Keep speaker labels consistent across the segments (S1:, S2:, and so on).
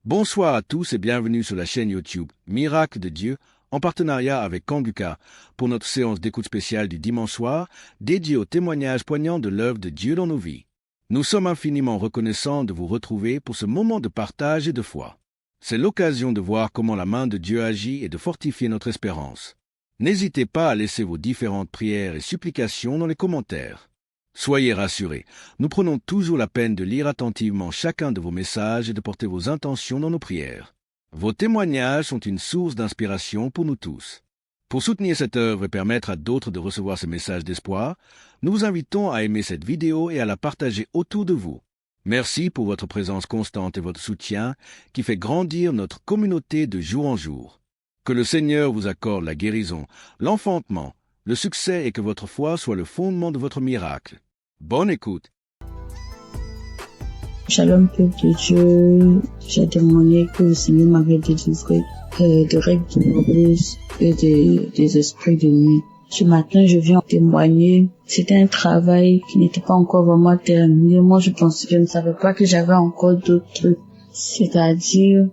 S1: Bonsoir à tous et bienvenue sur la chaîne YouTube Miracle de Dieu en partenariat avec Kanguka pour notre séance d'écoute spéciale du dimanche soir dédiée aux témoignages poignants de l'œuvre de Dieu dans nos vies. Nous sommes infiniment reconnaissants de vous retrouver pour ce moment de partage et de foi. C'est l'occasion de voir comment la main de Dieu agit et de fortifier notre espérance. N'hésitez pas à laisser vos différentes prières et supplications dans les commentaires. Soyez rassurés, nous prenons toujours la peine de lire attentivement chacun de vos messages et de porter vos intentions dans nos prières. Vos témoignages sont une source d'inspiration pour nous tous. Pour soutenir cette œuvre et permettre à d'autres de recevoir ce message d'espoir, nous vous invitons à aimer cette vidéo et à la partager autour de vous. Merci pour votre présence constante et votre soutien qui fait grandir notre communauté de jour en jour. Que le Seigneur vous accorde la guérison, l'enfantement, le succès et que votre foi soit le fondement de votre miracle. Bonne écoute.
S2: Shalom, peuple de Dieu. J'ai témoigné que le Seigneur m'avait délivré de règles douloureuses et des esprits de nuit. Ce matin, je viens témoigner. C'était un travail qui n'était pas encore vraiment terminé. Moi, je ne savais pas que j'avais encore d'autres trucs. C'est-à-dire,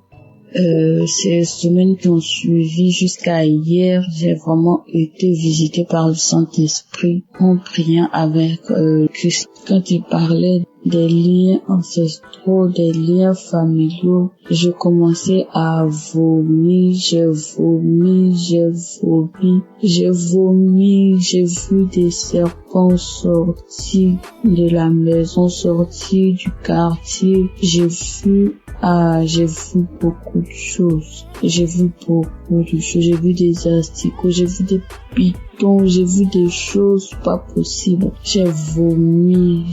S2: ces semaines qui ont suivi jusqu'à hier, j'ai vraiment été visitée par le Saint-Esprit en priant avec Christ. Quand il parlait des liens ancestraux, des liens familiaux, je commençais à vomir, j'ai vu des serpents sortir de la maison, sortir du quartier, j'ai vu beaucoup de choses. J'ai vu des asticots, j'ai vu des pitons, j'ai vu des choses pas possibles. J'ai vomi.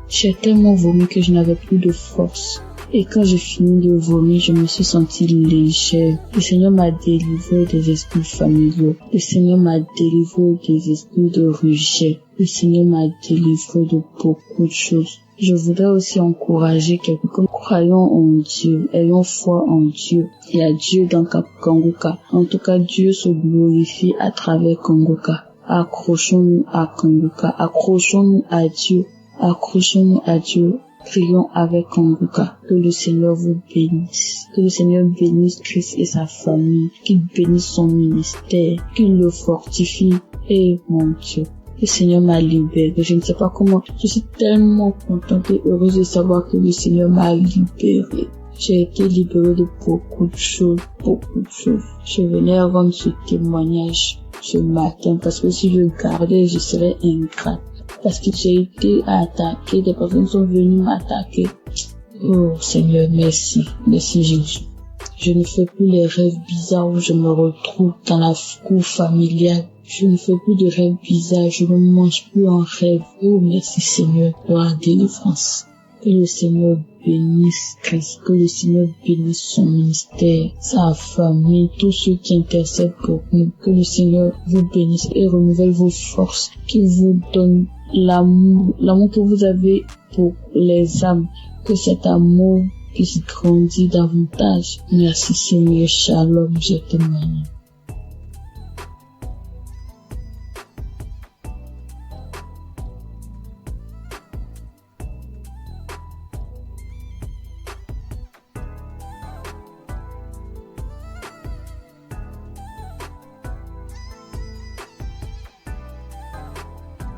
S2: J'ai tellement vomi que je n'avais plus de force. Et quand j'ai fini de vomir, je me suis sentie légère. Le Seigneur m'a délivré des esprits familiaux. Le Seigneur m'a délivré des esprits de rejet. Le Seigneur m'a délivré de beaucoup de choses. Je voudrais aussi encourager quelqu'un. Croyons en Dieu, ayons foi en Dieu. Il y a Dieu dans Kanguka. En tout cas, Dieu se glorifie à travers Kanguka. Accrochons-nous à Kanguka. Accrochons-nous à Dieu. Prions avec Kanguka. Que le Seigneur vous bénisse. Que le Seigneur bénisse Christ et sa famille. Qu'il bénisse son ministère. Qu'il le fortifie. Et mon Dieu, le Seigneur m'a libéré. Je ne sais pas comment. Je suis tellement contente et heureuse de savoir que le Seigneur m'a libéré. J'ai été libérée de beaucoup de choses. Je venais rendre ce témoignage ce matin parce que si je le gardais, je serais ingrate. Parce que j'ai été attaquée, des personnes sont venues m'attaquer. Oh Seigneur, merci. Merci Jésus. Je ne fais plus les rêves bizarres où je me retrouve dans la cour familiale. Je ne fais plus de rêves bizarres, je ne mange plus en rêve. Oh merci Seigneur pour la délivrance. Que le Seigneur bénisse Christ, que le Seigneur bénisse son ministère, sa famille, tous ceux qui intercèdent pour nous. Que le Seigneur vous bénisse et renouvelle vos forces, qu'il vous donne l'amour que vous avez pour les âmes, que cet amour puisse grandir davantage. Merci Seigneur, shalom, je témoigne.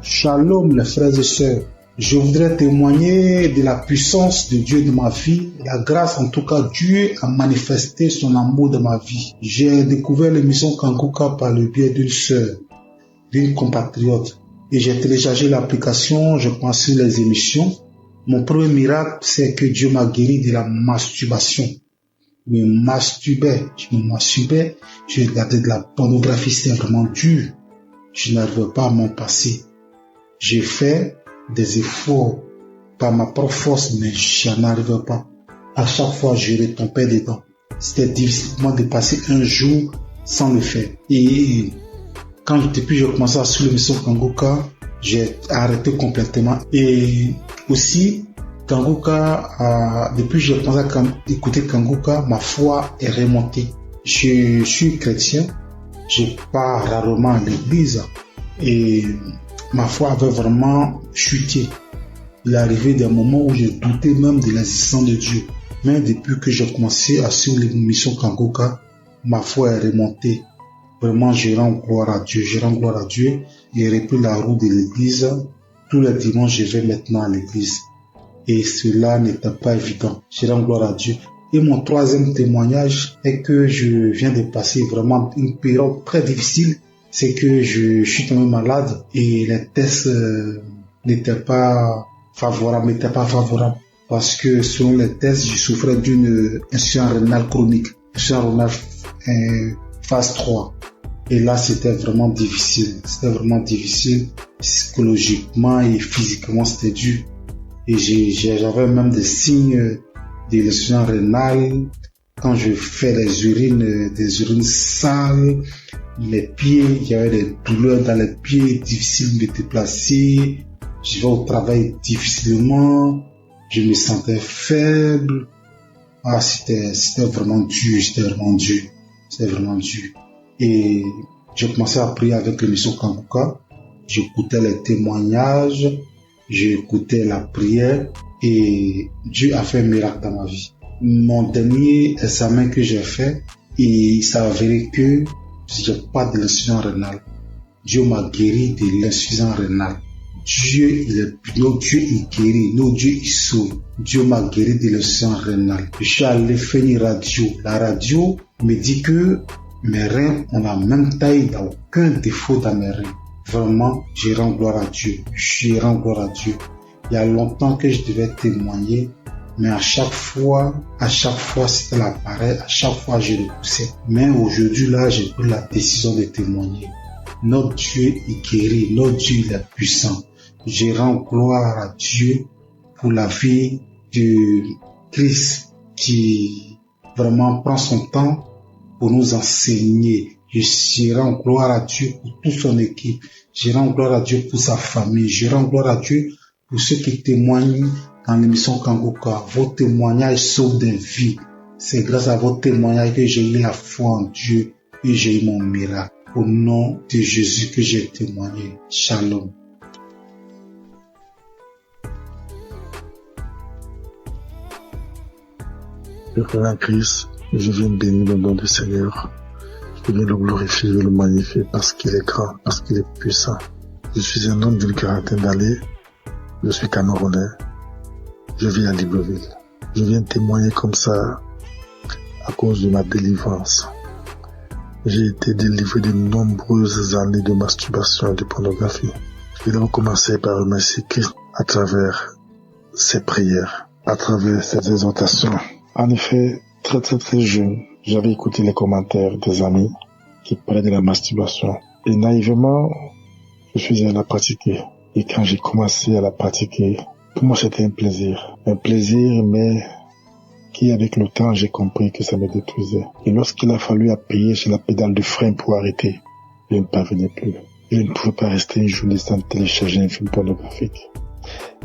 S3: Shalom les frères et sœurs, je voudrais témoigner de la puissance de Dieu dans ma vie, la grâce en tout cas, Dieu a manifesté son amour dans ma vie. J'ai découvert l'émission Kanguka par le biais d'une sœur, d'une compatriote, et j'ai téléchargé l'application, je pensais les émissions. Mon premier miracle, c'est que Dieu m'a guéri de la masturbation. Je me masturbais, je regardais de la pornographie, c'est vraiment dur. Je n'arrivais pas à m'en passer. J'ai fait des efforts par ma propre force, mais je n'arrivais pas. À chaque fois, je retombais dedans. C'était difficile pour moi de passer un jour sans le faire. Et depuis que j'ai commencé à suivre l'émission Kanguka, j'ai arrêté complètement. Et aussi, Kanguka, depuis que j'ai commencé à écouter Kanguka, ma foi est remontée. Je suis chrétien, je pars rarement à l'église et ma foi avait vraiment chuté. Il est arrivé des moments où je doutais même de l'existence de Dieu. Mais depuis que j'ai commencé à suivre l'émission Kangoka, ma foi est remontée. Vraiment, je rends gloire à Dieu. Je rends gloire à Dieu et j'ai repris la route de l'église. Tous les dimanches, je vais maintenant à l'église. Et cela n'était pas évident. Je rends gloire à Dieu. Et mon troisième témoignage est que je viens de passer vraiment une période très difficile. C'est que je suis tombé malade et les tests n'étaient pas favorables. Parce que selon les tests, je souffrais d'une insuffisance rénale chronique. Insuffisance rénale phase 3. Et là, c'était vraiment difficile. C'était vraiment difficile psychologiquement et physiquement, c'était dur. Et j'avais même des signes de l'insuffisance rénale. Quand je fais des urines sales, les pieds, il y avait des douleurs dans les pieds, difficile de me déplacer. Je vais au travail difficilement. Je me sentais faible. Ah, c'était vraiment dur, c'était vraiment dur. Et j'ai commencé à prier avec l'émission Kangoka. J'écoutais les témoignages, j'écoutais la prière et Dieu a fait un miracle dans ma vie. Mon dernier examen que j'ai fait, il s'est avéré que j'ai pas de l'insuffisance rénale. Dieu m'a guéri de l'insuffisance rénale. Dieu, notre Dieu, il guérit, notre Dieu, il sauve. Dieu m'a guéri de l'insuffisance rénale. Je suis allé faire une radio. La radio me dit que mes reins ont la même taille, il n'y a aucun défaut dans mes reins. Vraiment, je rends gloire à Dieu. Je rends gloire à Dieu. Il y a longtemps que je devais témoigner, mais à chaque fois, c'était l'appareil, à chaque fois, je repoussais. Mais aujourd'hui, là, j'ai pris la décision de témoigner. Notre Dieu est guéri, notre Dieu il est puissant. Je rends gloire à Dieu pour la vie de Christ qui vraiment prend son temps pour nous enseigner. Je rends gloire à Dieu pour toute son équipe. Je rends gloire à Dieu pour sa famille. Je rends gloire à Dieu pour ceux qui témoignent dans l'émission Kangoka. Vos témoignages sauvent des vies. C'est grâce à vos témoignages que j'ai eu la foi en Dieu et j'ai eu mon miracle. Au nom de Jésus que j'ai témoigné. Shalom.
S4: Je reviens à Christ, je viens bénir le nom du Seigneur. Je viens le glorifier, je le magnifier parce qu'il est grand, parce qu'il est puissant. Je suis un homme d'une quarantaine d'années. Je suis Camerounais. Je vis à Libreville. Je viens témoigner comme ça à cause de ma délivrance. J'ai été délivré de nombreuses années de masturbation et de pornographie. Je vais commencer par remercier Christ à travers ses prières, à travers ses exhortations. En effet, très jeune, j'avais écouté les commentaires des amis qui parlaient de la masturbation. Et naïvement, je suis allé la pratiquer. Et quand j'ai commencé à la pratiquer, pour moi c'était un plaisir. Un plaisir, mais qui avec le temps, j'ai compris que ça me détruisait. Et lorsqu'il a fallu appuyer sur la pédale de frein pour arrêter, je ne parvenais plus. Je ne pouvais pas rester une journée sans télécharger un film pornographique.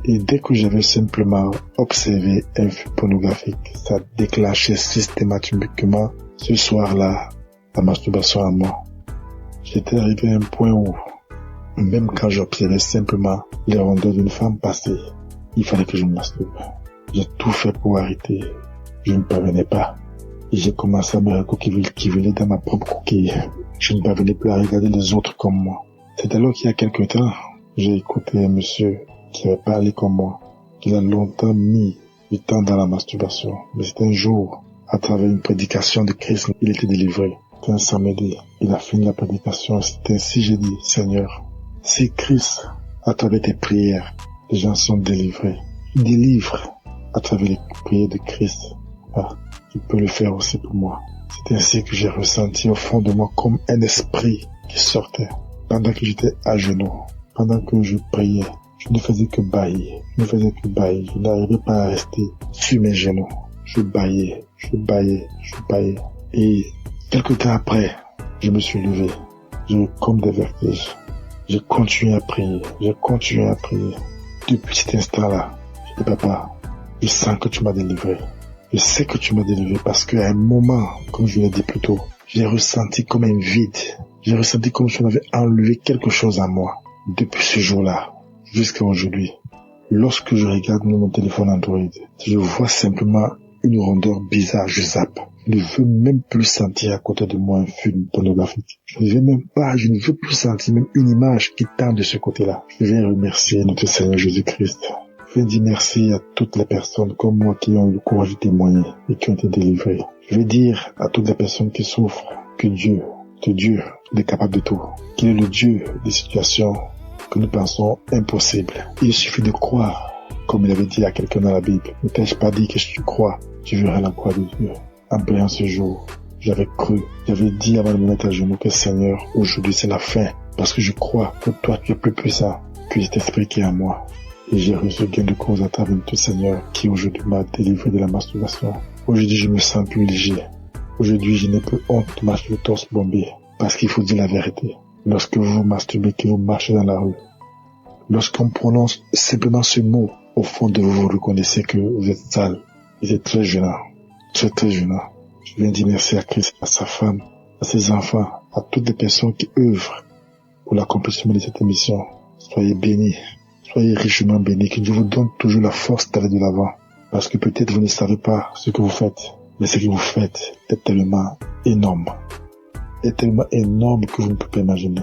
S4: Et dès que j'avais simplement observé un film pornographique, ça déclenchait systématiquement ce soir-là la masturbation à moi. J'étais arrivé à un point où, même quand j'observais simplement les rondeurs d'une femme passer, il fallait que je me masturbe. J'ai tout fait pour arrêter. Je ne parvenais pas. Et j'ai commencé à me recoquiller dans ma propre coquille. Je ne parvenais plus à regarder les autres comme moi. C'est alors qu'il y a quelque temps, j'ai écouté un monsieur qui avait parlé comme moi, qu'il a longtemps mis du temps dans la masturbation. Mais c'était un jour, à travers une prédication de Christ, il était délivré. C'était un samedi. Il a fini la prédication. C'était ainsi, j'ai dit, Seigneur, si Christ, à travers tes prières, les gens sont délivrés, il délivre à travers les prières de Christ. Ah, tu peux le faire aussi pour moi. C'est ainsi que j'ai ressenti au fond de moi comme un esprit qui sortait. Pendant que j'étais à genoux, pendant que je priais, je ne faisais que bâiller. Je n'arrivais pas à rester sur mes genoux. Je bâillais. Et quelque temps après, je me suis levé. J'ai eu comme des vertiges. J'ai continué à prier. Depuis cet instant-là, je dis, papa, je sens que tu m'as délivré. Je sais que tu m'as délivré parce qu'à un moment, comme je l'ai dit plus tôt, j'ai ressenti comme un vide. J'ai ressenti comme si on avait enlevé quelque chose à moi. Depuis ce jour-là, jusqu'à aujourd'hui, lorsque je regarde mon téléphone Android, je vois simplement une rondeur bizarre, je zappe. Je ne veux même plus sentir à côté de moi un film pornographique. Je ne veux plus sentir même une image qui tend de ce côté-là. Je vais remercier notre Seigneur Jésus-Christ. Je vais dire merci à toutes les personnes comme moi qui ont eu le courage de témoigner et qui ont été délivrées. Je vais dire à toutes les personnes qui souffrent que Dieu, il est capable de tout. Qu'il est le Dieu des situations que nous pensons impossibles. Il suffit de croire, comme il avait dit à quelqu'un dans la Bible. Ne t'ai-je pas dit que si tu crois, tu verras la gloire de Dieu. En priant ce jour, j'avais cru, j'avais dit avant de me mettre à genoux que Seigneur, aujourd'hui c'est la fin, parce que je crois que toi tu es plus puissant que cet esprit qui est en moi. Et j'ai reçu gain de cause à travers notre Seigneur qui aujourd'hui m'a délivré de la masturbation. Aujourd'hui je me sens plus léger. Aujourd'hui je n'ai plus honte de marcher le torse bombé, parce qu'il faut dire la vérité. Lorsque vous vous masturbez, que vous marchez dans la rue, lorsqu'on prononce simplement ce mot, au fond de vous, vous reconnaissez que vous êtes sale. Vous êtes très gênant. Très gênant. Je viens dire merci à Christ, à sa femme, à ses enfants, à toutes les personnes qui œuvrent pour l'accomplissement de cette émission. Soyez bénis, soyez richement bénis, que Dieu vous donne toujours la force d'aller de l'avant. Parce que peut-être vous ne savez pas ce que vous faites, mais ce que vous faites est tellement énorme. Est tellement énorme que vous ne pouvez pas imaginer.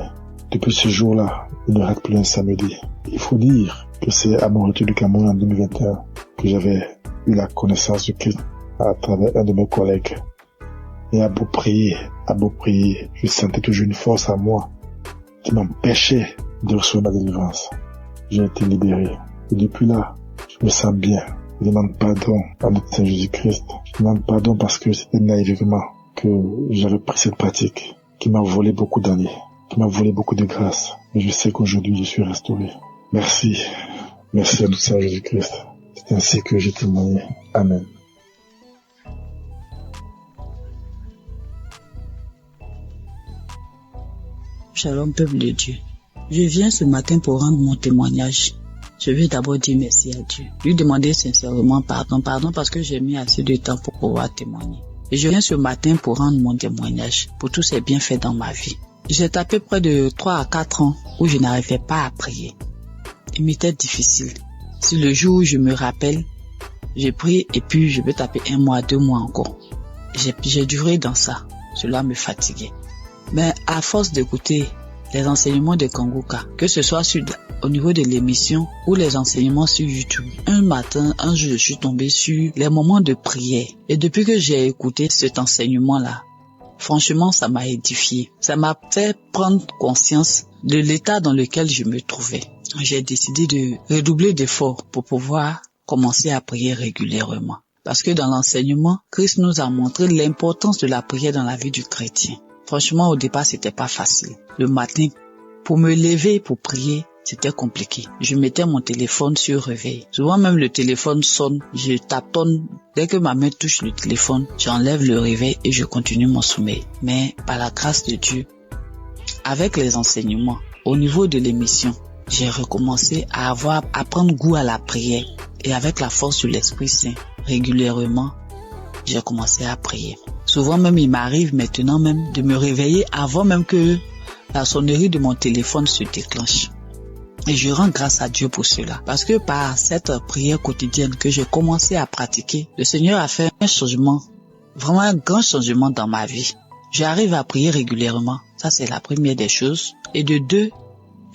S4: Depuis ce jour-là, il ne rate plus un samedi. Il faut dire que c'est à mon retour du Cameroun en 2021 que j'avais eu la connaissance de Christ à travers un de mes collègues. Et à beau prier, je sentais toujours une force en moi qui m'empêchait de recevoir ma délivrance. J'ai été libéré. Et depuis là, je me sens bien. Je demande pardon à notre Seigneur Jésus-Christ. Je demande pardon parce que c'était naïvement que j'avais pris cette pratique qui m'a volé beaucoup d'années, qui m'a volé beaucoup de grâce. Mais je sais qu'aujourd'hui, je suis restauré. Merci. Merci à notre Seigneur Jésus-Christ. C'est ainsi que j'ai témoigné. Amen.
S2: Shalom, peuple de Dieu. Je viens ce matin pour rendre mon témoignage. Je veux d'abord dire merci à Dieu. Lui demander sincèrement pardon parce que j'ai mis assez de temps pour pouvoir témoigner. Et je viens ce matin pour rendre mon témoignage pour tous ces bienfaits dans ma vie. J'ai tapé près de 3 à 4 ans où je n'arrivais pas à prier. Il m'était difficile. Si le jour où je me rappelle, j'ai prié et puis je peux taper 1 mois, 2 mois encore. J'ai duré dans ça. Cela me fatiguait. Mais à force d'écouter les enseignements de Kanguka, que ce soit au niveau de l'émission ou les enseignements sur YouTube, un jour, je suis tombé sur les moments de prière. Et depuis que j'ai écouté cet enseignement-là, franchement, ça m'a édifié. Ça m'a fait prendre conscience de l'état dans lequel je me trouvais. J'ai décidé de redoubler d'efforts pour pouvoir commencer à prier régulièrement. Parce que dans l'enseignement, Christ nous a montré l'importance de la prière dans la vie du chrétien. Franchement, au départ, c'était pas facile. Le matin, pour me lever, pour prier, c'était compliqué. Je mettais mon téléphone sur réveil. Souvent même le téléphone sonne, je taponne. Dès que ma main touche le téléphone, j'enlève le réveil et je continue mon sommeil. Mais par la grâce de Dieu, avec les enseignements, au niveau de l'émission, j'ai recommencé à prendre goût à la prière. Et avec la force de l'Esprit Saint, régulièrement, j'ai commencé à prier. Souvent même, il m'arrive maintenant même de me réveiller avant même que la sonnerie de mon téléphone se déclenche. Et je rends grâce à Dieu pour cela. Parce que par cette prière quotidienne que j'ai commencé à pratiquer, le Seigneur a fait un changement, vraiment un grand changement dans ma vie. J'arrive à prier régulièrement. Ça, c'est la première des choses. Et de 2,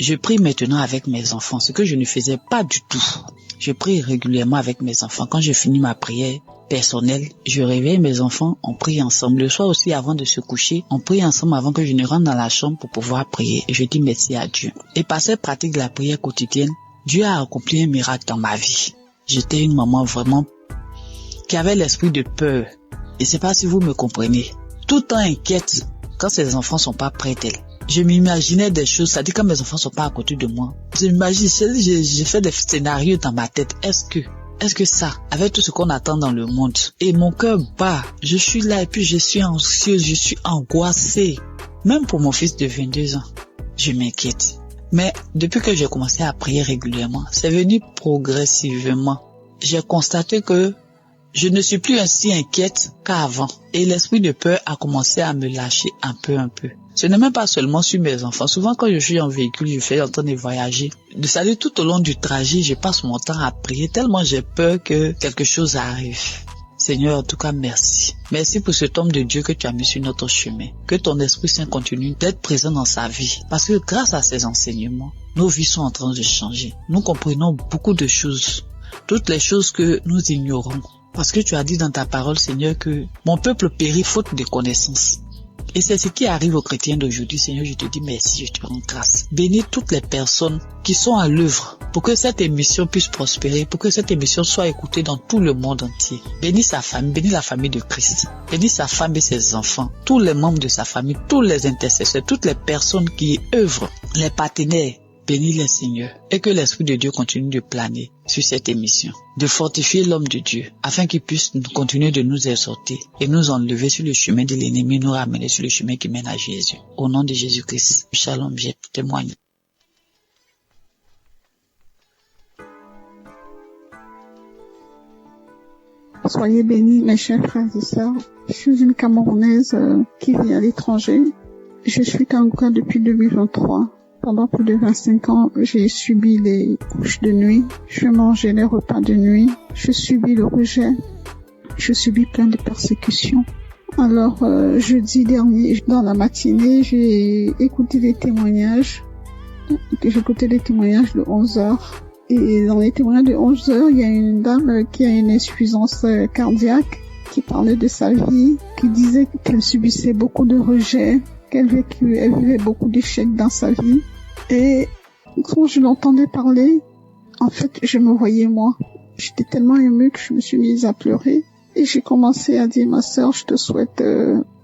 S2: je prie maintenant avec mes enfants, ce que je ne faisais pas du tout. Je prie régulièrement avec mes enfants. Quand je finis ma prière personnelle, je réveille mes enfants, on prie ensemble. Le soir aussi, avant de se coucher, on prie ensemble avant que je ne rentre dans la chambre pour pouvoir prier. Et je dis merci à Dieu. Et par cette pratique de la prière quotidienne, Dieu a accompli un miracle dans ma vie. J'étais une maman vraiment qui avait l'esprit de peur. Et c'est pas si vous me comprenez. Tout le temps inquiète quand ses enfants sont pas près d'elle. Je m'imaginais des choses, c'est-à-dire quand mes enfants sont pas à côté de moi. J'ai fait des scénarios dans ma tête. Est-ce que ça, avec tout ce qu'on attend dans le monde, et mon cœur bat, je suis là et puis je suis anxieuse, je suis angoissée. Même pour mon fils de 22 ans, je m'inquiète. Mais depuis que j'ai commencé à prier régulièrement, c'est venu progressivement. J'ai constaté que je ne suis plus ainsi inquiète qu'avant. Et l'esprit de peur a commencé à me lâcher un peu. Ce n'est même pas seulement sur mes enfants. Souvent, quand je suis en véhicule, je fais en train de voyager. C'est-à-dire, tout au long du trajet, je passe mon temps à prier tellement j'ai peur que quelque chose arrive.
S5: Seigneur, en tout cas, merci. Merci pour cet homme de Dieu que tu as mis sur notre chemin. Que ton Esprit Saint continue d'être présent dans sa vie. Parce que grâce à ces enseignements, nos vies sont en train de changer. Nous comprenons beaucoup de choses. Toutes les choses que nous ignorons. Parce que tu as dit dans ta parole, Seigneur, que mon peuple périt faute de connaissances. Et c'est ce qui arrive aux chrétiens d'aujourd'hui. Seigneur, je te dis merci, je te rends grâce. Bénis toutes les personnes qui sont à l'œuvre pour que cette émission puisse prospérer, pour que cette émission soit écoutée dans tout le monde entier. Bénis sa famille, bénis la famille de Christ. Bénis sa femme et ses enfants, tous les membres de sa famille, tous les intercesseurs, toutes les personnes qui œuvrent, les partenaires. Bénis les Seigneur et que l'Esprit de Dieu continue de planer sur cette émission, de fortifier l'homme de Dieu afin qu'il puisse continuer de nous exhorter et nous enlever sur le chemin de l'ennemi, nous ramener sur le chemin qui mène à Jésus. Au nom de Jésus-Christ, Shalom, je témoigne.
S6: Soyez bénis, mes chers frères et sœurs. Je suis une Camerounaise qui vit à l'étranger. Je suis Kanguka depuis 2023. Pendant plus de 25 ans, j'ai subi les couches de nuit. Je mangeais les repas de nuit. Je subis le rejet. Je subis plein de persécutions. Alors, jeudi dernier, dans la matinée, j'ai écouté des témoignages. J'ai écouté des témoignages de 11 heures. Et dans les témoignages de 11 heures, il y a une dame qui a une insuffisance cardiaque, qui parlait de sa vie, qui disait qu'elle subissait beaucoup de rejets, qu'elle vivait beaucoup d'échecs dans sa vie. Et quand je l'entendais parler, en fait, je me voyais moi. J'étais tellement émue que je me suis mise à pleurer. Et j'ai commencé à dire, ma sœur, je te souhaite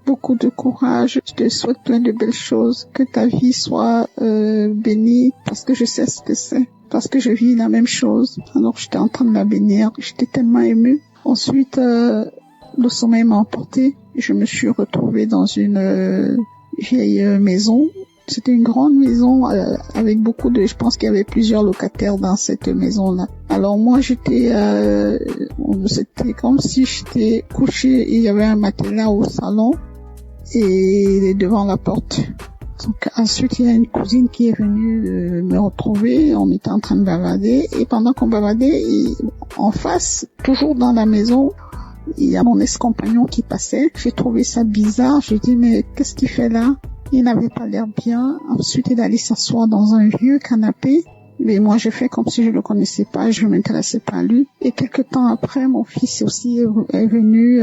S6: beaucoup de courage. Je te souhaite plein de belles choses. Que ta vie soit bénie, parce que je sais ce que c'est. Parce que je vis la même chose. Alors j'étais en train de la bénir. J'étais tellement émue. Ensuite, le sommeil m'a emporté. Je me suis retrouvée dans une vieille maison. C'était une grande maison avec beaucoup de... Je pense qu'il y avait plusieurs locataires dans cette maison-là. Alors moi, c'était comme si j'étais couchée. Il y avait un matelas au salon et devant la porte. Donc ensuite, il y a une cousine qui est venue me retrouver. On était en train de bavarder. Et pendant qu'on bavardait, en face, toujours dans la maison, il y a mon ex-compagnon qui passait. J'ai trouvé ça bizarre. J'ai dit, mais qu'est-ce qu'il fait là? Il n'avait pas l'air bien. Ensuite, il allait s'asseoir dans un vieux canapé. Mais moi, j'ai fait comme si je le connaissais pas, je m'intéressais pas à lui. Et quelque temps après, mon fils aussi est venu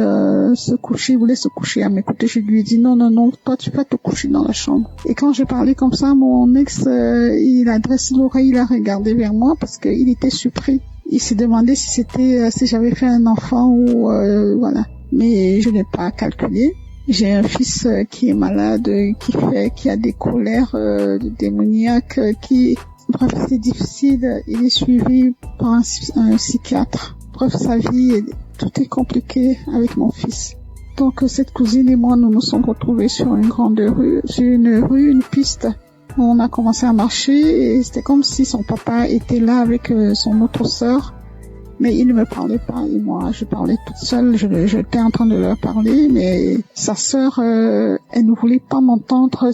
S6: se coucher, il voulait se coucher à mes côtés. Je lui ai dit, non, toi, tu vas te coucher dans la chambre. Et quand j'ai parlé comme ça, mon ex, il a dressé l'oreille, il a regardé vers moi parce qu'il était surpris. Il s'est demandé si j'avais fait un enfant ou voilà. Mais je n'ai pas calculé. J'ai un fils qui est malade, qui a des colères démoniaques, bref, c'est difficile. Il est suivi par un psychiatre. Bref, sa vie, tout est compliqué avec mon fils. Donc, cette cousine et moi, nous nous sommes retrouvés sur une grande rue, une piste. On a commencé à marcher et c'était comme si son papa était là avec son autre sœur. Mais il ne me parlait pas et moi je parlais toute seule, j'étais en train de leur parler, mais sa sœur, elle ne voulait pas m'entendre.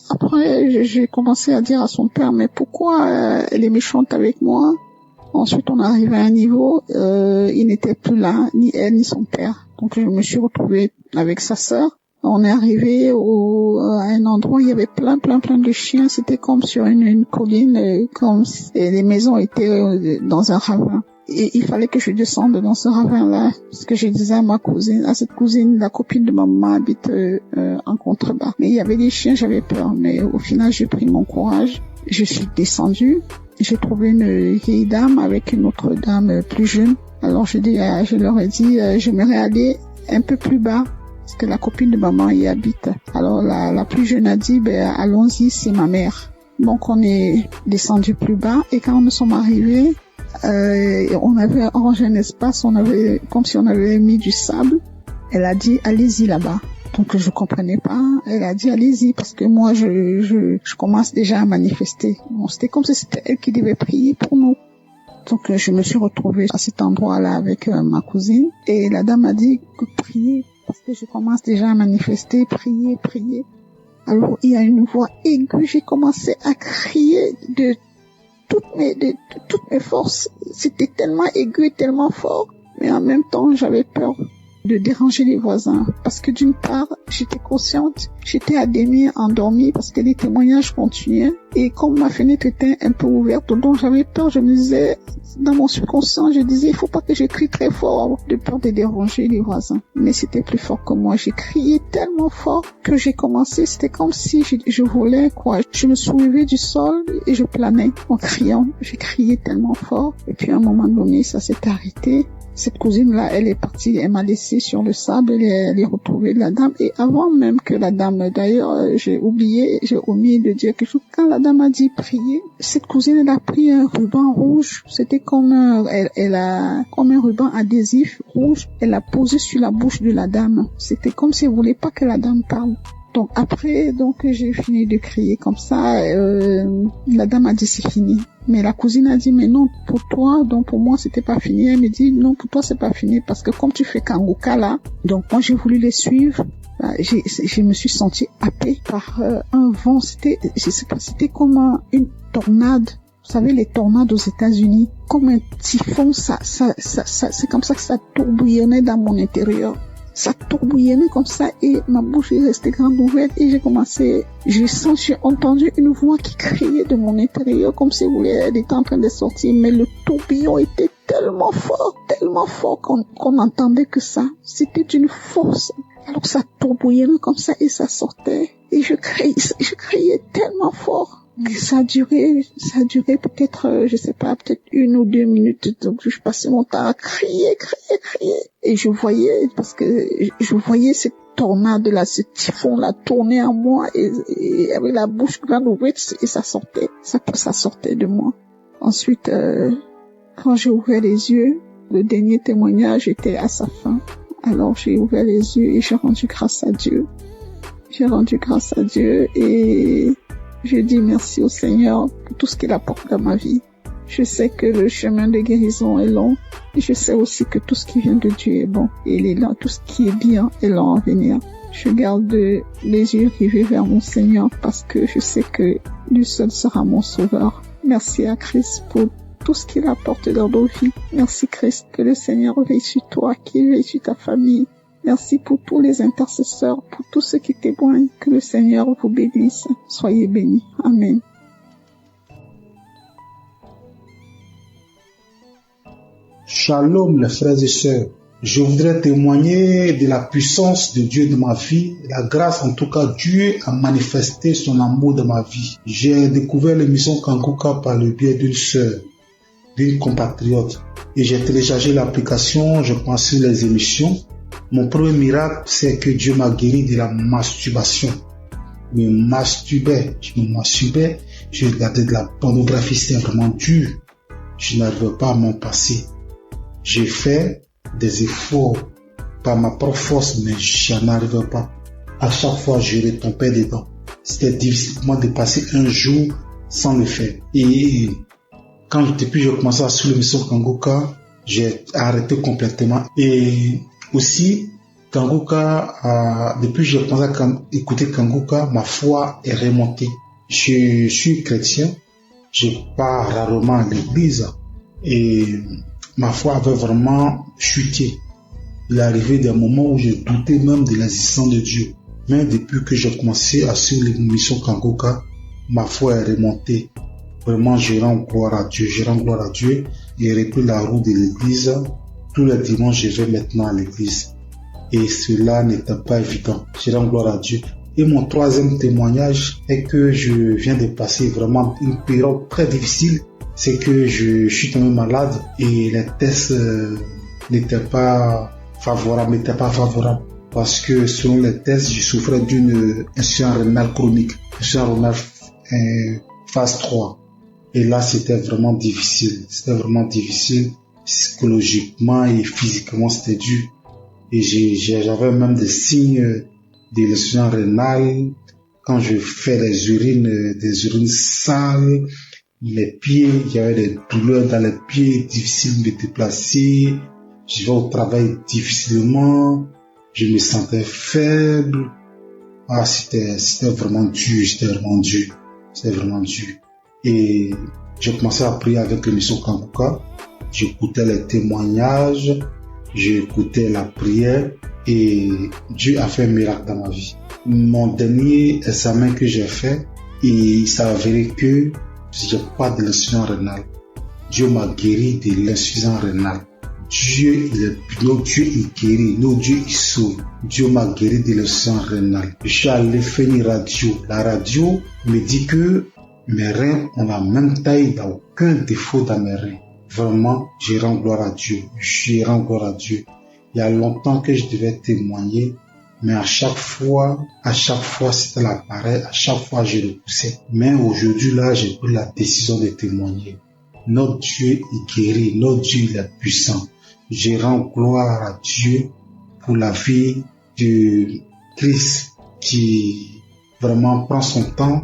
S6: Après j'ai commencé à dire à son père, mais pourquoi elle est méchante avec moi? Ensuite on arrive à un niveau, il n'était plus là, ni elle ni son père. Donc je me suis retrouvée avec sa sœur. On est arrivé à un endroit où il y avait plein de chiens. C'était comme sur une colline, et les maisons étaient dans un ravin. Et il fallait que je descende dans ce ravin-là, parce que je disais à cette cousine, la copine de maman habite en contrebas. Mais il y avait des chiens, j'avais peur. Mais au final, j'ai pris mon courage. Je suis descendue. J'ai trouvé une vieille dame avec une autre dame plus jeune. Alors je leur ai dit, j'aimerais aller un peu plus bas, parce que la copine de maman y habite. Alors la plus jeune a dit, allons-y, c'est ma mère. Donc on est descendu plus bas, et quand nous sommes arrivés, on avait arrangé un espace, comme si on avait mis du sable. Elle a dit, allez-y là-bas. Donc je comprenais pas. Elle a dit, allez-y, parce que moi je commence déjà à manifester. Bon, c'était comme si c'était elle qui devait prier pour nous. Donc je me suis retrouvée à cet endroit-là avec ma cousine, et la dame a dit que prier, parce que je commence déjà à manifester, prier. Alors il y a une voix aiguë, j'ai commencé à crier de toutes mes forces. C'était tellement aigu et tellement fort, mais en même temps j'avais peur. de déranger les voisins. Parce que d'une part, j'étais consciente, j'étais à demi endormie parce que les témoignages continuaient. Et comme ma fenêtre était un peu ouverte, donc j'avais peur, je me disais, dans mon subconscient, je disais, il faut pas que je crie très fort de peur de déranger les voisins. Mais c'était plus fort que moi. J'ai crié tellement fort que j'ai commencé, c'était comme si je volais, quoi. Je me soulevais du sol et je planais en criant. J'ai crié tellement fort. Et puis à un moment donné, ça s'est arrêté. Cette cousine-là, elle est partie, elle m'a laissé sur le sable, elle est retrouvée la dame. Et avant même que la dame, d'ailleurs, j'ai omis de dire quelque chose. Quand la dame a dit prier, cette cousine, elle a pris un ruban rouge. C'était comme comme un ruban adhésif rouge. Elle l'a posé sur la bouche de la dame. C'était comme si elle voulait pas que la dame parle. Donc après, j'ai fini de crier comme ça. La dame a dit c'est fini. Mais la cousine a dit mais non pour toi, donc pour moi c'était pas fini. Elle me dit non pour toi c'est pas fini parce que comme tu fais Kanguka là, donc moi j'ai voulu les suivre. Je me suis sentie happée par un vent. C'était comme une tornade. Vous savez les tornades aux États-Unis, comme un typhon. C'est comme ça que ça tourbillonnait dans mon intérieur. Ça tourbillonnait comme ça et ma bouche est restée grande ouverte et j'ai entendu une voix qui criait de mon intérieur comme si elle était en train de sortir, mais le tourbillon était tellement fort qu'on entendait que ça. C'était d'une force. Alors ça tourbillonnait comme ça et ça sortait et je criais tellement fort. Ça a duré peut-être, je sais pas, peut-être 1 ou 2 minutes. Donc, je passais mon temps à crier. Et je voyais cette tornade-là, ce typhon-là tourner en moi et avec la bouche grande ouverte et ça sortait. Ça sortait de moi. Ensuite, quand j'ai ouvert les yeux, le dernier témoignage était à sa fin. Alors, j'ai ouvert les yeux et j'ai rendu grâce à Dieu. Et je dis merci au Seigneur pour tout ce qu'il apporte dans ma vie. Je sais que le chemin de guérison est long. Et je sais aussi que tout ce qui vient de Dieu est bon. Et il est là, tout ce qui est bien est là en venir. Je garde les yeux rivés vers mon Seigneur parce que je sais que lui seul sera mon sauveur. Merci à Christ pour tout ce qu'il apporte dans nos vies. Merci Christ, que le Seigneur veille sur toi, qu'il veille sur ta famille. Merci pour tous les intercesseurs, pour tous ceux qui témoignent. Que le Seigneur vous bénisse. Soyez bénis. Amen.
S3: Shalom les frères et sœurs. Je voudrais témoigner de la puissance de Dieu dans ma vie, la grâce en tout cas Dieu a manifesté son amour dans ma vie. J'ai découvert l'émission Kanguka par le biais d'une sœur, d'une compatriote. Et j'ai téléchargé l'application, je pensais les émissions. Mon premier miracle, c'est que Dieu m'a guéri de la masturbation. Je me masturbais, je regardais de la pornographie, c'était vraiment dur. Je n'arrivais pas à m'en passer. J'ai fait des efforts par ma propre force, mais je n'arrivais pas. À chaque fois, je retombais dedans. C'était difficile pour moi de passer un jour sans le faire. Et depuis que j'ai commencé à suivre l'émission Kanguka, j'ai arrêté complètement. Et aussi, Kanguka, depuis que j'ai commencé à écouter Kanguka, ma foi est remontée. Je suis chrétien, je pars rarement à l'église et ma foi avait vraiment chuté. Il est arrivé des moments où je doutais même de l'existence de Dieu. Mais depuis que j'ai commencé à suivre l'émission Kanguka, ma foi est remontée. Vraiment, je rends gloire à Dieu et repris la route de l'église. Tous les dimanches, je vais maintenant à l'église. Et cela n'était pas évident. Je rends gloire à Dieu. Et mon troisième témoignage est que je viens de passer vraiment une période très difficile. C'est que je suis tombé malade et les tests n'étaient pas favorables. Parce que selon les tests, je souffrais d'une insuffisance rénale chronique. Insuffisance rénale phase 3. Et là, c'était vraiment difficile. Psychologiquement et physiquement, c'était dur. Et j'avais même des signes de l'insuffisance rénale. Quand je fais des urines sales, les pieds, il y avait des douleurs dans les pieds, difficile de me déplacer. Je vais au travail difficilement. Je me sentais faible. C'était vraiment dur. Et j'ai commencé à prier avec l'émission Kanguka. J'écoutais les témoignages. j'ai écouté la prière et Dieu a fait un miracle dans ma vie. Mon dernier examen que j'ai fait, il s'est avéré que j'ai pas de l'insuffisance rénale. Dieu m'a guéri de l'insuffisance rénale. Dieu, notre Dieu, il guérit, notre Dieu, il sauve. Dieu m'a guéri de l'insuffisance rénale. Je suis allé faire une radio. La radio me dit que mes reins ont la même taille, il n'y a aucun défaut dans mes reins. Vraiment, je rends gloire à Dieu. Je rends gloire à Dieu. Il y a longtemps que je devais témoigner, mais à chaque fois, c'était l'appareil, à chaque fois, je repoussais. Mais aujourd'hui, là, j'ai pris la décision de témoigner. Notre Dieu est guéri, notre Dieu il est puissant. Je rends gloire à Dieu pour la vie de Christ qui vraiment prend son temps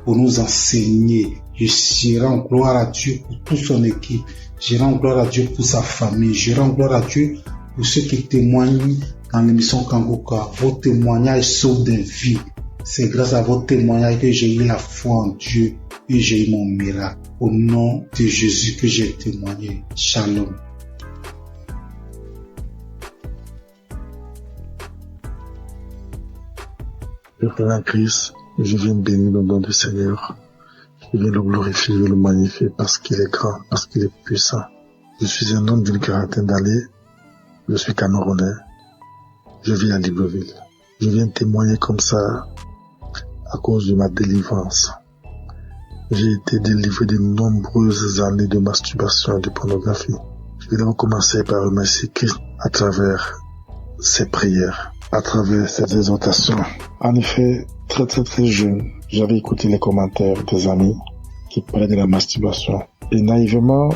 S3: pour nous enseigner. Je rends gloire à Dieu pour toute son équipe. Je rends gloire à Dieu pour sa famille. Je rends gloire à Dieu pour ceux qui témoignent dans l'émission Kanguka. Vos témoignages sauvent des vies. C'est grâce à vos témoignages que j'ai eu la foi en Dieu et j'ai eu mon miracle. Au nom de Jésus que j'ai témoigné. Shalom.
S4: Père en Christ, je viens bénir le nom du Seigneur. Je viens le glorifier, je le magnifier parce qu'il est grand, parce qu'il est puissant. Je suis un homme d'une quarantaine d'années. Je suis Camerounais. Je vis à Libreville. Je viens témoigner comme ça à cause de ma délivrance. J'ai été délivré de nombreuses années de masturbation et de pornographie. Je vais d'abord commencer par remercier Christ à travers ses prières, à travers ses exhortations. En effet, très jeune, j'avais écouté les commentaires des amis qui parlaient de la masturbation. Et naïvement,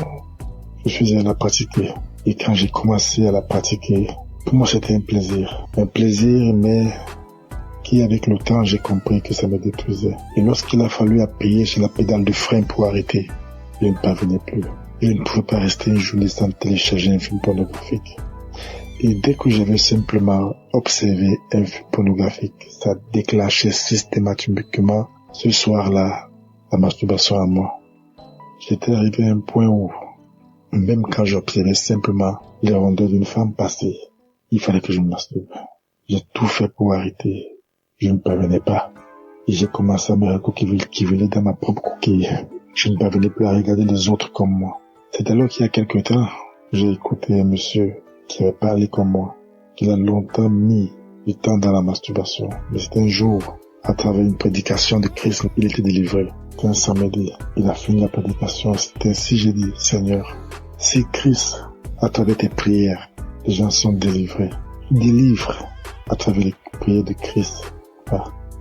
S4: je suis allé la pratiquer. Et quand j'ai commencé à la pratiquer, pour moi c'était un plaisir. Un plaisir, mais qui avec le temps, j'ai compris que ça me détruisait. Et lorsqu'il a fallu appuyer sur la pédale de frein pour arrêter, je ne parvenais plus. Je ne pouvais pas rester une journée sans télécharger un film pornographique. Et dès que j'avais simplement observé un film pornographique, ça déclenchait systématiquement ce soir-là la masturbation à moi. J'étais arrivé à un point où, même quand j'observais simplement les rondeurs d'une femme passer, il fallait que je me masturbe. J'ai tout fait pour arrêter. Je ne parvenais pas. Et j'ai commencé à me recouquiller dans ma propre coquille. Je ne parvenais plus à regarder les autres comme moi. C'est alors qu'il y a quelque temps, j'ai écouté un monsieur qui avait parlé comme moi, qu'il a longtemps mis du temps dans la masturbation. Mais c'était un jour, à travers une prédication de Christ, il était délivré. C'était un samedi. Il a fini la prédication. C'était ainsi, j'ai dit, Seigneur, si Christ, à travers tes prières, les gens sont délivrés, délivre à travers les prières de Christ.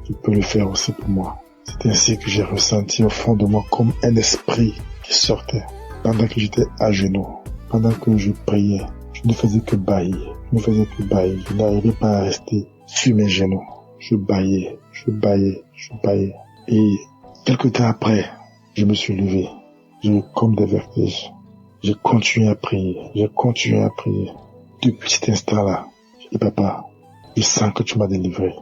S4: Tu peux le faire aussi pour moi. C'est ainsi que j'ai ressenti au fond de moi comme un esprit qui sortait. Pendant que j'étais à genoux, pendant que je priais, je ne faisais que bâillir. Je n'arrivais pas à rester sur mes genoux. Je bâillais. Et quelque temps après, je me suis levé. J'ai eu comme des vertiges. J'ai continué à prier. Depuis cet instant-là, j'ai dit, papa, je sens que tu m'as délivré.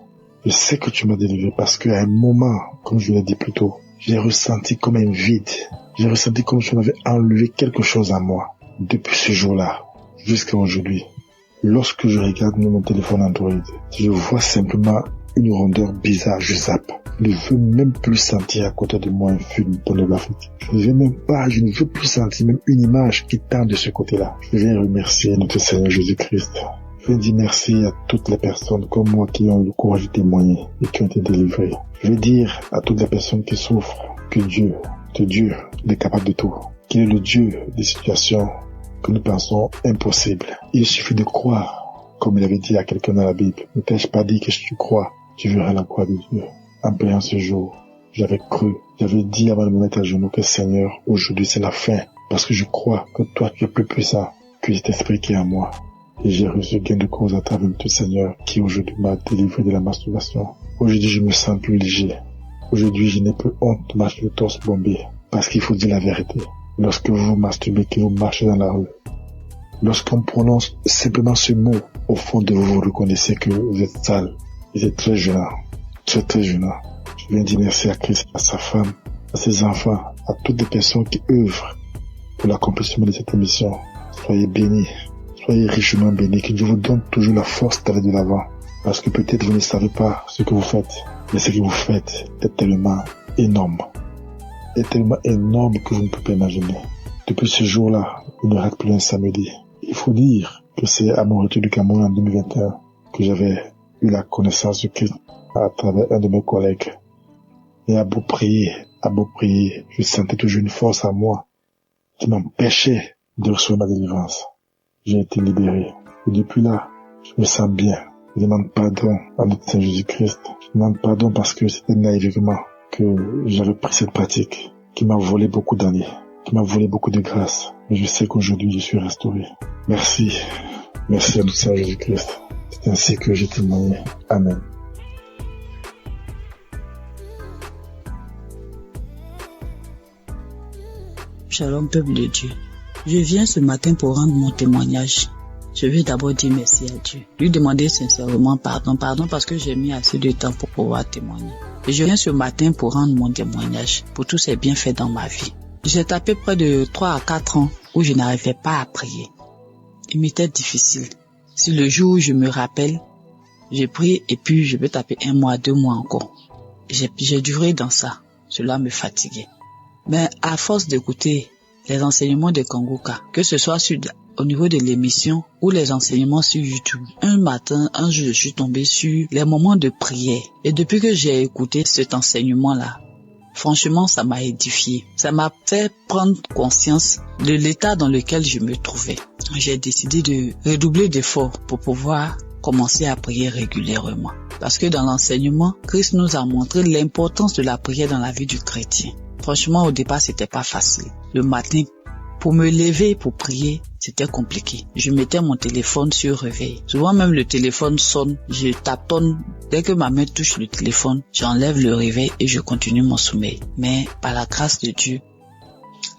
S4: Je sais que tu m'as délivré parce qu'à un moment, comme je l'ai dit plus tôt, j'ai ressenti comme un vide. J'ai ressenti comme si on avait enlevé quelque chose à moi. Depuis ce jour-là, jusqu'à aujourd'hui, lorsque je regarde mon téléphone Android, je vois simplement une rondeur bizarre, je zappe. Je ne veux même plus sentir à côté de moi un film pornographique. Je ne veux plus sentir même une image qui tend de ce côté-là. Je viens remercier notre Seigneur Jésus-Christ. Je veux dire merci à toutes les personnes comme moi qui ont le courage de témoigner et qui ont été délivrées. Je veux dire à toutes les personnes qui souffrent que Dieu est capable de tout. Qu'il est le Dieu des situations que nous pensons impossibles. Il suffit de croire, comme il avait dit à quelqu'un dans la Bible. Ne t'ai-je pas dit que si tu crois, tu verras la croix de Dieu. En priant ce jour, j'avais cru, j'avais dit avant de me mettre à genoux que Seigneur, aujourd'hui c'est la fin. Parce que je crois que toi tu es plus puissant que cet esprit qui est en moi. Et j'ai reçu gain de cause à travers tout Seigneur qui aujourd'hui m'a délivré de la masturbation. Aujourd'hui, je me sens plus léger. Aujourd'hui, je n'ai plus honte de marcher le torse bombé. Parce qu'il faut dire la vérité. Lorsque vous vous masturbez, que vous marchez dans la rue, lorsqu'on prononce simplement ce mot, au fond de vous, vous reconnaissez que vous êtes sale. Vous êtes très gênant. Très gênant. Je viens dire merci à Christ, à sa femme, à ses enfants, à toutes les personnes qui œuvrent pour l'accomplissement de cette émission. Soyez bénis. Soyez richement bénis, que Dieu vous donne toujours la force d'aller de l'avant. Parce que peut-être vous ne savez pas ce que vous faites, mais ce que vous faites est tellement énorme. Est tellement énorme que vous ne pouvez pas imaginer. Depuis ce jour-là, il ne rate plus un samedi. Il faut dire que c'est à mon retour du Cameroun en 2021 que j'avais eu la connaissance de Christ à travers un de mes collègues. Et à beau prier, je sentais toujours une force en moi qui m'empêchait de recevoir ma délivrance. J'ai été libéré. Et depuis là, je me sens bien. Je demande pardon à notre Seigneur Jésus-Christ. Je demande pardon parce que c'était naïvement que j'avais pris cette pratique qui m'a volé beaucoup d'années, qui m'a volé beaucoup de grâce. Mais je sais qu'aujourd'hui, je suis restauré. Merci. Merci à notre Seigneur Jésus-Christ. C'est ainsi que j'ai témoigné. Amen.
S5: Shalom, peuple de Dieu. Je viens ce matin pour rendre mon témoignage. Je vais d'abord dire merci à Dieu. Lui demander sincèrement pardon parce que j'ai mis assez de temps pour pouvoir témoigner. Et je viens ce matin pour rendre mon témoignage pour tous ces bienfaits dans ma vie. J'ai tapé près de 3 à 4 ans où je n'arrivais pas à prier. Il m'était difficile. Si le jour où je me rappelle, j'ai prié et puis je vais taper 1 mois, 2 mois encore. J'ai duré dans ça. Cela me fatiguait. Mais à force d'écouter les enseignements de Kanguka, que ce soit au niveau de l'émission ou les enseignements sur YouTube, un jour, je suis tombé sur les moments de prière. Et depuis que j'ai écouté cet enseignement-là, franchement, ça m'a édifié. Ça m'a fait prendre conscience de l'état dans lequel je me trouvais. J'ai décidé de redoubler d'efforts pour pouvoir commencer à prier régulièrement. Parce que dans l'enseignement, Christ nous a montré l'importance de la prière dans la vie du chrétien. Franchement, au départ, c'était pas facile. Le matin, pour me lever, pour prier, c'était compliqué. Je mettais mon téléphone sur réveil. Souvent même le téléphone sonne, je tâtonne. Dès que ma main touche le téléphone, j'enlève le réveil et je continue mon sommeil. Mais par la grâce de Dieu,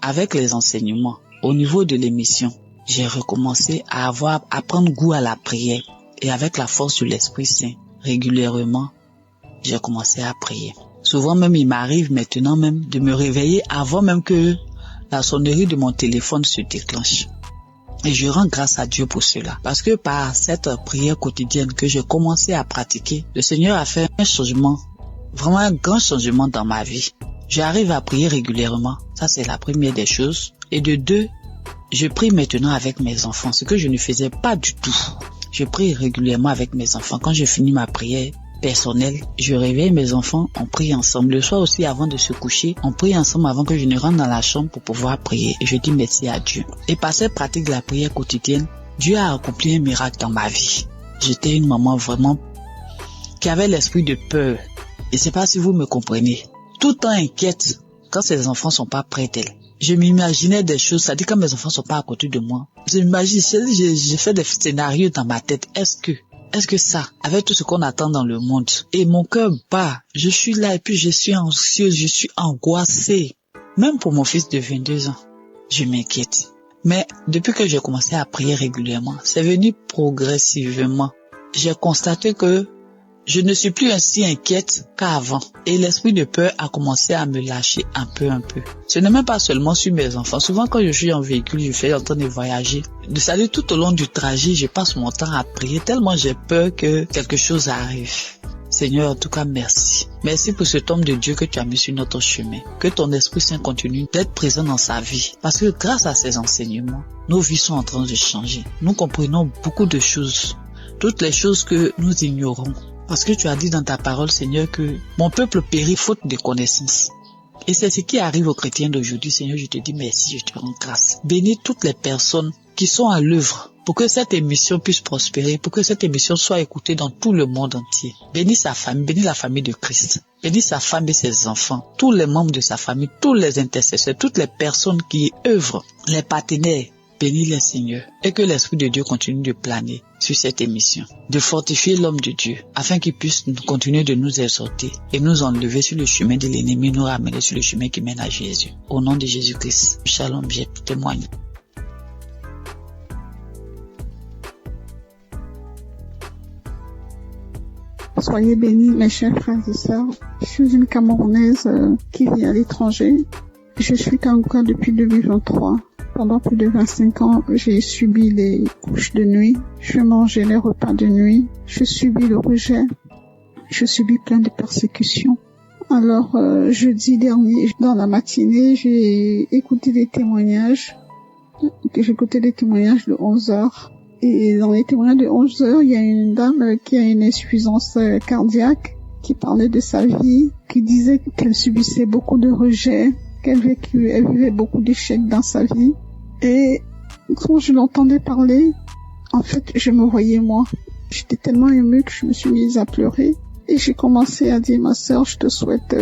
S5: avec les enseignements, au niveau de l'émission, j'ai recommencé à prendre goût à la prière. Et avec la force de l'Esprit Saint, régulièrement, j'ai commencé à prier. Souvent même, il m'arrive maintenant même de me réveiller avant même que la sonnerie de mon téléphone se déclenche. Et je rends grâce à Dieu pour cela. Parce que par cette prière quotidienne que j'ai commencé à pratiquer, le Seigneur a fait un changement, vraiment un grand changement dans ma vie. J'arrive à prier régulièrement. Ça, c'est la première des choses. Et de 2, je prie maintenant avec mes enfants, ce que je ne faisais pas du tout. Je prie régulièrement avec mes enfants. Quand je finis ma prière personnelle, je réveille mes enfants, on prie ensemble. Le soir aussi, avant de se coucher, on prie ensemble avant que je ne rentre dans la chambre pour pouvoir prier. Et je dis merci à Dieu. Et par cette pratique de la prière quotidienne, Dieu a accompli un miracle dans ma vie. J'étais une maman vraiment qui avait l'esprit de peur. Et c'est pas si vous me comprenez. Tout le temps inquiète quand ses enfants sont pas près d'elle. Je m'imaginais des choses, ça dit quand mes enfants sont pas à côté de moi. Je m'imagine, j'ai fait des scénarios dans ma tête. Est-ce que ça, avec tout ce qu'on attend dans le monde, et mon cœur bat, je suis là et puis je suis anxieuse, je suis angoissée. Même pour mon fils de 22 ans, je m'inquiète. Mais depuis que j'ai commencé à prier régulièrement, c'est venu progressivement. J'ai constaté que je ne suis plus ainsi inquiète qu'avant. Et l'esprit de peur a commencé à me lâcher un peu. Ce n'est même pas seulement sur mes enfants. Souvent quand je suis en véhicule, je fais en train de voyager. C'est-à-dire tout au long du trajet, je passe mon temps à prier tellement j'ai peur que quelque chose arrive. Seigneur, en tout cas, merci. Merci pour cet homme de Dieu que tu as mis sur notre chemin. Que ton Esprit Saint continue d'être présent dans sa vie. Parce que grâce à ces enseignements, nos vies sont en train de changer. Nous comprenons beaucoup de choses. Toutes les choses que nous ignorons. Parce que tu as dit dans ta parole, Seigneur, que mon peuple périt faute de connaissance. Et c'est ce qui arrive aux chrétiens d'aujourd'hui. Seigneur, je te dis merci, je te rends grâce. Bénis toutes les personnes qui sont à l'œuvre pour que cette émission puisse prospérer, pour que cette émission soit écoutée dans tout le monde entier. Bénis sa famille, bénis la famille de Christ. Bénis sa femme et ses enfants, tous les membres de sa famille, tous les intercesseurs, toutes les personnes qui œuvrent, les partenaires. Bénis-les, Seigneur, et que l'Esprit de Dieu continue de planer sur cette émission, de fortifier l'homme de Dieu, afin qu'il puisse continuer de nous exhorter et nous enlever sur le chemin de l'ennemi, nous ramener sur le chemin qui mène à Jésus. Au nom de Jésus-Christ, shalom, je témoigne.
S6: Soyez bénis, mes chers frères et sœurs. Je suis une Camerounaise qui vit à l'étranger. Je suis Kanguka depuis 2023. Pendant plus de 25 ans, j'ai subi les couches de nuit. Je mangeais les repas de nuit. Je subis le rejet. Je subis plein de persécutions. Alors, jeudi dernier, dans la matinée, j'ai écouté des témoignages. J'ai écouté des témoignages de 11 heures. Et dans les témoignages de 11 heures, il y a une dame qui a une insuffisance cardiaque, qui parlait de sa vie, qui disait qu'elle subissait beaucoup de rejets, elle vivait beaucoup d'échecs dans sa vie. Et quand je l'entendais parler, en fait, je me voyais moi. J'étais tellement émue que je me suis mise à pleurer. Et j'ai commencé à dire, ma sœur, je te souhaite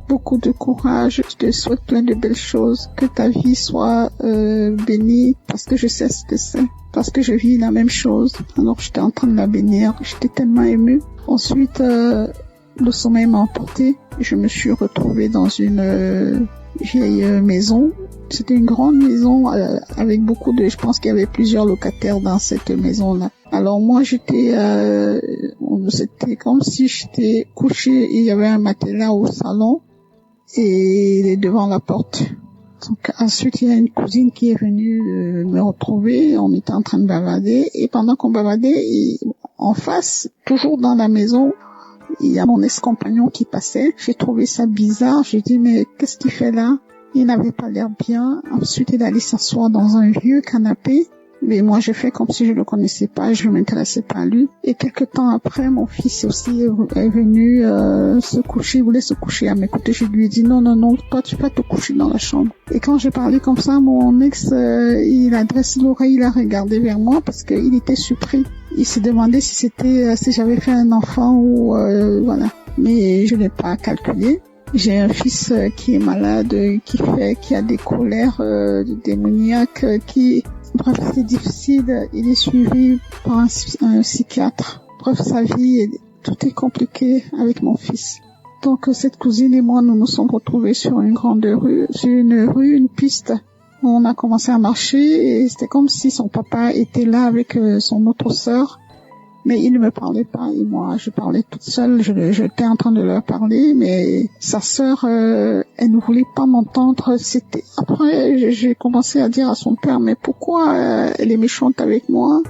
S6: beaucoup de courage, je te souhaite plein de belles choses, que ta vie soit bénie, parce que je sais ce que c'est, parce que je vis la même chose. Alors j'étais en train de la bénir, j'étais tellement émue. Ensuite, le sommeil m'a emporté, je me suis retrouvée dans une vieille maison. C'était une grande maison avec beaucoup de... Je pense qu'il y avait plusieurs locataires dans cette maison-là. Alors moi, c'était comme si j'étais couchée, il y avait un matelas au salon et devant la porte. Donc ensuite, il y a une cousine qui est venue me retrouver, on était en train de bavader et pendant qu'on bavadait, en face, toujours dans la maison, il y a mon ex-compagnon qui passait. J'ai trouvé ça bizarre, j'ai dit mais qu'est-ce qu'il fait là? Il n'avait pas l'air bien. Ensuite, il allait s'asseoir dans un vieux canapé. Mais moi, j'ai fait comme si je le connaissais pas, je ne m'intéressais pas à lui. Et quelque temps après, mon fils aussi est venu se coucher, il voulait se coucher à mes côtés. Je lui ai dit non, toi tu vas te coucher dans la chambre. Et quand j'ai parlé comme ça, mon ex, il a dressé l'oreille, il a regardé vers moi parce qu'il était surpris. Il s'est demandé si j'avais fait un enfant ou voilà. Mais je n'ai pas calculé. J'ai un fils qui est malade, qui a des colères démoniaques, bref, c'est difficile. Il est suivi par un psychiatre. Bref, sa vie, tout est compliqué avec mon fils. Donc, cette cousine et moi, nous nous sommes retrouvés sur une grande rue, une piste. On a commencé à marcher et c'était comme si son papa était là avec son autre sœur. Mais il ne me parlait pas et moi, je parlais toute seule. J'étais en train de leur parler, mais sa sœur, elle ne voulait pas m'entendre. Après, j'ai commencé à dire à son père, mais pourquoi elle est méchante avec moi?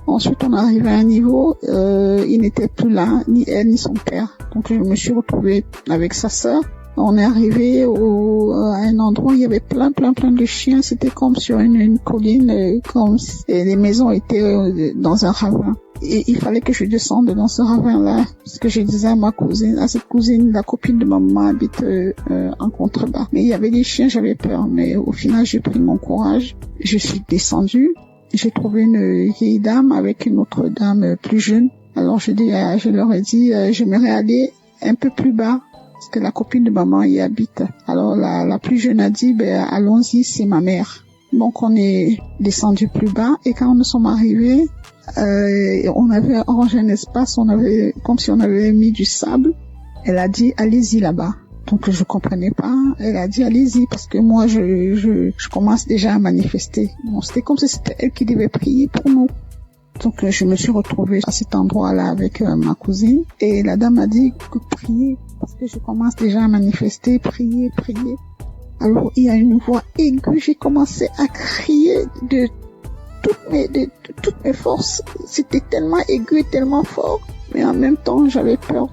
S6: Ensuite, on arrivait à un niveau, il n'était plus là, ni elle ni son père. Donc, je me suis retrouvée avec sa sœur. On est arrivé à un endroit où il y avait plein de chiens. C'était comme sur une colline, et les maisons étaient dans un ravin. Et il fallait que je descende dans ce ravin-là, parce que je disais à cette cousine, la copine de maman habite en contrebas. Mais il y avait des chiens, j'avais peur. Mais au final, j'ai pris mon courage. Je suis descendue. J'ai trouvé une vieille dame avec une autre dame plus jeune. Alors je leur ai dit, j'aimerais aller un peu plus bas, parce que la copine de maman y habite. Alors la plus jeune a dit, allons-y, c'est ma mère. Donc on est descendu plus bas et quand nous sommes arrivés, on avait arrangé un espace, comme si on avait mis du sable. Elle a dit, allez-y là-bas. Donc je comprenais pas. Elle a dit, allez-y, parce que moi je commence déjà à manifester. Bon, c'était comme si c'était elle qui devait prier pour nous. Donc je me suis retrouvée à cet endroit-là avec ma cousine et la dame a dit que priez parce que je commence déjà à manifester, priez. Alors il y a une voix aiguë, j'ai commencé à crier de toutes mes forces. C'était tellement aigu et tellement fort, mais en même temps j'avais peur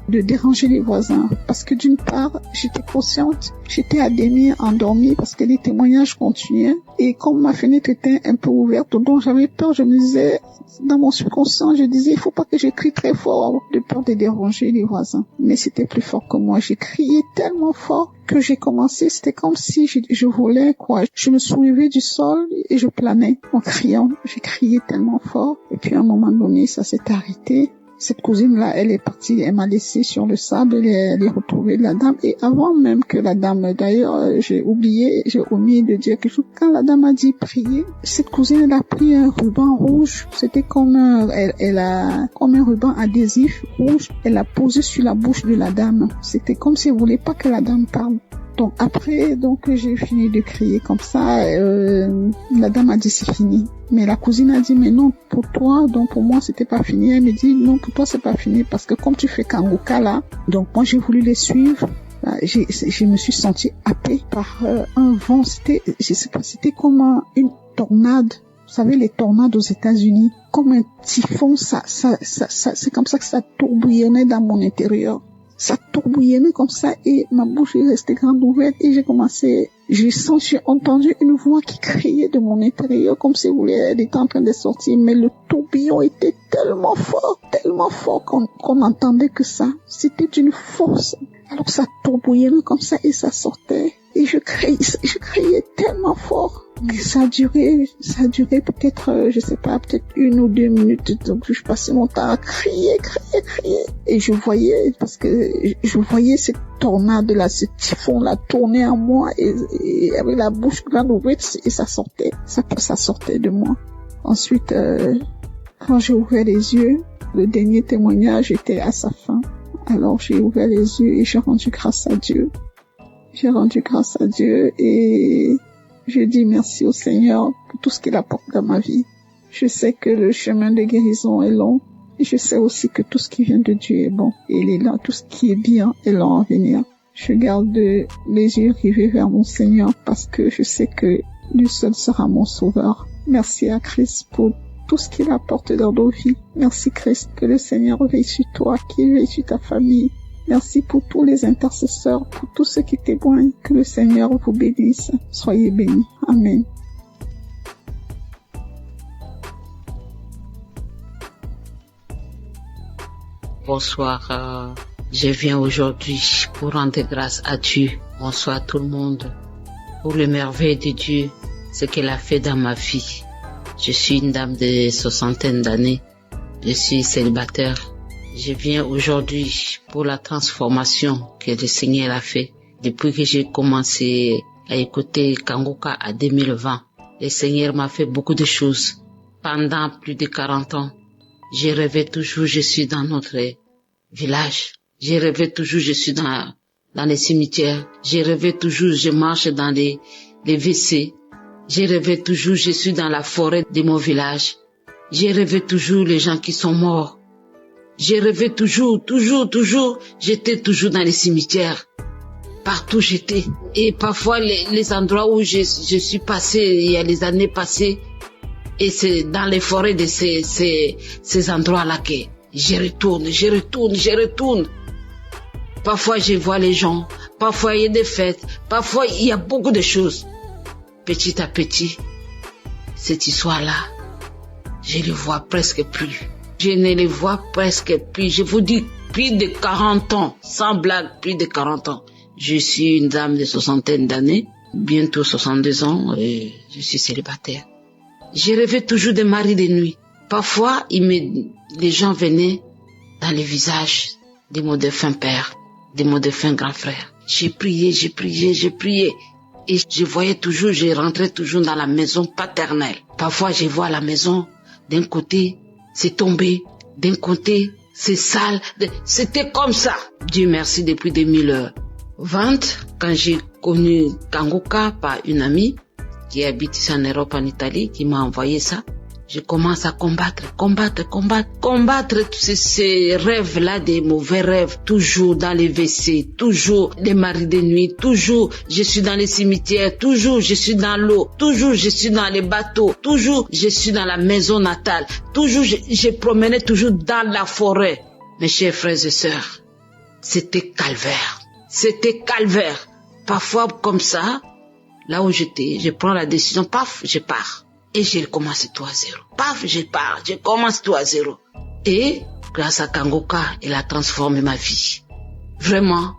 S6: de déranger les voisins parce que d'une part j'étais consciente, j'étais à demi endormie parce que les témoignages continuaient et comme ma fenêtre était un peu ouverte, donc j'avais peur. Je me disais dans mon subconscient, je disais il faut pas que je crie très fort de peur de déranger les voisins, mais c'était plus fort que moi. J'ai crié tellement fort que j'ai commencé, c'était comme si je volais quoi. Je me soulevais du sol et je planais en criant. J'ai crié tellement fort et puis à un moment donné ça s'est arrêté. Cette cousine-là, elle est partie, elle m'a laissé sur le sable, elle est retrouvée la dame. Et avant même que la dame, d'ailleurs, j'ai omis de dire quelque chose. Quand la dame a dit prier, cette cousine, elle a pris un ruban rouge. C'était comme comme un ruban adhésif rouge. Elle l'a posé sur la bouche de la dame. C'était comme si elle voulait pas que la dame parle. Donc après, j'ai fini de crier comme ça. La dame a dit c'est fini. Mais la cousine a dit mais non pour toi, donc pour moi c'était pas fini. Elle me dit non pour toi c'est pas fini parce que comme tu fais Kanguka là, donc moi j'ai voulu les suivre Je me suis sentie happée par un vent. Je sais pas, c'était comme une tornade. Vous savez, les tornades aux États-Unis, comme un typhon, c'est comme ça que ça tourbillonnait dans mon intérieur. Ça tourbillonnait comme ça et ma bouche est restée grande ouverte et j'ai entendu une voix qui criait de mon intérieur comme si elle était en train de sortir, mais le tourbillon était tellement fort qu'on entendait que ça. C'était une force. Alors ça tourbillonnait comme ça et ça sortait. Et je criais tellement fort que ça a duré peut-être, je sais pas, peut-être 1 ou 2 minutes. Donc je passais mon temps à crier. Et je voyais cette tornade-là, ce typhon-là tourner en moi et avec la bouche grande ouverte et ça sortait de moi. Ensuite, quand j'ai ouvert les yeux, le dernier témoignage était à sa fin. Alors j'ai ouvert les yeux et j'ai rendu grâce à Dieu. Et je dis merci au Seigneur pour tout ce qu'il apporte dans ma vie. Je sais que le chemin de guérison est long et je sais aussi que tout ce qui vient de Dieu est bon et il est là, tout ce qui est bien est long à venir. Je garde les yeux rivés vers mon Seigneur parce que je sais que lui seul sera mon sauveur. Merci à Christ pour tout ce qu'il apporte dans nos vies. Merci Christ, que le Seigneur veille sur toi, qu'il veille sur ta famille. Merci pour tous les intercesseurs, pour tous ceux qui témoignent. Que le Seigneur vous bénisse. Soyez bénis. Amen.
S7: Bonsoir. Je viens aujourd'hui pour rendre grâce à Dieu. Bonsoir tout le monde. Pour le merveille de Dieu, ce qu'il a fait dans ma vie. Je suis une dame de 60 d'années. Je suis célibataire. Je viens aujourd'hui pour la transformation que le Seigneur a fait. Depuis que j'ai commencé à écouter Kanguka en 2020, le Seigneur m'a fait beaucoup de choses. Pendant plus de 40 ans, j'ai rêvé toujours, je suis dans notre village. J'ai rêvé toujours, je suis dans les cimetières. J'ai rêvé toujours, je marche dans les WC. J'ai rêvé toujours, je suis dans la forêt de mon village. J'ai rêvé toujours les gens qui sont morts. J'ai rêvé toujours, j'étais toujours dans les cimetières. Partout j'étais. Et parfois les endroits où je suis passé, il y a les années passées, et c'est dans les forêts de ces endroits-là que je retourne. Parfois je vois les gens, parfois il y a des fêtes, parfois il y a beaucoup de choses. Petit à petit, cette histoire-là, je ne les vois presque plus. Je ne les vois presque plus. Je vous dis, plus de 40 ans, sans blague, plus de 40 ans. Je suis une dame de 60 d'années, bientôt 62 ans, et je suis célibataire. Je rêvais toujours de mari de nuit. Parfois, les gens venaient dans les visages de mon défunt père, de mon défunt grand frère. J'ai prié. Et je voyais toujours, je rentrais toujours dans la maison paternelle. Parfois, je vois la maison, d'un côté, c'est tombé, d'un côté, c'est sale. C'était comme ça. Dieu merci, depuis 2020, quand j'ai connu Kanguka par une amie qui habite ici en Europe, en Italie, qui m'a envoyé ça, je commence à combattre tous ces rêves-là, des mauvais rêves, toujours dans les WC, toujours les maris de nuit, toujours je suis dans les cimetières, toujours je suis dans l'eau, toujours je suis dans les bateaux, toujours je suis dans la maison natale, toujours je promenais toujours dans la forêt. Mes chers frères et sœurs, c'était calvaire. Parfois comme ça, là où j'étais, je prends la décision, paf, je pars. Et j'ai commencé tout à zéro. Paf, je pars, je commence tout à zéro. Et grâce à Kanguka, elle a transformé ma vie. Vraiment,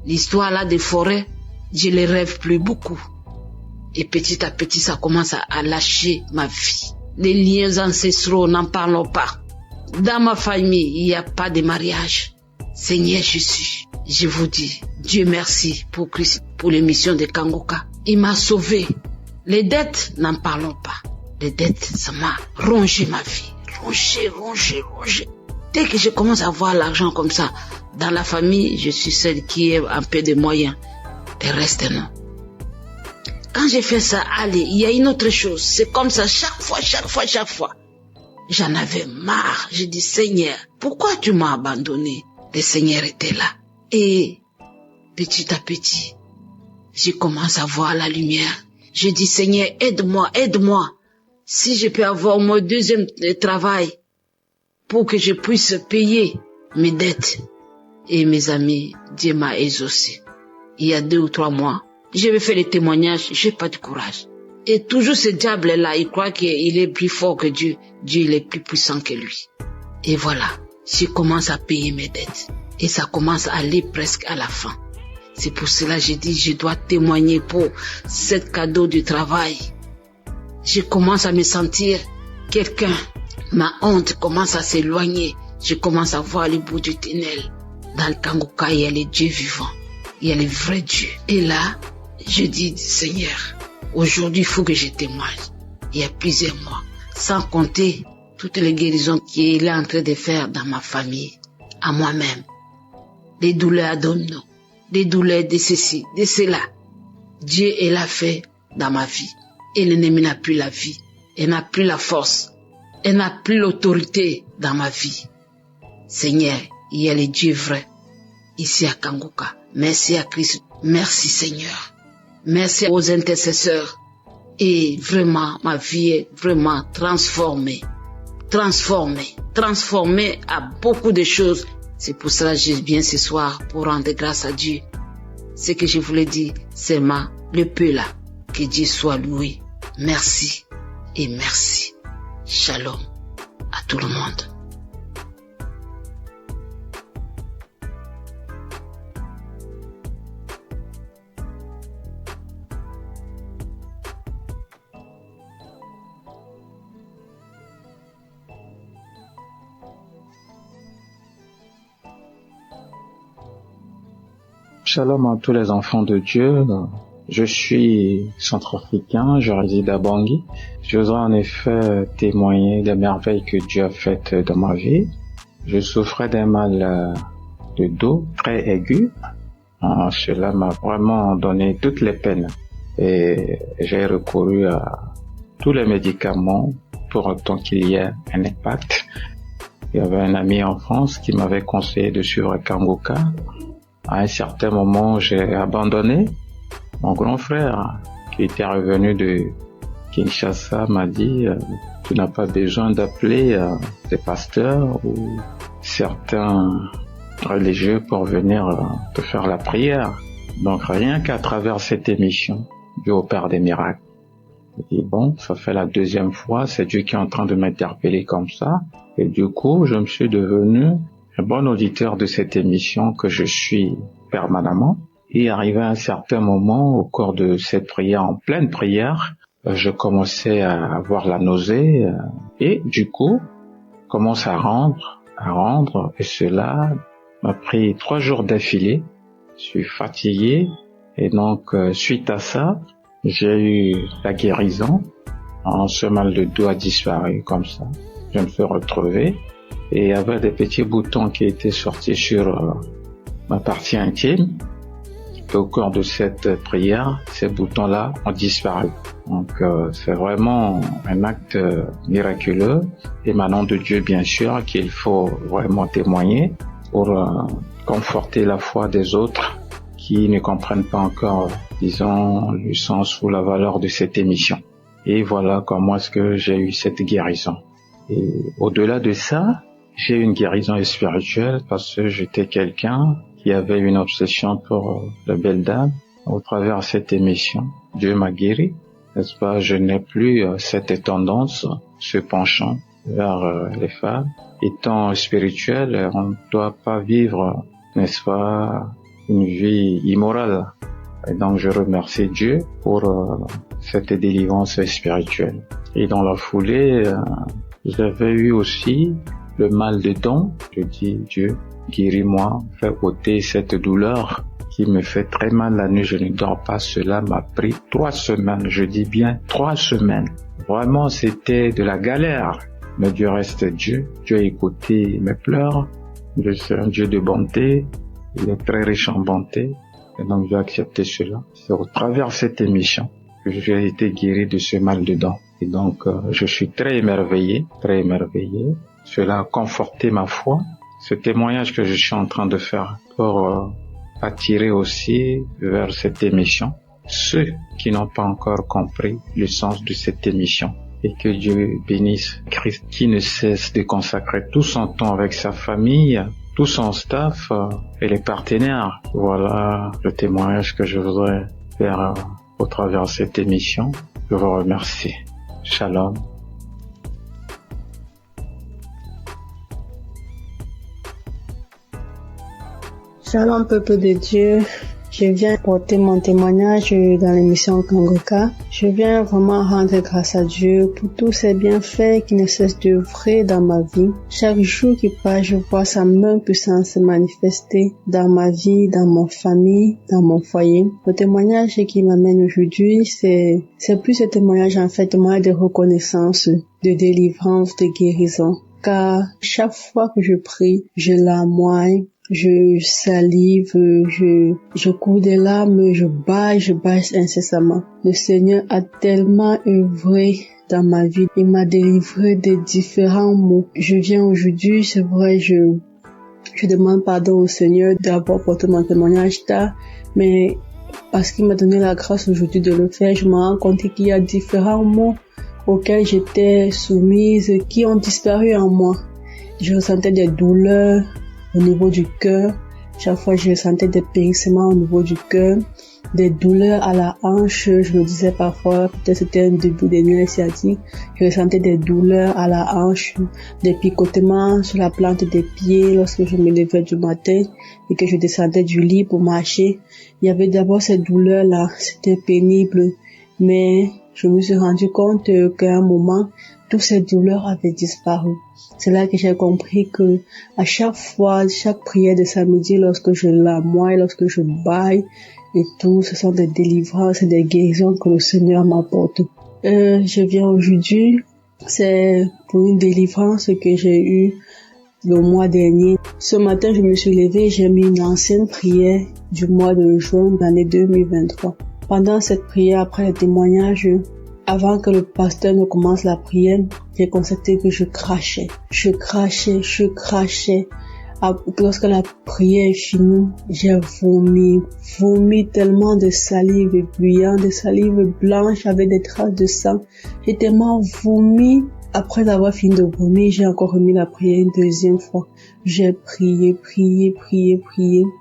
S7: l'histoire là des forêts, je les rêve plus beaucoup. Et petit à petit, ça commence à lâcher ma vie. Les liens ancestraux, n'en parlons pas. Dans ma famille, il n'y a pas de mariage. Seigneur Jésus, je vous dis, Dieu merci pour Christ, pour l'émission de Kanguka. Il m'a sauvé. Les dettes, n'en parlons pas. Les dettes, ça m'a rongé ma vie. Rongé. Dès que je commence à voir l'argent comme ça, dans la famille, je suis celle qui a un peu de moyens. Le reste, non. Quand j'ai fait ça, allez, il y a une autre chose. C'est comme ça, chaque fois. J'en avais marre. J'ai dit, Seigneur, pourquoi tu m'as abandonné? Le Seigneur était là. Et petit à petit, je commence à voir la lumière. Je dis, Seigneur, aide-moi, aide-moi. Si je peux avoir mon deuxième travail pour que je puisse payer mes dettes. Et mes amis, Dieu m'a exaucé. Il y a 2 ou 3 mois, je vais faire les témoignages, j'ai pas de courage. Et toujours ce diable-là, il croit qu'il est plus fort que Dieu. Dieu, il est plus puissant que lui. Et voilà, je commence à payer mes dettes. Et ça commence à aller presque à la fin. C'est pour cela que j'ai dit, je dois témoigner pour ce cadeau de travail. Je commence à me sentir quelqu'un. Ma honte commence à s'éloigner. Je commence à voir le bout du tunnel. Dans le Kangoka, il y a les dieux vivants. Il y a les vrais dieux. Et là, je dis, Seigneur, aujourd'hui, il faut que je témoigne. Il y a plusieurs mois. Sans compter toutes les guérisons qu'il est en train de faire dans ma famille, à moi-même. Des douleurs abdominaux, des douleurs de ceci, de cela. Dieu, il a fait dans ma vie. Et l'ennemi n'a plus la vie. Il n'a plus la force. Il n'a plus l'autorité dans ma vie. Seigneur, il y a les dieux vrais ici à Kangoka. Merci à Christ. Merci Seigneur. Merci aux intercesseurs. Et vraiment, ma vie est vraiment transformée. Transformée à beaucoup de choses. C'est pour cela que je viens ce soir pour rendre grâce à Dieu. Ce que je voulais dire, c'est le peu là. Que Dieu soit loué. Merci et merci. Shalom à tout le monde.
S8: Shalom à tous les enfants de Dieu. Je suis centrafricain, je réside à Bangui. Je voudrais en effet témoigner des merveilles que Dieu a faites dans ma vie. Je souffrais d'un mal de dos très aigu. Cela m'a vraiment donné toutes les peines. Et j'ai recouru à tous les médicaments pour autant qu'il y ait un impact. Il y avait un ami en France qui m'avait conseillé de suivre Kangoka. À un certain moment, j'ai abandonné. Mon grand frère, qui était revenu de Kinshasa, m'a dit « Tu n'as pas besoin d'appeler des pasteurs ou certains religieux pour venir te faire la prière. » Donc rien qu'à travers cette émission, Dieu opère des miracles. J'ai dit « Bon, ça fait la 2e fois, c'est Dieu qui est en train de m'interpeller comme ça. » Et du coup, je me suis devenu un bon auditeur de cette émission que je suis permanemment. Et arrivé à un certain moment, au cours de cette prière, en pleine prière, je commençais à avoir la nausée et du coup, commence à rendre, et cela m'a pris 3 jours d'affilée. Je suis fatigué et donc suite à ça, j'ai eu la guérison. Ce mal de dos a disparu comme ça. Je me suis retrouvé et il y avait des petits boutons qui étaient sortis sur ma partie intime. Et au cours de cette prière, ces boutons-là ont disparu. Donc c'est vraiment un acte miraculeux, émanant de Dieu bien sûr, qu'il faut vraiment témoigner pour conforter la foi des autres qui ne comprennent pas encore, disons, le sens ou la valeur de cette émission. Et voilà comment est-ce que j'ai eu cette guérison. Et au-delà de ça, j'ai eu une guérison spirituelle parce que j'étais quelqu'un qui avait une obsession pour la belle dame. Au travers de cette émission, Dieu m'a guéri, n'est-ce pas? Je n'ai plus cette tendance, ce penchant vers les femmes. Étant spirituel, on ne doit pas vivre, n'est-ce pas, une vie immorale. Et donc je remercie Dieu pour cette délivrance spirituelle. Et dans la foulée, j'avais eu aussi le mal de dents. Je dis Dieu, guéris-moi, fais ôter cette douleur qui me fait très mal la nuit, je ne dors pas. Cela m'a pris 3 semaines, je dis bien 3 semaines. Vraiment, c'était de la galère. Mais Dieu reste Dieu. Dieu a écouté mes pleurs. Dieu c'est un Dieu de bonté. Il est très riche en bonté. Et donc, j'ai accepté cela. C'est au travers de cette émission que j'ai été guéri de ce mal de dents. Et donc, je suis très émerveillé, très émerveillé. Cela a conforté ma foi. Ce témoignage que je suis en train de faire pour attirer aussi vers cette émission ceux qui n'ont pas encore compris le sens de cette émission. Et que Dieu bénisse Christ qui ne cesse de consacrer tout son temps avec sa famille, tout son staff et les partenaires. Voilà le témoignage que je voudrais faire au travers de cette émission. Je vous remercie. Shalom.
S9: Shalom peuple de Dieu, je viens porter mon témoignage dans l'émission Kangoka. Je viens vraiment rendre grâce à Dieu pour tous ses bienfaits qui ne cessent d'œuvrer dans ma vie. Chaque jour qui passe, je vois sa main puissante se manifester dans ma vie, dans mon famille, dans mon foyer. Le témoignage qui m'amène aujourd'hui, c'est plus un témoignage en fait, témoignage de reconnaissance, de délivrance, de guérison. Car chaque fois que je prie, je larmoie, je salive, je cours des larmes, je bâille incessamment. Le Seigneur a tellement œuvré dans ma vie. Il m'a délivré de différents maux. Je viens aujourd'hui, c'est vrai, je demande pardon au Seigneur d'avoir porté mon témoignage tard, mais parce qu'il m'a donné la grâce aujourd'hui de le faire, je me rends compte qu'il y a différents maux auxquels j'étais soumise, qui ont disparu en moi. Je ressentais des douleurs au niveau du cœur. Chaque fois, je ressentais des périssements au niveau du cœur, des douleurs à la hanche. Je me disais parfois, peut-être c'était un début des nerfs sciatiques. Je ressentais des douleurs à la hanche, des picotements sur la plante des pieds lorsque je me levais du matin et que je descendais du lit pour marcher. Il y avait d'abord ces douleurs-là, c'était pénible, mais je me suis rendu compte qu'à un moment, toutes ces douleurs avaient disparu. C'est là que j'ai compris que à chaque fois, chaque prière de samedi, lorsque je larmoie, lorsque je bâille et tout, ce sont des délivrances et des guérisons que le Seigneur m'apporte. Je viens aujourd'hui, c'est pour une délivrance que j'ai eue le mois dernier. Ce matin, je me suis levée, j'ai mis une ancienne prière du mois de juin de l'année 2023. Pendant cette prière, après le témoignage, avant que le pasteur ne commence la prière, j'ai constaté que je crachais. Lorsque la prière est finie, j'ai vomi tellement de salive bruyante, de salive blanche avec des traces de sang. J'ai tellement vomi. Après avoir fini de vomir, j'ai encore remis la prière une deuxième fois. J'ai prié.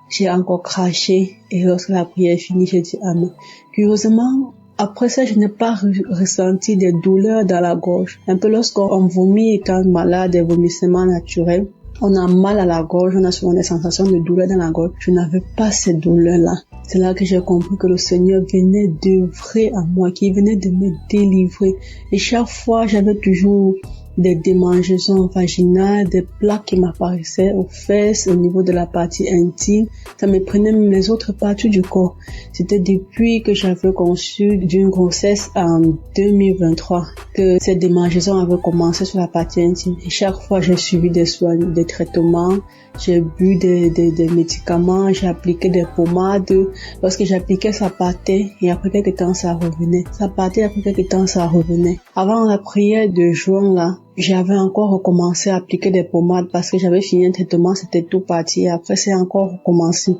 S9: J'ai encore craché. Et lorsque la prière est finie, j'ai dit amen. Curieusement, après ça, je n'ai pas ressenti des douleurs dans la gorge. Un peu lorsqu'on vomit et quand malade, des vomissements naturels, on a mal à la gorge, on a souvent des sensations de douleur dans la gorge. Je n'avais pas ces douleurs-là. C'est là que j'ai compris que le Seigneur venait d'œuvrer à moi, qu'il venait de me délivrer. Et chaque fois, j'avais toujours des démangeaisons vaginales, des plaques qui m'apparaissaient aux fesses, au niveau de la partie intime. Ça me prenait même les autres parties du corps. C'était depuis que j'avais conçu d'une grossesse en 2023 que ces démangeaisons avaient commencé sur la partie intime. Et chaque fois, j'ai suivi des soins, des traitements, j'ai bu des médicaments, j'ai appliqué des pommades. Lorsque j'appliquais, ça partait et après quelques temps, ça revenait. Ça partait, après quelques temps, ça revenait. Avant la prière de juin, là, j'avais encore recommencé à appliquer des pommades parce que j'avais fini un traitement, c'était tout parti. Après, c'est encore recommencé.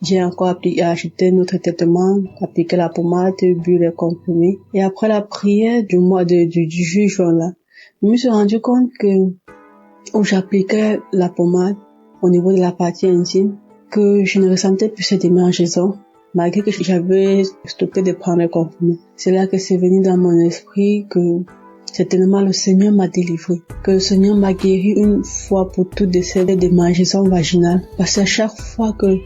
S9: J'ai encore acheté notre traitement, appliqué la pommade, bu les comprimés. Et après la prière du mois du juin, là, je me suis rendu compte que où j'appliquais la pommade au niveau de la partie intime, que je ne ressentais plus ces démangeaisons, malgré que j'avais stoppé de prendre les comprimés. C'est là que c'est venu dans mon esprit que certainement le Seigneur m'a délivré, que le Seigneur m'a guéri une fois pour toutes de ces démangeaisons vaginales. Parce que chaque fois que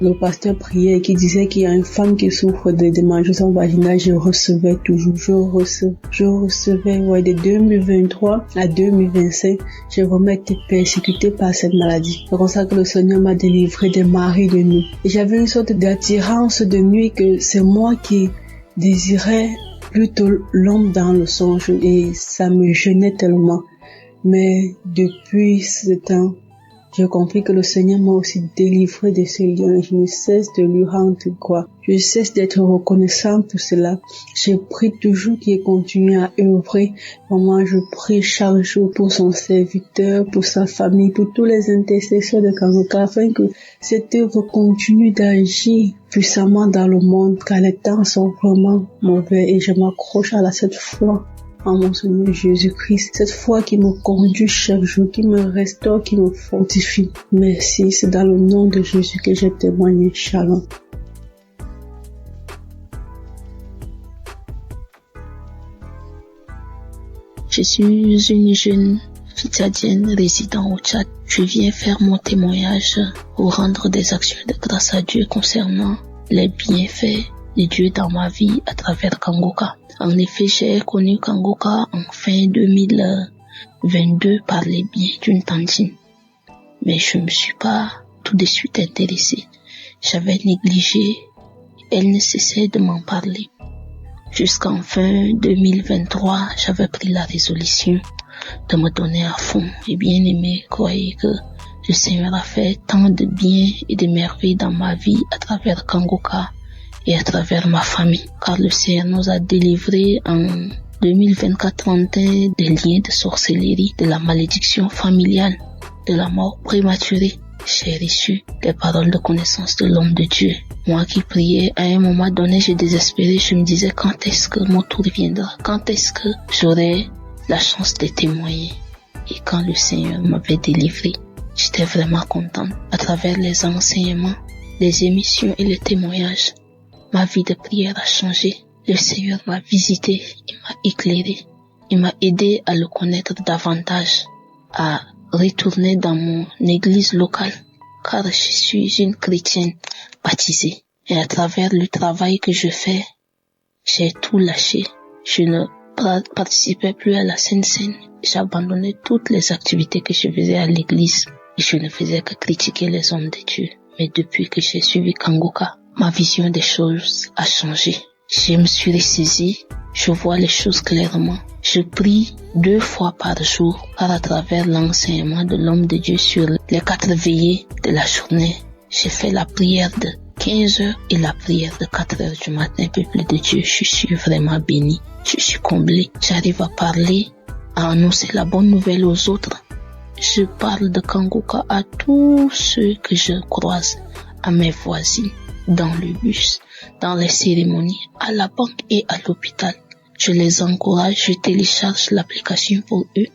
S9: le pasteur priait et qui disait qu'il y a une femme qui souffre de démangeaisons vaginales, je recevais toujours, je recevais, ouais, de 2023 à 2025, j'ai vraiment été persécutée par cette maladie. C'est comme ça que le Seigneur m'a délivré des maris de nuit. Et j'avais une sorte d'attirance de nuit que c'est moi qui désirais plutôt l'homme dans le songe et ça me gênait tellement. Mais depuis ce temps, J'ai compris que le Seigneur m'a aussi délivré de ces liens. Je ne cesse de lui rendre gloire. Je cesse d'être reconnaissant pour cela. Je prie toujours qu'il continue à œuvrer. Maman, je prie chaque jour pour son serviteur, pour sa famille, pour tous les intercesseurs de Kangoka, afin que cette œuvre continue d'agir puissamment dans le monde, car les temps sont vraiment mauvais et je m'accroche à cette foi en mon Seigneur Jésus-Christ, cette foi qui me conduit chaque jour, qui me restaure, qui me fortifie. Merci, c'est dans le nom de Jésus que je témoigne. Shalom.
S10: Je suis une jeune tchadienne résidant au Tchad. Je viens faire mon témoignage pour rendre des actions de grâce à Dieu concernant les bienfaits de Dieu dans ma vie à travers Kangoka. En effet, j'ai connu Kangoka en fin 2022 par les biens d'une tantine. Mais je me suis pas tout de suite intéressée. J'avais négligé. Elle ne cessait de m'en parler. Jusqu'en fin 2023, j'avais pris la résolution de me donner à fond. J'ai bien aimé croire que le Seigneur a fait tant de bien et de merveilles dans ma vie à travers Kangoka et à travers ma famille, car le Seigneur nous a délivrés en 2024-31 des liens de sorcellerie, de la malédiction familiale, de la mort prématurée. J'ai reçu des paroles de connaissance de l'homme de Dieu. Moi qui priais, à un moment donné, j'ai désespéré. Je me disais, quand est-ce que mon tour viendra? Quand est-ce que j'aurai la chance de témoigner? Et quand le Seigneur m'avait délivré, j'étais vraiment contente. À travers les enseignements, les émissions et les témoignages, ma vie de prière a changé. Le Seigneur m'a visité, il m'a éclairé, il m'a aidé à le connaître davantage, à retourner dans mon église locale, car je suis une chrétienne baptisée. Et à travers le travail que je fais, j'ai tout lâché. Je ne participais plus à la Sainte Seine. J'ai abandonné toutes les activités que je faisais à l'église. Et je ne faisais que critiquer les hommes de Dieu. Mais depuis que j'ai suivi Kangoka, ma vision des choses a changé. Je me suis ressaisie, je vois les choses clairement. Je prie 2 fois par jour, car à travers l'enseignement de l'homme de Dieu sur les 4 veillées de la journée, j'ai fait la prière de 15 heures et la prière de 4 heures du matin. Peuple de Dieu, je suis vraiment béni, je suis comblé. J'arrive à parler, à annoncer la bonne nouvelle aux autres. Je parle de Kangoka à tous ceux que je croise, à mes voisines, dans le bus, dans les cérémonies, à la banque et à l'hôpital. Je les encourage, je télécharge l'application pour eux.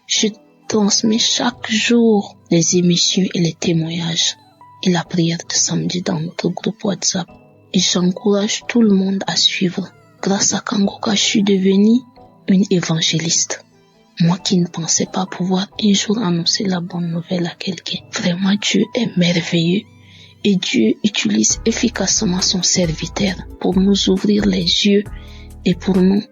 S10: Je transmets chaque jour les émissions et les témoignages et la prière de samedi dans notre groupe WhatsApp. Et j'encourage tout le monde à suivre. Grâce à Kangoka, je suis devenue une évangéliste. Moi qui ne pensais pas pouvoir un jour annoncer la bonne nouvelle à quelqu'un. Vraiment, Dieu est merveilleux. Et Dieu utilise efficacement son serviteur pour nous ouvrir les yeux et pour nous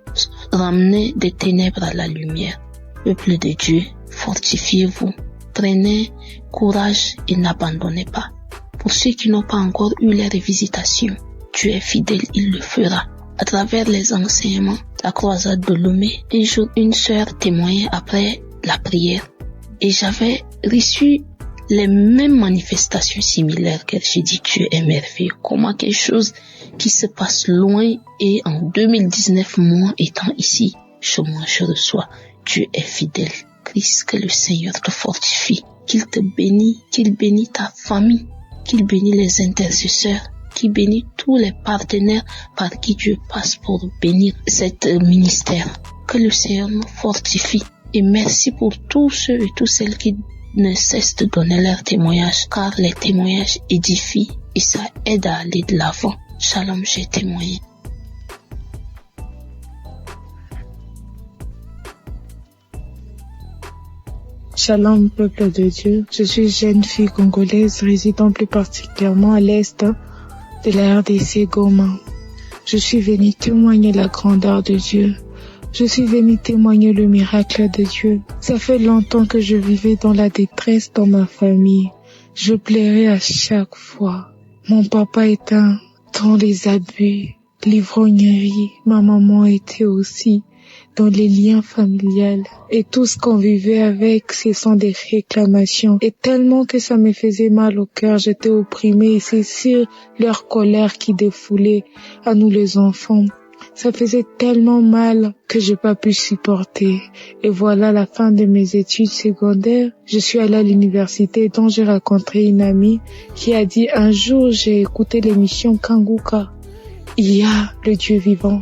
S10: ramener des ténèbres à la lumière. Peuple de Dieu, fortifiez-vous, prenez courage et n'abandonnez pas. Pour ceux qui n'ont pas encore eu les visitations, Dieu est fidèle, il le fera. À travers les enseignements, la croisade de Lomé, un jour une sœur témoignait après la prière et j'avais reçu les mêmes manifestations similaires qu'elle. J'ai dit, Dieu est merveilleux. Comment quelque chose qui se passe loin et en 2019, moi étant ici, je reçois. Dieu est fidèle. Christ, que le Seigneur te fortifie, qu'il te bénisse, qu'il bénisse ta famille, qu'il bénisse les intercesseurs, qu'il bénisse tous les partenaires par qui Dieu passe pour bénir cet ministère. Que le Seigneur nous fortifie. Et merci pour tous ceux et toutes celles qui ne cessent de donner leurs témoignages, car les témoignages édifient et ça aide à aller de l'avant. Shalom, j'ai témoigné.
S11: Shalom, peuple de Dieu. Je suis jeune fille congolaise résidant plus particulièrement à l'est de la RDC Goma. Je suis venue témoigner la grandeur de Dieu. Je suis venue témoigner le miracle de Dieu. Ça fait longtemps que je vivais dans la détresse dans ma famille. Je pleurais à chaque fois. Mon papa était dans les abus, l'ivrognerie. Ma maman était aussi dans les liens familiales. Et tout ce qu'on vivait avec, ce sont des réclamations. Et tellement que ça me faisait mal au cœur, j'étais opprimée et c'est sur leur colère qui défoulait à nous les enfants. Ça faisait tellement mal que j'ai pas pu supporter. Et voilà la fin de mes études secondaires. Je suis allée à l'université dont j'ai rencontré une amie qui a dit un jour j'ai écouté l'émission Kanguka. Il y a le Dieu vivant.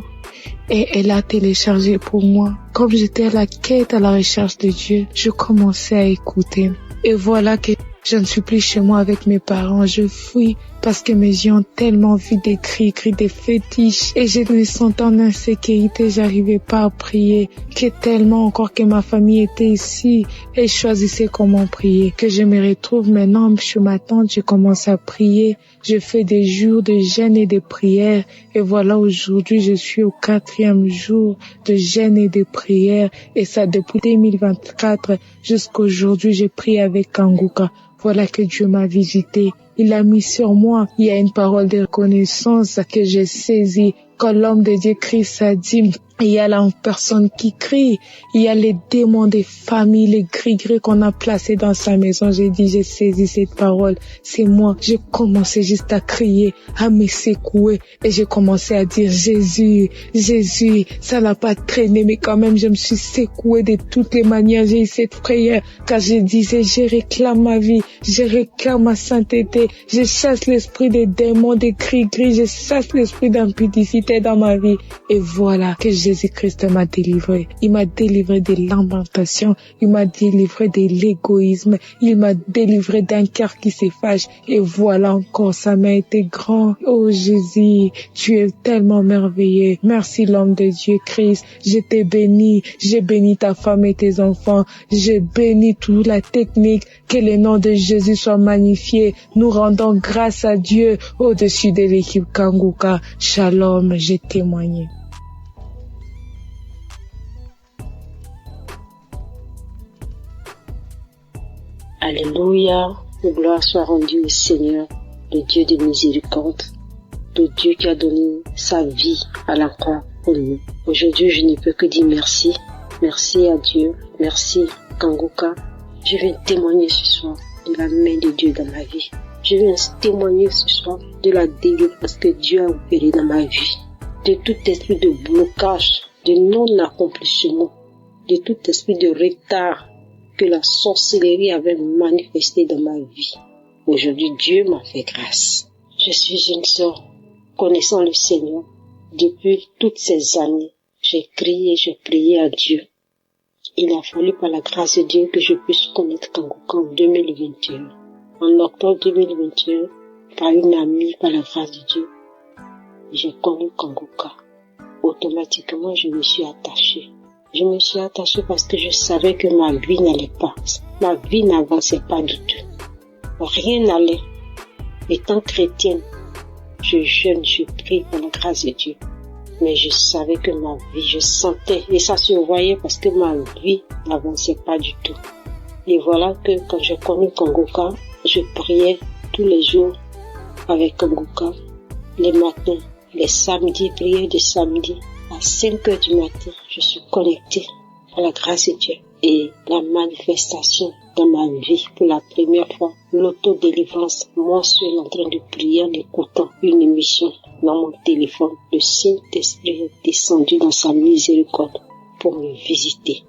S11: Et elle a téléchargé pour moi. Comme j'étais à la quête, à la recherche de Dieu, je commençais à écouter. Et voilà que je ne suis plus chez moi avec mes parents. Je fuis parce que mes yeux ont tellement vu des cris, des fétiches. Et je me sentais en insécurité, j'arrivais pas à prier. Que tellement encore que ma famille était ici et je choisissais comment prier. Que je me retrouve maintenant chez ma tante, je commence à prier. Je fais des jours de jeûne et de prière. Et voilà, aujourd'hui, je suis au 4e jour de jeûne et de prière. Et ça, depuis 2024 jusqu'à aujourd'hui, je prie avec Kanguka. Voilà que Dieu m'a visité. Il a mis sur moi. Il y a une parole de reconnaissance que j'ai saisie. Quand l'homme de Dieu Christ a dit, il y a là une personne qui crie. Il y a les démons des familles, les gris-gris qu'on a placés dans sa maison. J'ai dit, j'ai saisi cette parole. C'est moi. J'ai commencé juste à crier, à me secouer. Et j'ai commencé à dire, Jésus, Jésus. Ça n'a pas traîné, mais quand même, je me suis secouée de toutes les manières. J'ai eu cette prière. Car je disais, je réclame ma vie. Je réclame ma sainteté. Je chasse l'esprit des démons, des gris-gris. Je chasse l'esprit d'impudicité dans ma vie. Et voilà que Jésus-Christ m'a délivré. Il m'a délivré des lamentations. Il m'a délivré de l'égoïsme. Il m'a délivré d'un cœur qui s'efface. Et voilà encore, ça m'a été grand. Oh Jésus, tu es tellement merveilleux. Merci l'homme de Dieu Christ. Je t'ai béni. J'ai béni ta femme et tes enfants. J'ai béni toute la technique. Que le nom de Jésus soit magnifié. Nous rendons grâce à Dieu au-dessus de l'équipe Kanguka. Shalom, j'ai témoigné.
S12: Alléluia, gloire soit rendue au Seigneur, le Dieu de miséricorde, le Dieu qui a donné sa vie à la croix pour nous. Aujourd'hui, je ne peux que dire merci. Merci à Dieu, merci Kanguka. Je viens témoigner ce soir de la main de Dieu dans ma vie. Je viens témoigner ce soir de la délivrance que Dieu a opérée dans ma vie, de tout esprit de blocage, de non-accomplissement, de tout esprit de retard que la sorcellerie avait manifesté dans ma vie. Aujourd'hui, Dieu m'a fait grâce. Je suis une sœur connaissant le Seigneur depuis toutes ces années. J'ai crié, j'ai prié à Dieu. Il a fallu par la grâce de Dieu que je puisse connaître Kanguka en 2021. En octobre 2021, par une amie, par la grâce de Dieu, j'ai connu Kanguka. Automatiquement, je me suis attachée. Je me suis attachée parce que je savais que ma vie n'allait pas. Ma vie n'avançait pas du tout. Rien n'allait. Étant chrétienne, je jeûne, je prie par la grâce de Dieu. Mais je savais que ma vie, je sentais, et ça se voyait parce que ma vie n'avançait pas du tout. Et voilà que quand j'ai connu Kanguka, je priais tous les jours avec Kanguka, les matins, les samedis, prière de samedi. À 5 heures du matin, je suis connectée à la grâce de Dieu. Et la manifestation dans ma vie, pour la première fois, l'autodélivrance, moi seul en train de prier en écoutant une émission dans mon téléphone. Le Saint-Esprit est descendu dans sa miséricorde pour me visiter.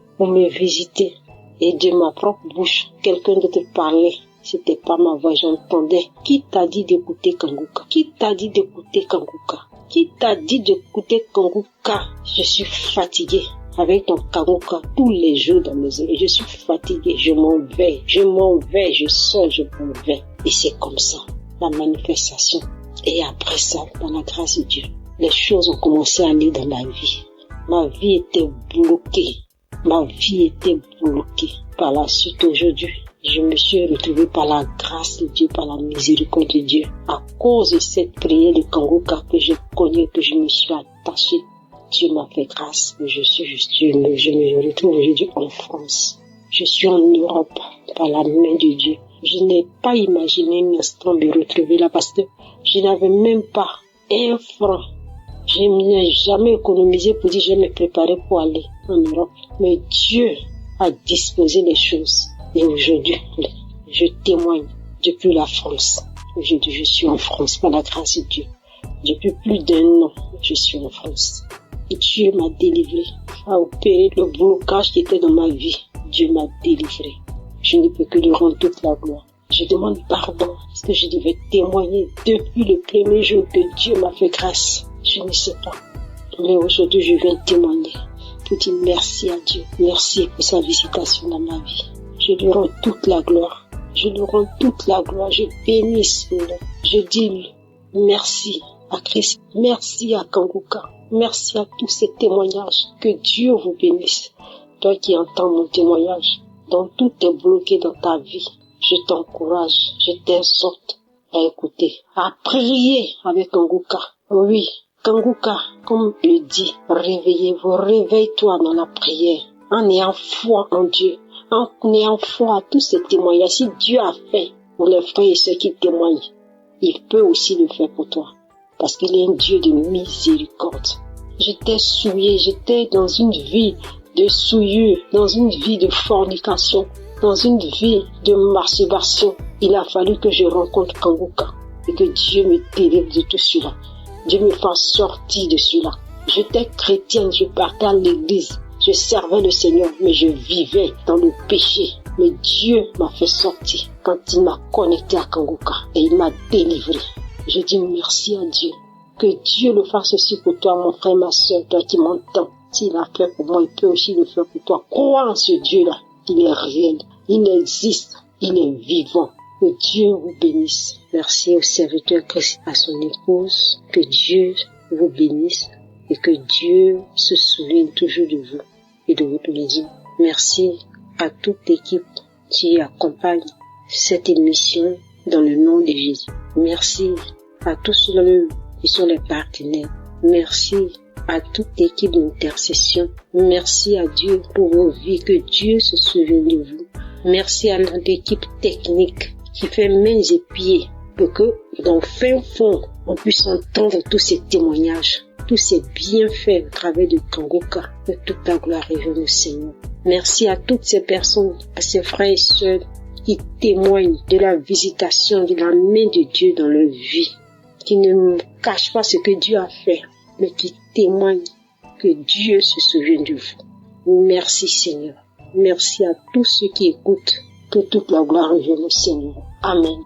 S12: Et de ma propre bouche, quelqu'un d'autre parlait. C'était pas ma voix, j'entendais. Qui t'a dit d'écouter Kanguka? Qui t'a dit d'écouter Kanguka? Qui t'a dit d'écouter Kanguka? Je suis fatiguée avec ton Kanguka tous les jours dans mes oreilles. Je suis fatiguée, je m'en vais, je sors, je m'en vais. Et c'est comme ça, la manifestation. Et après ça, dans la grâce de Dieu, les choses ont commencé à aller dans ma vie. Ma vie était bloquée. Par la suite, aujourd'hui, je me suis retrouvée par la grâce de Dieu, par la miséricorde de Dieu. À cause de cette prière de Kanguka que j'ai connue, que je me suis attachée, Dieu m'a fait grâce. Je me retrouve aujourd'hui en France. Je suis en Europe par la main de Dieu. Je n'ai pas imaginé un instant me retrouver là parce que je n'avais même pas un franc Je n'ai jamais économisé pour dire je vais me préparer pour aller en Europe. Mais Dieu a disposé les choses. Et aujourd'hui, je témoigne depuis la France. Aujourd'hui, je suis en France par la grâce de Dieu. Depuis plus d'un an, je suis en France. Et Dieu m'a délivré, a opéré le blocage qui était dans ma vie. Dieu m'a délivré. Je ne peux que lui rendre toute la gloire. Je demande pardon parce que je devais témoigner depuis le premier jour que Dieu m'a fait grâce. Je ne sais pas. Mais aujourd'hui, je viens témoigner pour dire merci à Dieu. Merci pour sa visitation dans ma vie. Je lui rends toute la gloire. Je lui rends toute la gloire. Je bénis son nom. Je dis merci à Christ. Merci à Kanguka. Merci à tous ces témoignages. Que Dieu vous bénisse. Toi qui entends mon témoignage, dont tout est bloqué dans ta vie, je t'encourage, je t'exhorte à écouter, à prier avec Kanguka. Oui, Kanguka, comme le dit, réveillez-vous, réveille-toi dans la prière, en ayant foi en Dieu, en ayant foi à tous ces témoignages. Si Dieu a fait pour les frères et ceux qui témoignent, il peut aussi le faire pour toi, parce qu'il est un Dieu de miséricorde. J'étais souillée, j'étais dans une vie de souillure, dans une vie de fornication, dans une vie de masturbation. Il a fallu que je rencontre Kanguka et que Dieu me délivre de tout cela. Dieu me fasse sortir de cela. J'étais chrétienne, je partais à l'église, je servais le Seigneur, mais je vivais dans le péché. Mais Dieu m'a fait sortir quand il m'a connecté à Kanguka et il m'a délivré. Je dis merci à Dieu. Que Dieu le fasse aussi pour toi, mon frère, ma soeur, toi qui m'entends. S'il a fait pour moi, il peut aussi le faire pour toi. Crois en ce Dieu-là. Il est réel. Il existe. Il est vivant. Que Dieu vous bénisse. Merci au serviteur Christ, à son épouse. Que Dieu vous bénisse et que Dieu se souvienne toujours de vous et de votre maison. Merci à toute l'équipe qui accompagne cette émission dans le nom de Jésus. Merci à tous ceux qui sont les partenaires. Merci à toute l'équipe d'intercession. Merci à Dieu pour vos vies, que Dieu se souvienne de vous. Merci à l'équipe technique qui fait mains et pieds pour que dans le fin fond, on puisse entendre tous ces témoignages, tous ces bienfaits au travers de Kanguka. Que toute la gloire revienne au Seigneur. Merci à toutes ces personnes, à ces frères et sœurs qui témoignent de la visitation de la main de Dieu dans leur vie, qui ne cachent pas ce que Dieu a fait, mais qui témoignent que Dieu se souvient de vous. Merci Seigneur. Merci à tous ceux qui écoutent. Que toute la gloire revienne au Seigneur. Amen.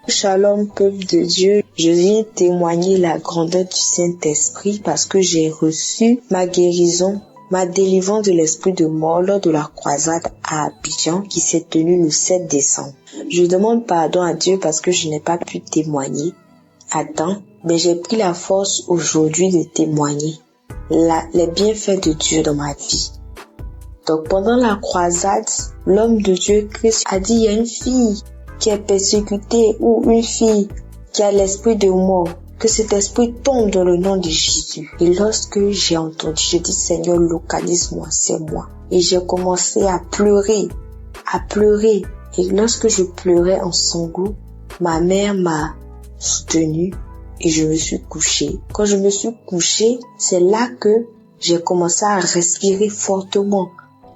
S13: Shalom, peuple de Dieu. Je viens témoigner la grandeur du Saint-Esprit parce que j'ai reçu ma guérison, ma délivrance de l'esprit de mort lors de la croisade à Abidjan qui s'est tenue le 7 décembre. Je demande pardon à Dieu parce que je n'ai pas pu témoigner à temps, mais j'ai pris la force aujourd'hui de témoigner les bienfaits de Dieu dans ma vie. Donc pendant la croisade, l'homme de Dieu Christ a dit, il y a une fille qui est persécutée ou une fille qui a l'esprit de mort, que cet esprit tombe dans le nom de Jésus. Et lorsque j'ai entendu, je dis Seigneur, localise-moi, c'est moi. Et j'ai commencé à pleurer. Et lorsque je pleurais en sanglots, ma mère m'a soutenue et je me suis couchée. Quand je me suis couchée, c'est là que j'ai commencé à respirer fortement.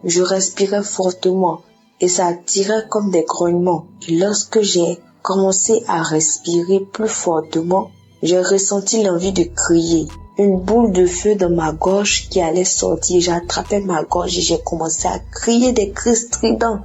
S13: Je respirais fortement et ça tirait comme des grognements. Et lorsque j'ai commencé à respirer plus fortement, j'ai ressenti l'envie de crier. Une boule de feu dans ma gorge qui allait sortir. J'ai attrapé ma gorge et j'ai commencé à crier des cris stridents.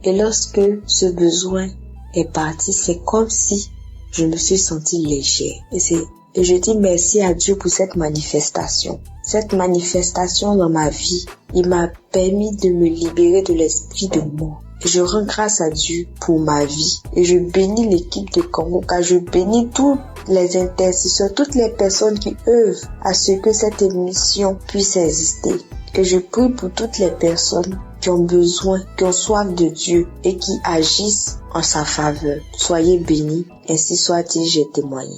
S13: Et lorsque ce besoin est parti, c'est comme si je me suis sentie légère. Et je dis merci à Dieu pour cette manifestation. Cette manifestation dans ma vie, il m'a permis de me libérer de l'esprit de mort. Et je rends grâce à Dieu pour ma vie. Et je bénis l'équipe de Kanguka. Je bénis tous les intercesseurs, toutes les personnes qui œuvrent à ce que cette émission puisse exister. Et je prie pour toutes les personnes qui ont besoin, qui ont soif de Dieu et qui agissent en sa faveur. Soyez bénis, ainsi soit-il, j'ai témoigné.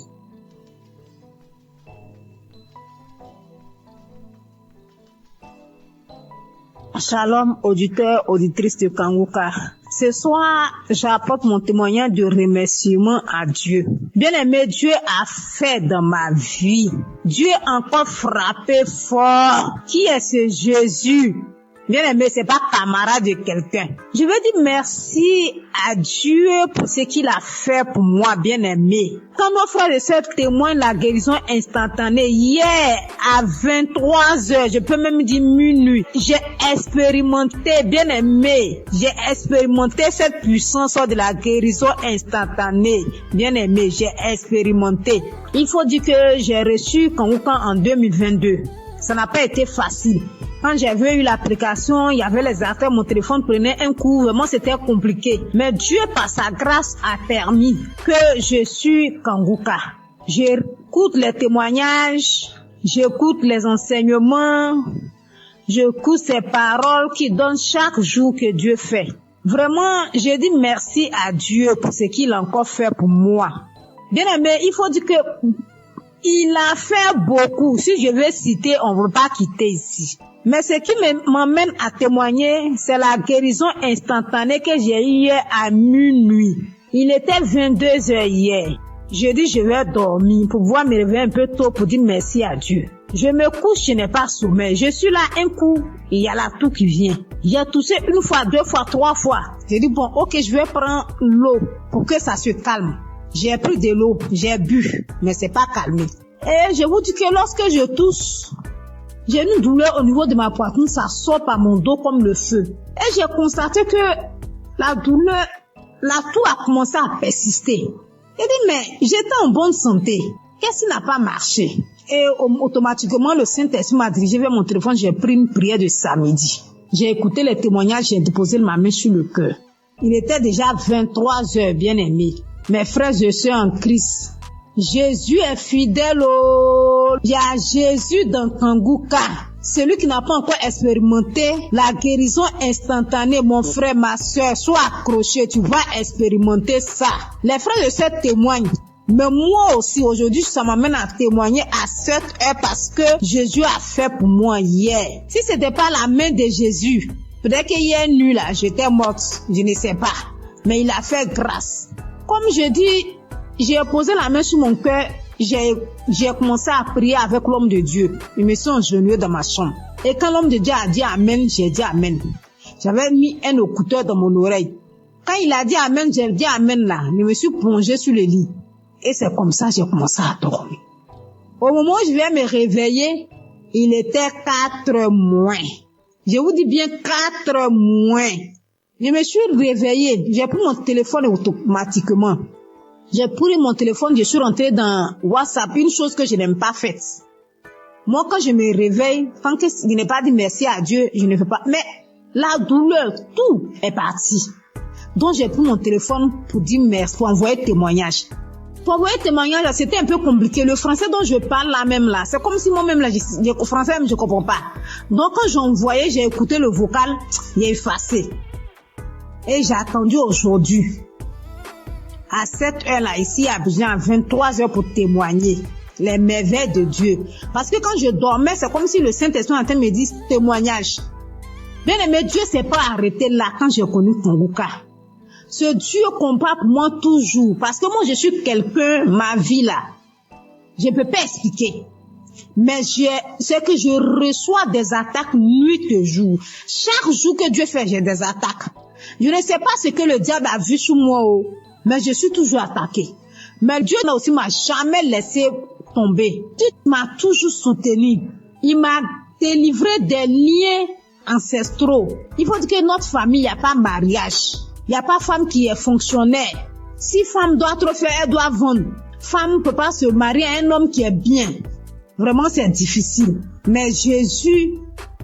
S14: Shalom, auditeurs, auditrices de Kanguka. Ce soir, j'apporte mon témoignage de remerciement à Dieu. Bien-aimé, Dieu a fait dans ma vie. Dieu a encore frappé fort. Qui est ce Jésus? Bien-aimé, c'est pas camarade de quelqu'un. Je veux dire merci à Dieu pour ce qu'il a fait pour moi, bien-aimé. Quand nos frères et sœurs témoignent la guérison instantanée, hier à 23h, je peux même dire minuit, j'ai expérimenté, bien-aimé, j'ai expérimenté cette puissance de la guérison instantanée. Bien-aimé, j'ai expérimenté. Il faut dire que j'ai reçu Kanguka en 2022. Ça n'a pas été facile. Quand j'avais eu l'application, il y avait les affaires, mon téléphone prenait un coup, vraiment c'était compliqué. Mais Dieu, par sa grâce, a permis que je suis Kanguka. J'écoute les témoignages, j'écoute les enseignements, j'écoute ces paroles qui donnent chaque jour que Dieu fait. Vraiment, je dis merci à Dieu pour ce qu'il a encore fait pour moi. Bien aimé, il faut dire que il a fait beaucoup. Si je veux citer, on ne veut pas quitter ici. Mais ce qui m'emmène à témoigner, c'est la guérison instantanée que j'ai eue hier à minuit. Il était 22h hier. Je dis je vais dormir pour pouvoir me réveiller un peu tôt pour dire merci à Dieu. Je me couche, je n'ai pas sommeil. Je suis là un coup, il y a la toux qui vient. J'ai toussé une fois, deux fois, trois fois. J'ai dit bon, ok, je vais prendre l'eau pour que ça se calme. J'ai pris de l'eau, j'ai bu, mais c'est pas calmé. Et je vous dis que lorsque je tousse, j'ai une douleur au niveau de ma poitrine, ça sort par mon dos comme le feu. Et j'ai constaté que la douleur, la toux a commencé à persister. J'ai dit, mais j'étais en bonne santé. Qu'est-ce qui n'a pas marché? Et automatiquement, le Saint-Esprit m'a dirigé vers mon téléphone, j'ai pris une prière de samedi. J'ai écouté les témoignages, j'ai déposé ma main sur le cœur. Il était déjà 23h, bien aimé. Mes frères et sœurs en Christ, Jésus est fidèle. Il y a Jésus dans Kanguka. Celui qui n'a pas encore expérimenté la guérison instantanée, mon frère, ma sœur, sois accroché, tu vas expérimenter ça. Les frères et sœurs témoignent. Mais moi aussi, aujourd'hui, ça m'amène à témoigner à cette heure parce que Jésus a fait pour moi hier. Si c'était pas la main de Jésus, peut-être qu'hier nuit là, j'étais morte, je ne sais pas. Mais il a fait grâce. Comme je dis, j'ai posé la main sur mon cœur, j'ai commencé à prier avec l'homme de Dieu. Je me suis agenouillée dans ma chambre. Et quand l'homme de Dieu a dit Amen, j'ai dit Amen. J'avais mis un écouteur dans mon oreille. Quand il a dit Amen, j'ai dit Amen là. Je me suis plongée sur le lit. Et c'est comme ça que j'ai commencé à dormir. Au moment où je vais me réveiller, il était 4 moins. Je vous dis bien 4 moins. Je me suis réveillée. J'ai pris mon téléphone automatiquement. J'ai pris mon téléphone, je suis rentrée dans WhatsApp, une chose que je n'aime pas faite. Moi, quand je me réveille, tant que je n'ai pas dit merci à Dieu, je ne fais pas. Mais la douleur, tout est parti. Donc, j'ai pris mon téléphone pour dire merci, pour envoyer témoignage. Pour envoyer témoignage, c'était un peu compliqué. Le français dont je parle là même là, c'est comme si moi-même là, le français même je comprends pas. Donc, quand j'envoyais, j'ai écouté le vocal, il est effacé. Et j'ai attendu aujourd'hui, à cette heure-là, ici à Abidjan, à 23h pour témoigner les merveilles de Dieu. Parce que quand je dormais, c'est comme si le Saint-Esprit en train de me dire témoignage. Bien aimé, Dieu s'est pas arrêté là quand j'ai connu Kanguka. Ce Dieu combat pour moi toujours. Parce que moi, je suis quelqu'un, ma vie là, je peux pas expliquer. Mais c'est que je reçois des attaques nuit et jour. Chaque jour que Dieu fait, j'ai des attaques. Je ne sais pas ce que le diable a vu sur moi, mais je suis toujours attaquée. Mais Dieu aussi m'a jamais laissé tomber. Dieu m'a toujours soutenu. Il m'a délivré des liens ancestraux. Il faut dire que notre famille, il n'y a pas mariage. Il n'y a pas femme qui est fonctionnaire. Si femme doit trop faire, elle doit vendre. Femme ne peut pas se marier à un homme qui est bien. Vraiment, c'est difficile. Mais Jésus,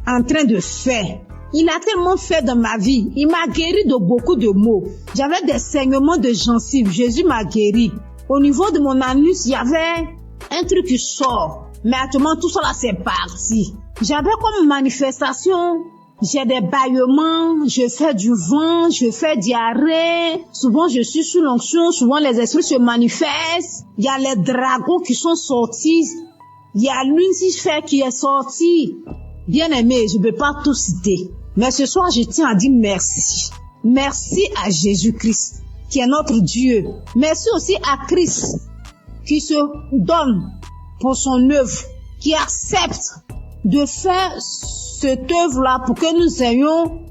S14: en train de faire, il a tellement fait dans ma vie. Il m'a guéri de beaucoup de maux. J'avais des saignements de gencives. Jésus m'a guéri. Au niveau de mon anus, il y avait un truc qui sort. Mais actuellement, tout ça là, c'est parti. J'avais comme manifestation, j'ai des bâillements, je fais du vent, je fais diarrhée. Souvent, je suis sous l'onction. Souvent, les esprits se manifestent. Il y a les dragons qui sont sortis. Il y a Lucifer qui est sorti. Bien aimé, je ne peux pas tout citer. Mais ce soir, je tiens à dire merci. Merci à Jésus-Christ, qui est notre Dieu. Merci aussi à Christ, qui se donne pour son œuvre, qui accepte de faire cette œuvre-là pour que nous ayons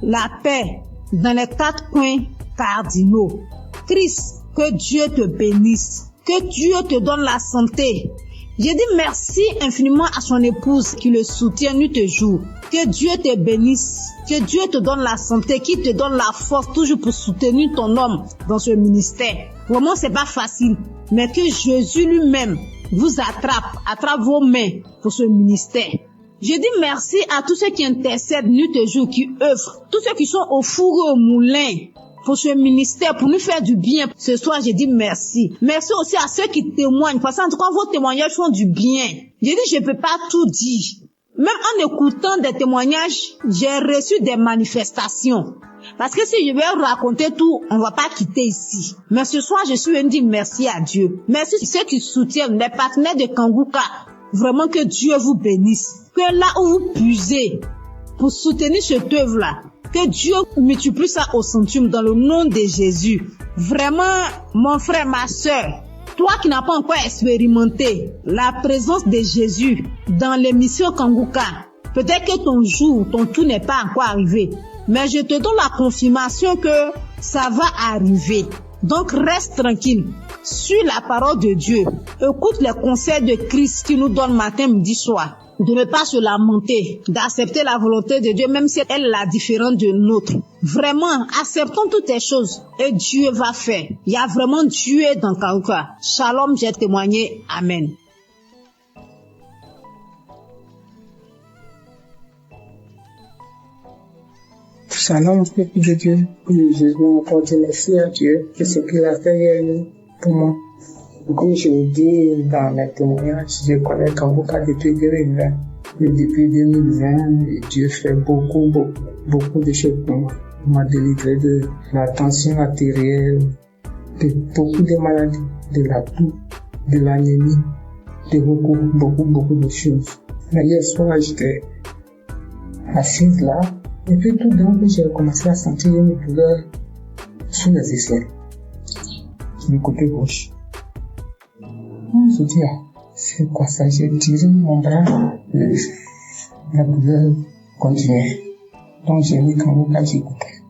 S14: la paix dans les 4 coins cardinaux. Christ, que Dieu te bénisse, que Dieu te donne la santé. Je dis merci infiniment à son épouse qui le soutient nuit et jour. Que Dieu te bénisse, que Dieu te donne la santé, qui te donne la force toujours pour soutenir ton homme dans ce ministère. Vraiment, c'est pas facile, mais que Jésus lui-même vous attrape vos mains pour ce ministère. Je dis merci à tous ceux qui intercèdent nuit et jour, qui œuvrent, tous ceux qui sont au four et au moulin pour ce ministère, pour nous faire du bien. Ce soir, je dis merci. Merci aussi à ceux qui témoignent, parce qu'en tout cas, vos témoignages font du bien. Je dis, je peux pas tout dire. Même en écoutant des témoignages, j'ai reçu des manifestations. Parce que si je vais raconter tout, on va pas quitter ici. Mais ce soir, je suis venu dire merci à Dieu. Merci à ceux qui soutiennent, les partenaires de Kanguka. Vraiment que Dieu vous bénisse. Que là où vous puisez pour soutenir cette œuvre-là, que Dieu multiplie ça au centuple dans le nom de Jésus. Vraiment, mon frère, ma soeur, toi qui n'as pas encore expérimenté la présence de Jésus dans l'émission Kanguka, peut-être que ton tour n'est pas encore arrivé. Mais je te donne la confirmation que ça va arriver. Donc reste tranquille. Suis la parole de Dieu. Écoute les conseils de Christ qui nous donne matin, midi, soir. De ne pas se lamenter, d'accepter la volonté de Dieu, même si elle est la différente de nôtre. Vraiment, acceptons toutes les choses et Dieu va faire. Il y a vraiment Dieu dans Kanguka. Shalom, j'ai témoigné. Amen.
S15: Shalom, peuple de Dieu. Je veux encore dire merci à Dieu de ce qu'il a fait pour moi. Comme je l'ai dit dans mes témoignages, je connais Kanguka depuis 2020. Et depuis 2020, Dieu fait beaucoup de choses pour moi. Il m'a délivré de la tension artérielle, de beaucoup de maladies, de la toux, de l'anémie, de beaucoup de choses. Mais hier soir, j'étais assise là, et puis tout d'un coup, j'ai commencé à sentir une douleur sous les aisselles, sur le côté gauche. Je dis, c'est quoi ça? J'ai tiré mon bras, la douleur continuait. Donc j'ai mis Kanguka, j'écoutais.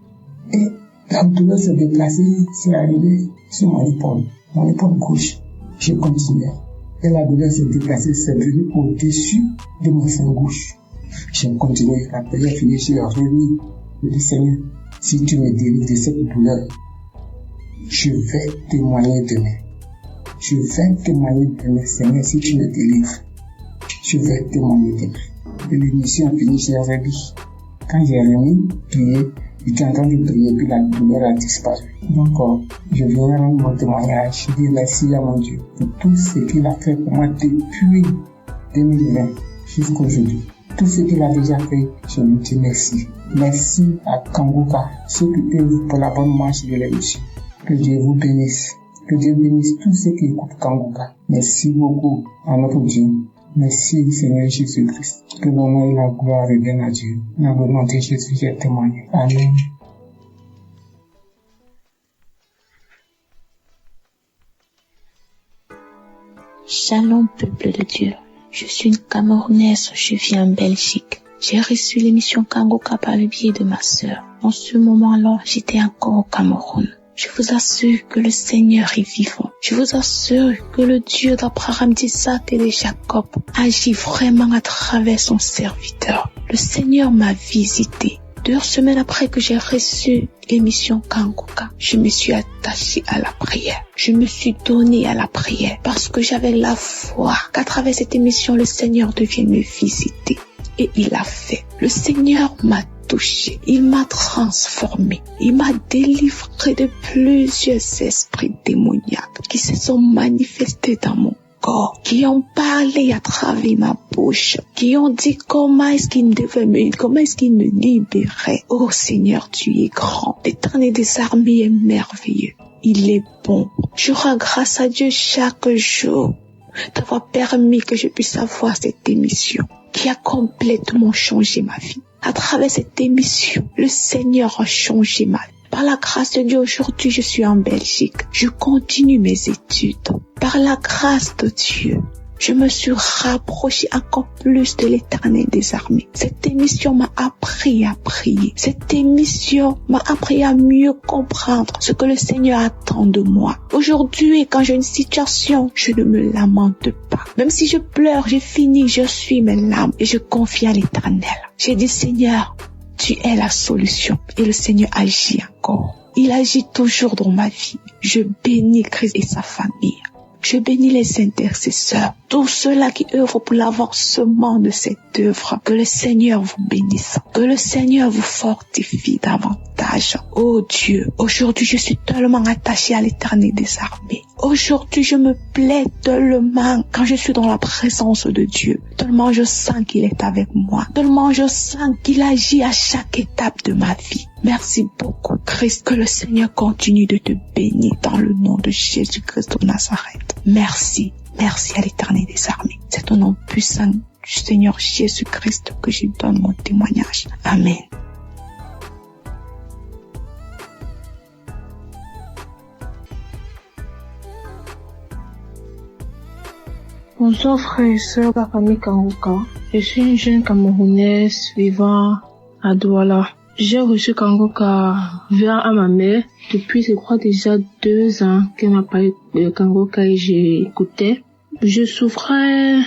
S15: Et la douleur se déplaçait, c'est arrivé sur mon épaule gauche. J'ai continué. Et la douleur se déplaçait, c'est venu au-dessus de mon sein gauche. J'ai continué. Après j'ai fini, j'ai remis. Je dis, Seigneur, si tu me délivres de cette douleur, je vais témoigner demain. Je vais témoigner demain, Seigneur, si tu me délivres. Je vais témoigner demain. Et l'émission a fini, j'ai remis. Quand j'ai remis, prier, j'étais en train de prier, puis la douleur a disparu. Donc, je viens rendre mon témoignage, je dis merci à mon Dieu pour tout ce qu'il a fait pour moi depuis 2020 jusqu'à aujourd'hui. Tout ce qu'il a déjà fait, je lui dis merci. Merci à Kanguka, ceux qui œuvrent pour la bonne marche de l'émission. Que Dieu vous bénisse. Que Dieu bénisse tous ceux qui écoutent Kanguka. Merci beaucoup à notre Dieu. Merci Seigneur Jésus-Christ. Que l'honneur et la gloire reviennent à Dieu. Dans le nom de Jésus, j'ai témoigné. Amen.
S10: Shalom, peuple de Dieu. Je suis une Camerounaise, je vis en Belgique. J'ai reçu l'émission Kanguka par le biais de ma sœur. En ce moment-là, j'étais encore au Cameroun. Je vous assure que le Seigneur est vivant. Je vous assure que le Dieu d'Abraham, d'Isaac et de Jacob agit vraiment à travers son serviteur. Le Seigneur m'a visité. 2 semaines après que j'ai reçu l'émission Kanguka, je me suis attachée à la prière. Je me suis donnée à la prière parce que j'avais la foi qu'à travers cette émission, le Seigneur devienne me visiter. Et il a fait. Le Seigneur m'a touché, il m'a transformé, il m'a délivré de plusieurs esprits démoniaques qui se sont manifestés dans mon corps, qui ont parlé à travers ma bouche, qui ont dit comment est-ce qu'il me libérait. Oh Seigneur, tu es grand, l'Éternel des armées est merveilleux, il est bon. Je rends grâce à Dieu chaque jour d'avoir permis que je puisse avoir cette émission qui a complètement changé ma vie. À travers cette émission, le Seigneur a changé ma vie. Par la grâce de Dieu, aujourd'hui, je suis en Belgique. Je continue mes études. Par la grâce de Dieu, je me suis rapprochée encore plus de l'Éternel des armées. Cette émission m'a appris à prier. Cette émission m'a appris à mieux comprendre ce que le Seigneur attend de moi. Aujourd'hui, quand j'ai une situation, je ne me lamente pas. Même si je pleure, j'ai fini, je suis mes larmes et je confie à l'Éternel. J'ai dit, Seigneur, tu es la solution. Et le Seigneur agit encore. Il agit toujours dans ma vie. Je bénis Christ et sa famille. Je bénis les intercesseurs, tous ceux-là qui œuvrent pour l'avancement de cette œuvre. Que le Seigneur vous bénisse, que le Seigneur vous fortifie davantage. Oh Dieu, aujourd'hui je suis tellement attachée à l'Éternel des armées. Aujourd'hui je me plais tellement quand je suis dans la présence de Dieu. Tellement je sens qu'il est avec moi. Tellement je sens qu'il agit à chaque étape de ma vie. Merci beaucoup Christ, que le Seigneur continue de te bénir dans le nom de Jésus-Christ de Nazareth. Merci, merci à l'Éternel des armées. C'est au nom puissant du Seigneur Jésus-Christ que je donne mon témoignage. Amen.
S11: Bonsoir frères et sœurs de la famille Kangoka. Je suis une jeune Camerounaise vivant à Douala. J'ai reçu Kangoka via à ma mère. Depuis, je crois déjà 2 ans qu'elle m'a parlé de Kangoka et j'ai écouté. Je souffrais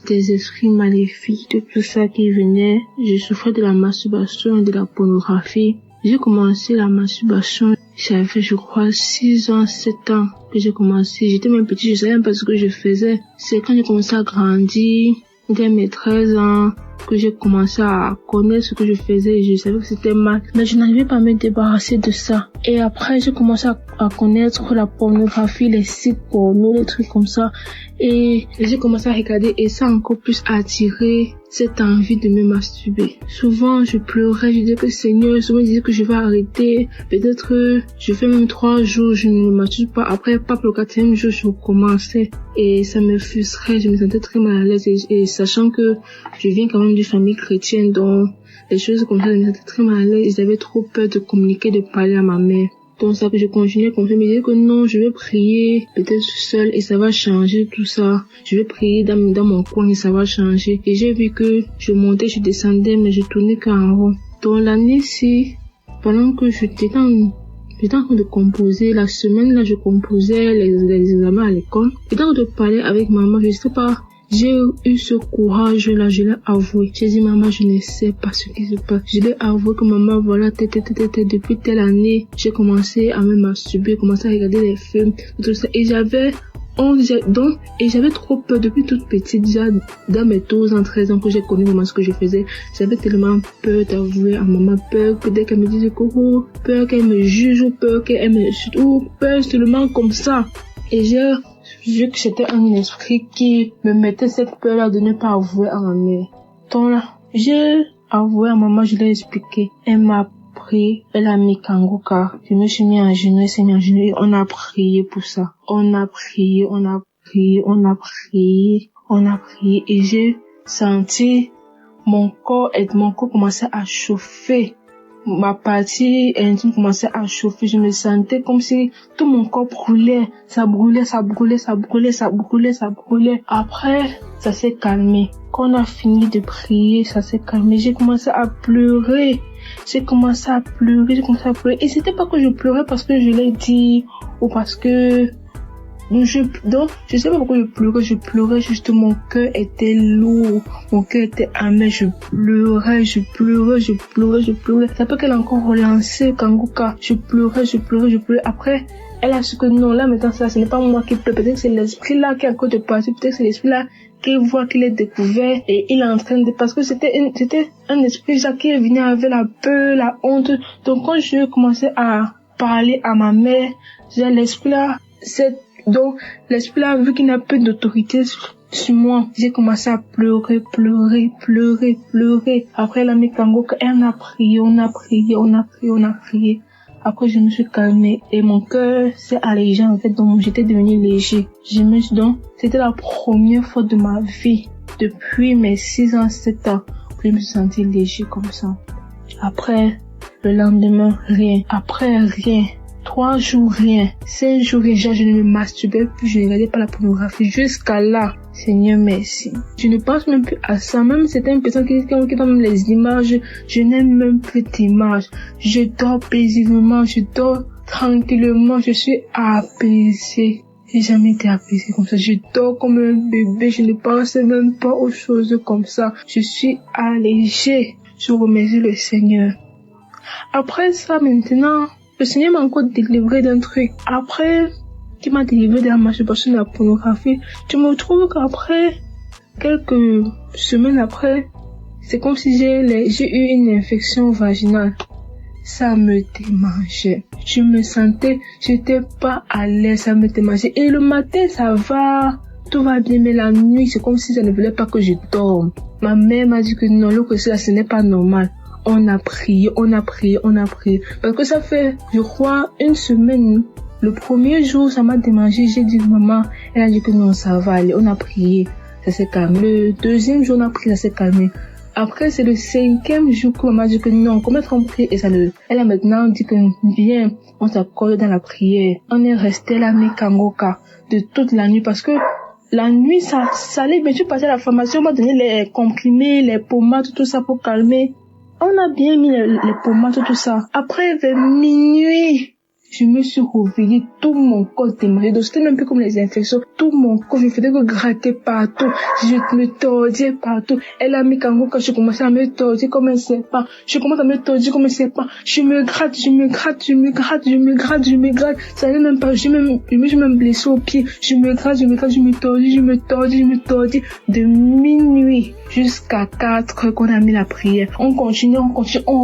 S11: des esprits maléfiques, de tout ça qui venait. Je souffrais de la masturbation et de la pornographie. J'ai commencé la masturbation, j'avais fait, je crois, 6 ans, 7 ans que j'ai commencé. J'étais même petite, je savais même pas ce que je faisais. C'est quand j'ai commencé à grandir, dès mes 13 ans, que j'ai commencé à connaître ce que je faisais et je savais que c'était mal. Mais je n'arrivais pas à me débarrasser de ça. Et après, j'ai commencé à connaître la pornographie, les sites porno, les trucs comme ça. Et j'ai commencé à regarder et ça a encore plus attiré cette envie de me masturber. Souvent, je pleurais, je disais que Seigneur, souvent je disais que je vais arrêter. Peut-être, je fais même 3 jours, je ne me masturbe pas. Après, pas pour le 4e jour, je recommençais. Et ça me frustrait, je me sentais très mal à l'aise. Et sachant que je viens quand même d'une famille chrétienne, donc les choses comme ça, je me sentais très mal à l'aise. J'avais trop peur de communiquer, de parler à ma mère. Donc ça que je continuais comme ça, je me disais que non, je vais prier peut-être seule et ça va changer tout ça. Je vais prier dans mon coin et ça va changer. Et j'ai vu que je montais, je descendais, mais je tournais qu'en rond. Donc l'année-ci, pendant que j'étais en train de composer, la semaine là, je composais les examens à l'école. Et dans de parler avec maman, je sais pas, j'ai eu ce courage-là, je l'ai avoué. J'ai dit, maman, je ne sais pas ce qui se passe. Je l'ai avoué que maman, voilà, depuis telle année, j'ai commencé à me masturber, commencé à regarder les films, tout ça. Et j'avais trop peur depuis toute petite, déjà dans mes 12 ans, 13 ans que j'ai connu vraiment ce que je faisais. J'avais tellement peur d'avouer à maman, peur que dès qu'elle me disait peur qu'elle me juge, ou peur qu'elle me, ou peur seulement comme ça. Et j'ai vu que c'était un esprit qui me mettait cette peur-là de ne pas avouer à ma mère. Donc là, j'ai avoué à maman, je l'ai expliqué. Elle m'a pris, elle a mis Kangoka. Je me suis mis en genoux, elle s'est mis en genoux et on a prié pour ça. On a prié et j'ai senti mon corps commençait à chauffer. Ma partie intime commençait à chauffer. Je me sentais comme si tout mon corps brûlait. Ça brûlait. Après, ça s'est calmé. Quand on a fini de prier, ça s'est calmé. J'ai commencé à pleurer. Et c'était pas que je pleurais parce que je l'ai dit ou parce que donc, je sais pas pourquoi je pleurais juste, mon cœur était lourd, mon cœur était amer, je pleurais. Ça peut qu'elle a encore relancé Kangoka. Je pleurais. Après, elle a su que non, là, maintenant, ça, ce n'est pas moi qui pleure. Peut-être que c'est l'esprit là qui est encore de passer. Peut-être que c'est l'esprit là qui voit qu'il est découvert et il est en train de, parce que c'était un esprit là qui venait avec la peur, la honte. Donc, quand je commençais à parler à ma mère, j'ai l'esprit là, donc, l'esprit là, vu qu'il n'a plus d'autorité sur moi, j'ai commencé à pleurer. Après, elle a mis Kangoka, on a prié. Après, je me suis calmée et mon cœur s'est allégé, en fait, donc j'étais devenue léger. Donc, c'était la première fois de ma vie, depuis mes 6 ans, 7 ans, que puis je me suis sentie léger comme ça. Après, le lendemain, rien. Après, rien. 3 jours, rien. 5 jours, déjà, je ne me masturbais plus, je ne regardais pas la pornographie. Jusqu'à là, Seigneur, merci. Je ne pense même plus à ça. Même certaines personnes qui donnent les images, je n'aime même plus d'images. Je dors paisiblement, je dors tranquillement, je suis apaisée. J'ai jamais été apaisée comme ça. Je dors comme un bébé, je ne pense même pas aux choses comme ça. Je suis allégée. Je remercie le Seigneur. Après ça, maintenant, le Seigneur m'a encore délivré d'un truc. Après qu'il m'a délivré de la masturbation de la pornographie, je me retrouve qu'après, quelques semaines après, c'est comme si j'ai eu une infection vaginale. Ça me démangeait. Je me sentais, j'étais pas à l'aise, ça me démangeait. Et le matin, ça va, tout va bien, mais la nuit, c'est comme si ça ne voulait pas que je dorme. Ma mère m'a dit que non, ce n'est pas normal. On a prié. Parce que ça fait, je crois, 1 semaine. Le premier jour, ça m'a démangé. J'ai dit, maman, elle a dit que non, ça va aller. On a prié. Ça s'est calmé. Le deuxième jour, on a prié, ça s'est calmé. Après, c'est le 5e jour que maman a dit que non, qu'on mette en prière. Et ça elle a maintenant dit que bien, on s'accorde dans la prière. On est resté là, mais Kangoka, de toute la nuit. Parce que la nuit, ça allait. Mais je suis passée à la formation, on m'a donné les comprimés, les pommades, tout ça pour calmer. On a bien mis les pommades, tout ça. Après, vers minuit, je me suis réveillée, tout mon corps démarrait. Donc, c'était même plus comme les infections. Tout mon corps, je faisais que gratter partout. Je me tordais partout. Elle a mis quand je commençais à me tordre comme un serpent. Je commence à me tordre comme un serpent. Je me gratte. Ça n'allait même pas. Je me suis même blessée au pied. Je me gratte, je me tordis. De minuit jusqu'à 4 qu'on a mis la prière. On continue, on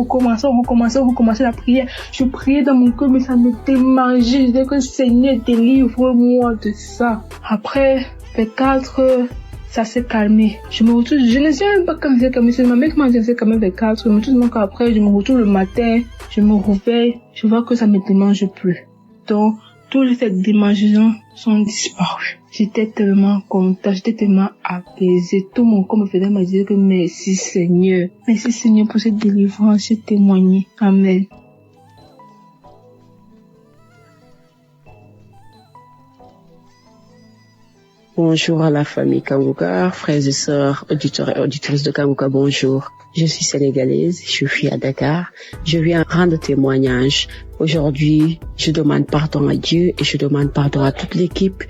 S11: recommençait la prière. Je priais dans mon cœur, mais ça me démangeait. Je disais que Seigneur, délivre-moi de ça. Après, vers 4, ça s'est calmé. Je me retrouve, je ne sais même pas quand c'est calmé. C'est ma mère qui m'a dit que c'est quand même vers 4. Mais tout le monde après, je me retrouve le matin, je me réveille, je vois que ça me démange plus. Donc, toutes ces démangeaisons sont disparues. J'étais tellement contente, j'étais tellement apaisée. Tout mon corps me faisait me dire que merci Seigneur. Merci Seigneur pour cette délivrance, j'ai témoigné. Amen.
S12: Bonjour à la famille Kanguka, frères et sœurs, auditeurs et auditrices de Kanguka, bonjour. Je suis sénégalaise, je suis à Dakar. Je viens rendre témoignage. Aujourd'hui, je demande pardon à Dieu et je demande pardon à toute l'équipe.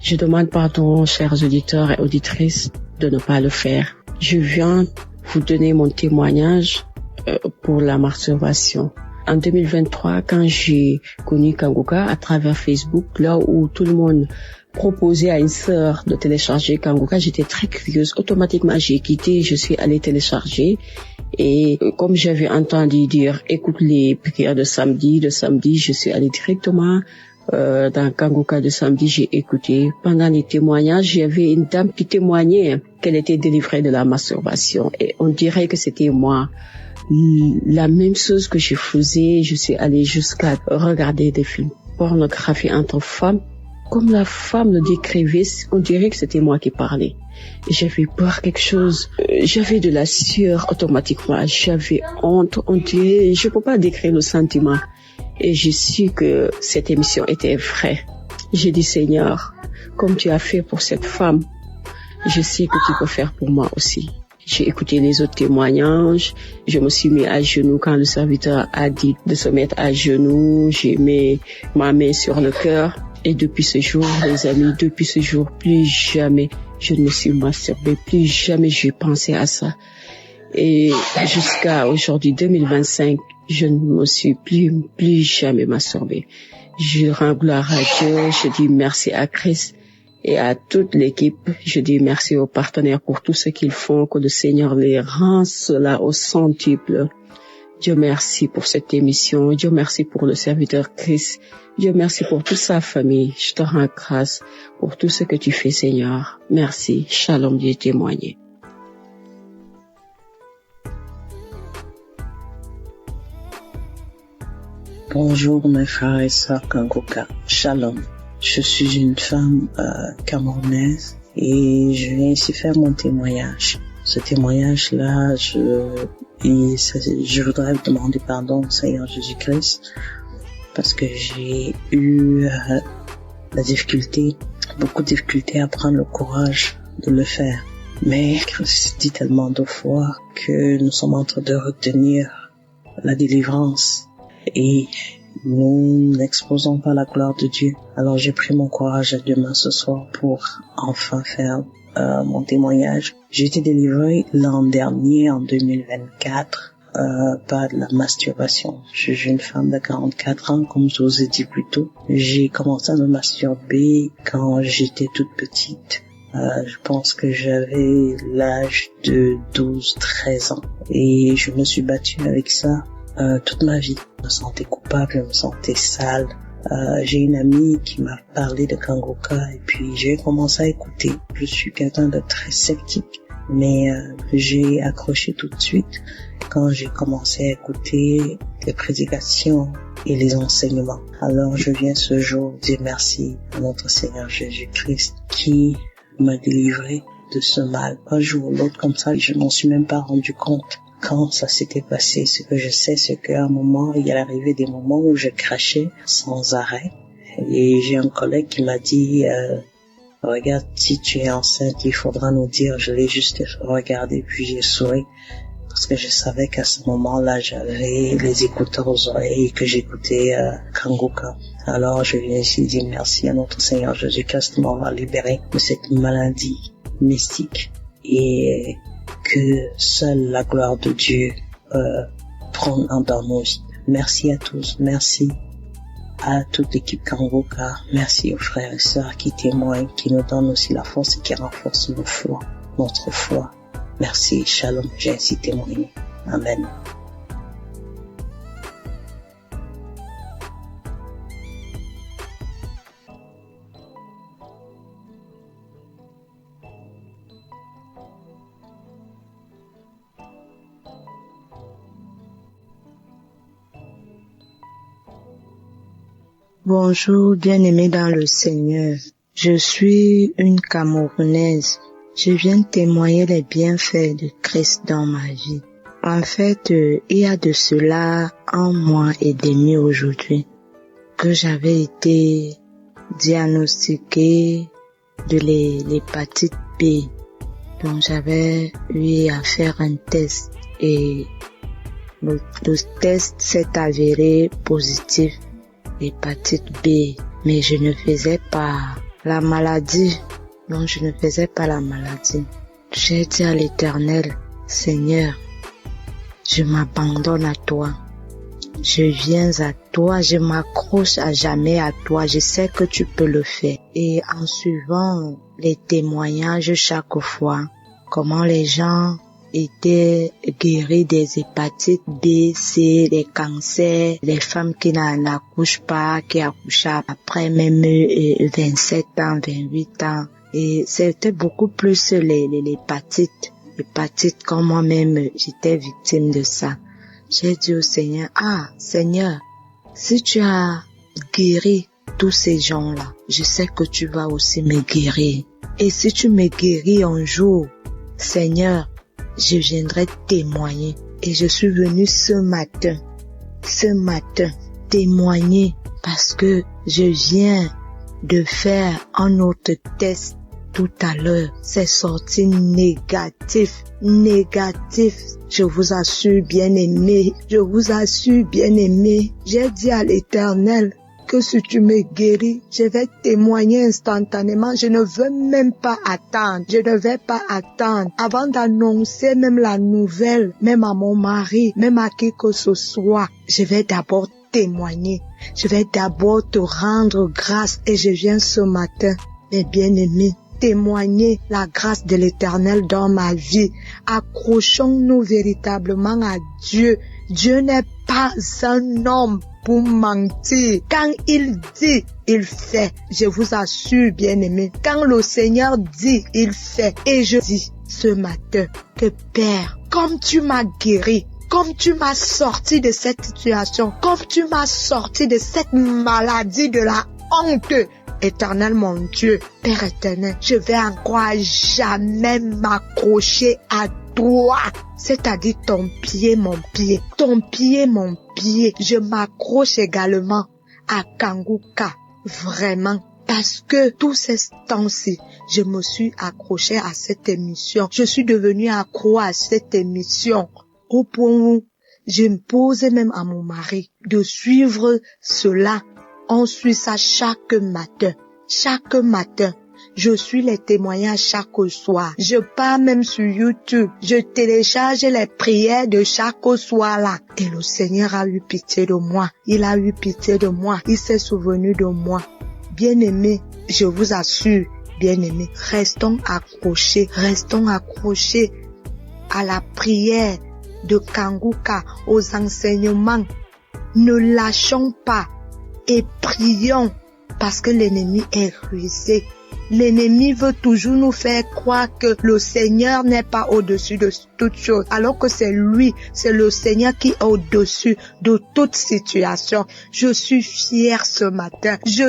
S12: Je demande pardon, chers auditeurs et auditrices, de ne pas le faire. Je viens vous donner mon témoignage pour la masturbation. En 2023, quand j'ai connu Kanguka à travers Facebook, là où tout le monde proposait à une sœur de télécharger Kanguka, j'étais très curieuse. Automatiquement, j'ai quitté, je suis allée télécharger. Et comme j'avais entendu dire, écoute les prières de samedi, je suis allée directement dans Kanguka de samedi, j'ai écouté. Pendant les témoignages, il y avait une dame qui témoignait qu'elle était délivrée de la masturbation. Et on dirait que c'était moi. La même chose que je faisais, je suis allée jusqu'à regarder des films pornographiques entre femmes. Comme la femme le décrivait, on dirait que c'était moi qui parlais. Et j'avais peur quelque chose. J'avais de la sueur automatiquement. J'avais honte. On dirait, je peux pas décrire le sentiment. Et j'ai su que cette émission était vraie. J'ai dit, Seigneur, comme tu as fait pour cette femme, je sais que tu peux faire pour moi aussi. J'ai écouté les autres témoignages. Je me suis mis à genoux quand le serviteur a dit de se mettre à genoux. J'ai mis ma main sur le cœur. Et depuis ce jour, les amis, plus jamais je ne me suis masturbée, plus jamais j'ai pensé à ça. Et jusqu'à aujourd'hui, 2025, je ne me suis plus jamais masturbée. Je rends gloire à Dieu, je dis merci à Christ et à toute l'équipe. Je dis merci aux partenaires pour tout ce qu'ils font, que le Seigneur les rend cela au centuple. Dieu merci pour cette émission. Dieu merci pour le serviteur Christ. Dieu merci pour toute sa famille. Je te rends grâce pour tout ce que tu fais, Seigneur. Merci. Shalom, Dieu témoigné.
S16: Bonjour mes frères et sœurs Kanguka. Shalom. Je suis une femme camerounaise et je viens ici faire mon témoignage. ce témoignage-là, je voudrais demander pardon au Seigneur Jésus-Christ parce que j'ai eu beaucoup de difficultés à prendre le courage de le faire. Mais Christ dit tellement de fois que nous sommes en train de retenir la délivrance et nous n'exposons pas la gloire de Dieu. Alors j'ai pris mon courage à demain ce soir pour enfin faire mon témoignage. J'ai été délivrée l'an dernier, en 2024, par de la masturbation. Je suis une femme de 44 ans, comme je vous ai dit plus tôt. J'ai commencé à me masturber quand j'étais toute petite. Je pense que j'avais l'âge de 12-13 ans. Et je me suis battue avec ça toute ma vie. Je me sentais coupable, je me sentais sale. J'ai une amie qui m'a parlé de Kangoka et puis j'ai commencé à écouter. Je suis quelqu'un de très sceptique, mais j'ai accroché tout de suite quand j'ai commencé à écouter les prédications et les enseignements. Alors je viens ce jour dire merci à notre Seigneur Jésus-Christ qui m'a délivré de ce mal. Un jour ou l'autre comme ça, je m'en suis même pas rendu compte quand ça s'était passé. Ce que je sais, c'est qu'à un moment, il y a arrivé des moments où je crachais sans arrêt. Et j'ai un collègue qui m'a dit, regarde, si tu es enceinte, il faudra nous dire. Je l'ai juste regardé, puis j'ai souri. Parce que je savais qu'à ce moment-là, j'avais les écouteurs aux oreilles et que j'écoutais Kangoka. Alors, je viens ici dire merci à notre Seigneur Jésus-Christ de m'avoir libéré de cette maladie mystique. Et que seule la gloire de Dieu prenne dans nos vies. Merci à tous, merci à toute l'équipe Kangoka, merci aux frères et sœurs qui témoignent, qui nous donnent aussi la force et qui renforcent notre foi. Merci, shalom, j'ai ainsi témoigné. Amen.
S11: Bonjour, bien-aimés dans le Seigneur. Je suis une Camerounaise. Je viens témoigner les bienfaits de Christ dans ma vie. En fait, il y a de cela 1 mois et demi aujourd'hui que j'avais été diagnostiquée de l'hépatite B. Donc j'avais eu à faire un test et le test s'est avéré positif. Hépatite B, mais je ne faisais pas la maladie. Non, je ne faisais pas la maladie. J'ai dit à l'Éternel, Seigneur, je m'abandonne à toi. Je viens à toi, je m'accroche à jamais à toi. Je sais que tu peux le faire. Et en suivant les témoignages chaque fois, comment les gens étaient guéris des hépatites B, C, des cancers, les femmes qui n'accouchent pas, qui accouchent après même 27 ans, 28 ans. Et c'était beaucoup plus l'hépatite comme moi-même, j'étais victime de ça. J'ai dit au Seigneur, Seigneur, si tu as guéri tous ces gens-là, je sais que tu vas aussi me guérir. Et si tu me guéris un jour, Seigneur, je viendrai témoigner. Et je suis venue ce matin, témoigner parce que je viens de faire un autre test tout à l'heure. C'est sorti négatif. Je vous assure, bien-aimé. J'ai dit à l'Éternel que si tu me guéris, je vais témoigner instantanément. Je ne veux même pas attendre. Avant d'annoncer même la nouvelle, même à mon mari, même à qui que ce soit. Je vais d'abord témoigner. Je vais d'abord te rendre grâce. Et je viens ce matin, mes bien-aimés, témoigner la grâce de l'Éternel dans ma vie. Accrochons-nous véritablement à Dieu. Dieu n'est pas un homme pour mentir. Quand il dit, il fait. Je vous assure, bien-aimés, quand le Seigneur dit, il fait. Et je dis ce matin que Père, comme tu m'as guéri, comme tu m'as sorti de cette situation, comme tu m'as sorti de cette maladie de la honte,
S17: Éternel mon Dieu, Père éternel, je vais encore à jamais m'accrocher à toi, c'est-à-dire ton pied, mon pied, ton pied, mon pied. Je m'accroche également à Kanguka, vraiment. Parce que tous ces temps-ci, je me suis accrochée à cette émission. Je suis devenue accro à cette émission. Au point où je me posais même à mon mari de suivre cela. On suit ça chaque matin. Chaque matin. Je suis les témoignages chaque soir. Je pars même sur YouTube. Je télécharge les prières de chaque soir là. Et le Seigneur a eu pitié de moi. Il a eu pitié de moi. Il s'est souvenu de moi. Bien-aimés, je vous assure, bien-aimés, restons accrochés à la prière de Kanguka, aux enseignements. Ne lâchons pas et prions parce que l'ennemi est rusé. L'ennemi veut toujours nous faire croire que le Seigneur n'est pas au-dessus de toute chose, alors que c'est lui, c'est le Seigneur qui est au-dessus de toute situation. Je suis fière ce matin. Je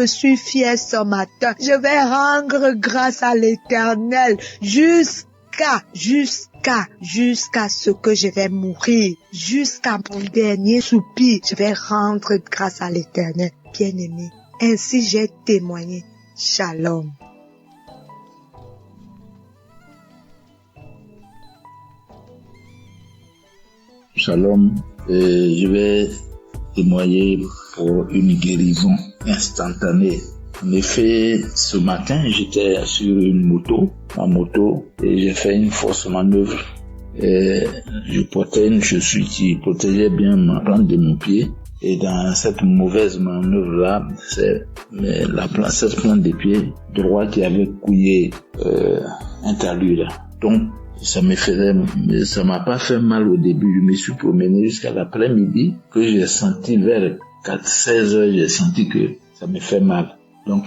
S17: vais rendre grâce à l'Éternel jusqu'à ce que je vais mourir, jusqu'à mon dernier soupir. Je vais rendre grâce à l'Éternel. Bien-aimé, ainsi j'ai témoigné. Shalom.
S18: Shalom, je vais témoigner pour une guérison instantanée. En effet, ce matin, j'étais sur ma moto, et j'ai fait une fausse manœuvre. Et je portais une chaussure qui protégeait bien ma plante de mon pied. Et dans cette mauvaise manœuvre-là, c'est cette plante de pied droit qui avait couillé un talus là. Donc, ça m'a pas fait mal au début. Je me suis promené jusqu'à l'après-midi que j'ai senti vers 16 heures, j'ai senti que ça me fait mal. Donc,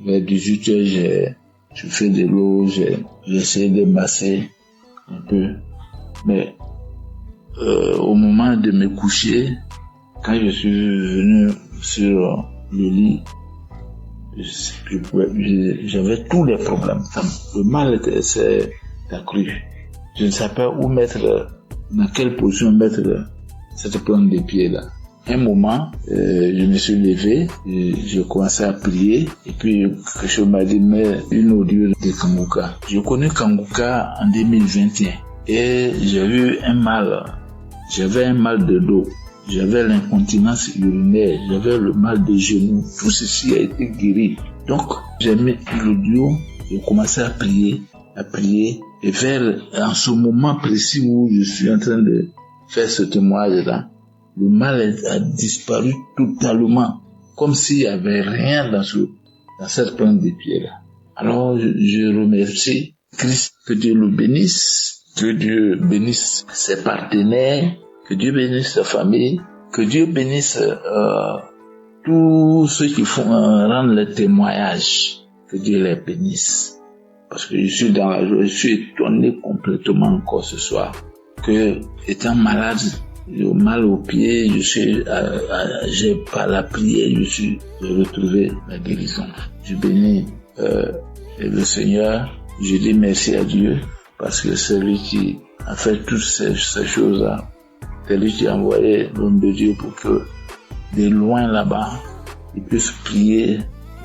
S18: vers 18 heures, je fais de l'eau, j'ai essayé de masser un peu. Mais, au moment de me coucher, quand je suis venu sur le lit, j'avais tous les problèmes. Le mal s'est accru. Je ne savais pas où mettre, dans quelle position mettre cette plante de pied là. Un moment, je me suis levé, j'ai commencé à prier, et puis quelque chose m'a dit, mais une audio de Kanguka. Je connais Kanguka en 2021, et j'ai eu j'avais un mal de dos, j'avais l'incontinence urinaire, j'avais le mal de genoux, tout ceci a été guéri. Donc, j'ai mis l'audio, j'ai commencé à prier, et en ce moment précis où je suis en train de faire ce témoignage-là, le mal a disparu totalement, comme s'il n'y avait rien dans cette plante de pied-là. Alors, je remercie Christ, que Dieu le bénisse, que Dieu bénisse ses partenaires, que Dieu bénisse sa famille, que Dieu bénisse tous ceux qui rendent le témoignage, que Dieu les bénisse. Parce que je suis dans la joie, je suis étonné complètement encore ce soir que, étant malade, j'ai mal au pied, j'ai par la prière, j'ai retrouvé la guérison. Je bénis le Seigneur, je dis merci à Dieu, parce que c'est lui qui a fait toutes ces choses-là. C'est lui qui a envoyé l'homme de Dieu pour que, de loin là-bas, il puisse prier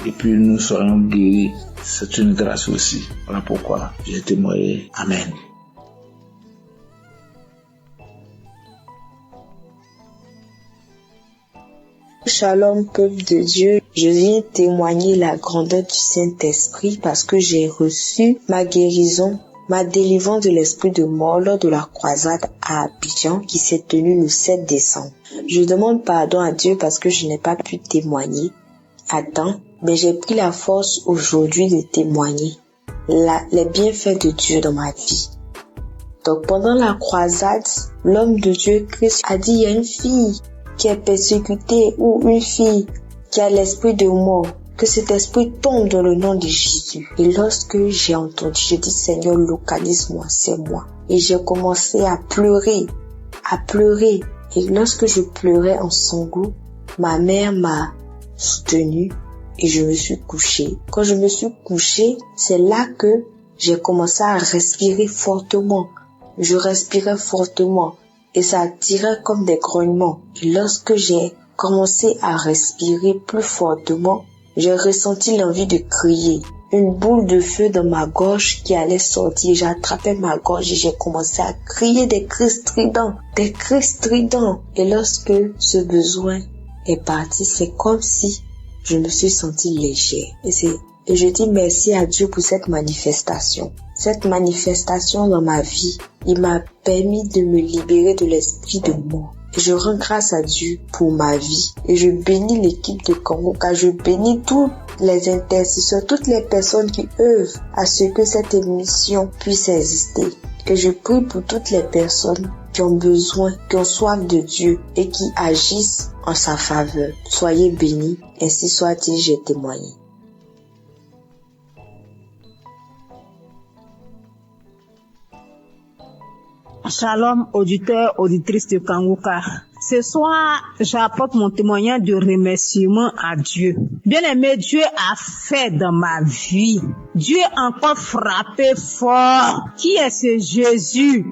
S18: et puis nous soyons guéris. C'est une grâce aussi. Voilà pourquoi j'ai témoigné. Amen.
S13: Shalom, peuple de Dieu. Je viens témoigner la grandeur du Saint-Esprit parce que j'ai reçu ma guérison, ma délivrance de l'esprit de mort lors de la croisade à Abidjan qui s'est tenue le 7 décembre. Je demande pardon à Dieu parce que je n'ai pas pu témoigner à temps, mais j'ai pris la force aujourd'hui de témoigner les bienfaits de Dieu dans ma vie. Donc pendant la croisade, l'homme de Dieu Christ a dit, il y a une fille qui est persécutée ou une fille qui a l'esprit de mort, que cet esprit tombe dans le nom de Jésus. Et lorsque j'ai entendu, j'ai dit, Seigneur, localise-moi, c'est moi. Et j'ai commencé à pleurer. Et lorsque je pleurais en sanglots, ma mère m'a soutenue et je me suis couchée. Quand je me suis couchée, c'est là que j'ai commencé à respirer fortement. Je respirais fortement et ça tirait comme des grognements. Et lorsque j'ai commencé à respirer plus fortement, j'ai ressenti l'envie de crier. Une boule de feu dans ma gorge qui allait sortir. J'ai attrapé ma gorge et j'ai commencé à crier des cris stridents. Et lorsque ce besoin est parti, c'est comme si je me suis sentie légère. Et je dis merci à Dieu pour cette manifestation. Cette manifestation dans ma vie, il m'a permis de me libérer de l'esprit de mort. Et je rends grâce à Dieu pour ma vie. Et je bénis l'équipe de Kanguka. Je bénis tous les intercesseurs, toutes les personnes qui œuvrent à ce que cette émission puisse exister. Et je prie pour toutes les personnes qui ont besoin, qui ont soif de Dieu et qui agissent en sa faveur. Soyez bénis, ainsi soit-il, j'ai témoigné.
S14: Shalom, auditeurs, auditrices de Kanguka. Ce soir, j'apporte mon témoignage de remerciement à Dieu. Bien-aimé, Dieu a fait dans ma vie. Dieu a encore frappé fort. Qui est ce Jésus?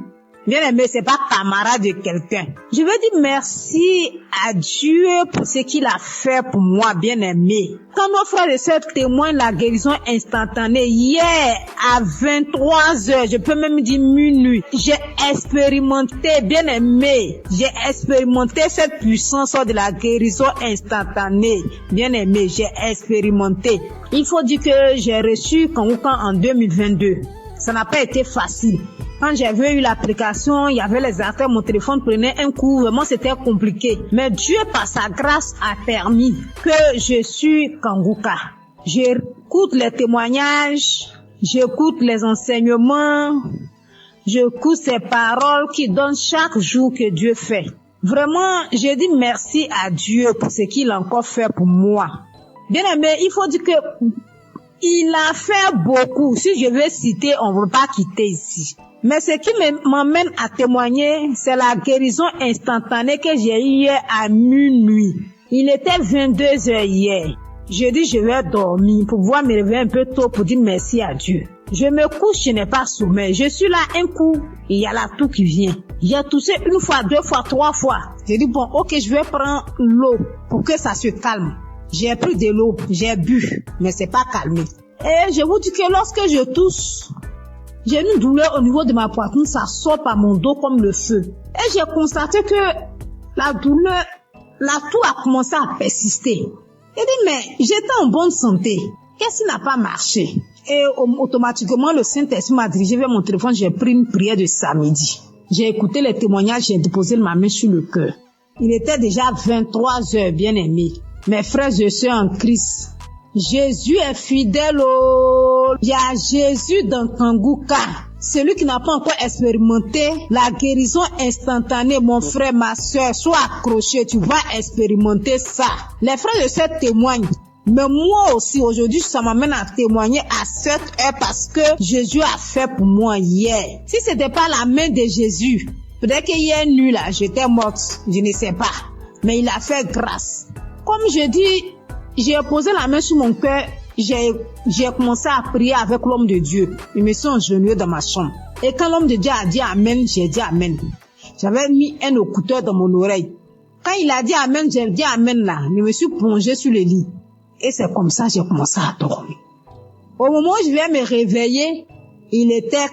S14: Bien-aimé, c'est pas camarade de quelqu'un. Je veux dire merci à Dieu pour ce qu'il a fait pour moi, bien-aimé. Quand nos frères et sœurs témoignent la guérison instantanée, hier à 23h, je peux même dire minuit, j'ai expérimenté, bien-aimé, j'ai expérimenté cette puissance de la guérison instantanée. Bien-aimé, j'ai expérimenté. Il faut dire que j'ai reçu Kanguka en 2022. Ça n'a pas été facile. Quand j'avais eu l'application, il y avait les affaires, mon téléphone prenait un coup, vraiment c'était compliqué. Mais Dieu, par sa grâce, a permis que je suis Kanguka. J'écoute les témoignages, j'écoute les enseignements, j'écoute ces paroles qui donnent chaque jour que Dieu fait. Vraiment, je dis merci à Dieu pour ce qu'il a encore fait pour moi. Bien aimé, il faut dire que il a fait beaucoup. Si je veux citer, on ne veut pas quitter ici. Mais ce qui m'emmène à témoigner, c'est la guérison instantanée que j'ai eue hier à minuit. Il était 22h hier. Je dis je vais dormir pour pouvoir me réveiller un peu tôt pour dire merci à Dieu. Je me couche, je n'ai pas sommeil. Je suis là un coup, il y a la toux qui vient. J'ai toussé une fois, deux fois, trois fois. J'ai dit bon, ok, je vais prendre l'eau pour que ça se calme. J'ai pris de l'eau, j'ai bu, mais c'est pas calmé. Et je vous dis que lorsque je tousse, j'ai une douleur au niveau de ma poitrine, ça sort par mon dos comme le feu. Et j'ai constaté que la douleur, la toux a commencé à persister. J'ai dit, mais j'étais en bonne santé. Qu'est-ce qui n'a pas marché? Et automatiquement, le Saint-Esprit m'a dirigé vers mon téléphone. J'ai pris une prière de samedi. J'ai écouté les témoignages, j'ai déposé ma main sur le cœur. Il était déjà 23h, bien aimé. Mes frères et sœurs en Christ, Jésus est fidèle. Il y a Jésus dans Kanguka. Celui qui n'a pas encore expérimenté la guérison instantanée, mon frère, ma soeur, sois accroché, tu vas expérimenter ça. Les frères et sœurs témoignent. Mais moi aussi, aujourd'hui, ça m'amène à témoigner à 7 heures parce que Jésus a fait pour moi hier. Si c'était pas la main de Jésus, peut-être qu'hier nuit là, j'étais morte, je ne sais pas. Mais il a fait grâce. Comme je dis, j'ai posé la main sur mon cœur, j'ai commencé à prier avec l'homme de Dieu. Je me suis agenouillée dans ma chambre. Et quand l'homme de Dieu a dit Amen, j'ai dit Amen. J'avais mis un écouteur dans mon oreille. Quand il a dit Amen, j'ai dit Amen là. Je me suis plongée sur le lit. Et c'est comme ça que j'ai commencé à dormir. Au moment où je viens me réveiller, il était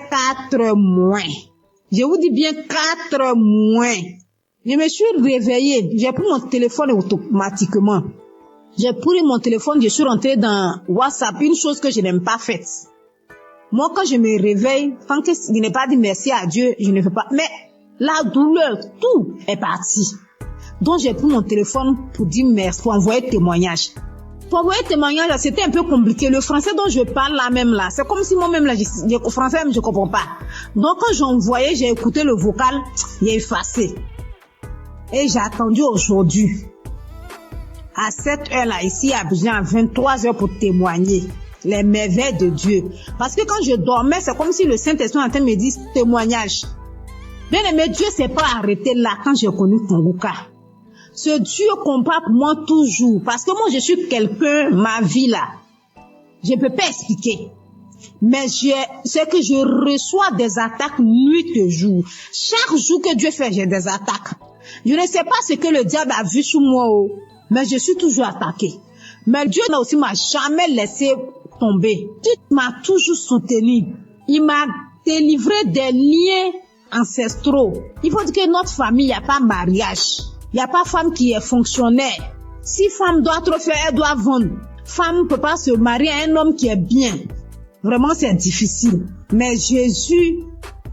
S14: 4 moins. Je vous dis bien 4 moins. Je me suis réveillée. J'ai pris mon téléphone automatiquement. J'ai pris mon téléphone, je suis rentrée dans WhatsApp, une chose que je n'aime pas faite. Moi, quand je me réveille, tant que je n'ai pas dit merci à Dieu, je ne fais pas. Mais la douleur, tout est parti. Donc, j'ai pris mon téléphone pour dire merci, pour envoyer témoignage. Pour envoyer témoignage, c'était un peu compliqué. Le français dont je parle là même là, c'est comme si moi-même là, le français même je comprends pas. Donc, quand j'envoyais, j'ai écouté le vocal, il est effacé. Et j'ai attendu aujourd'hui. À 7 heures là, ici à Abidjan, à 23h pour témoigner les merveilles de Dieu. Parce que quand je dormais, c'est comme si le Saint-Esprit en train de me dire témoignage. Bien aimé, Dieu s'est pas arrêté là quand j'ai connu Kanguka. Ce Dieu combat pour moi toujours. Parce que moi, je suis quelqu'un, ma vie là, je ne peux pas expliquer. Mais c'est que je reçois des attaques nuit et jour. Chaque jour que Dieu fait, j'ai des attaques. Je ne sais pas ce que le diable a vu sur moi, mais je suis toujours attaquée. Mais Dieu aussi m'a jamais laissé tomber. Dieu m'a toujours soutenu. Il m'a délivré des liens ancestraux. Il faut dire que notre famille, il n'y a pas mariage. Il n'y a pas femme qui est fonctionnaire. Si femme doit trop faire, elle doit vendre. Femme ne peut pas se marier à un homme qui est bien. Vraiment, c'est difficile. Mais Jésus,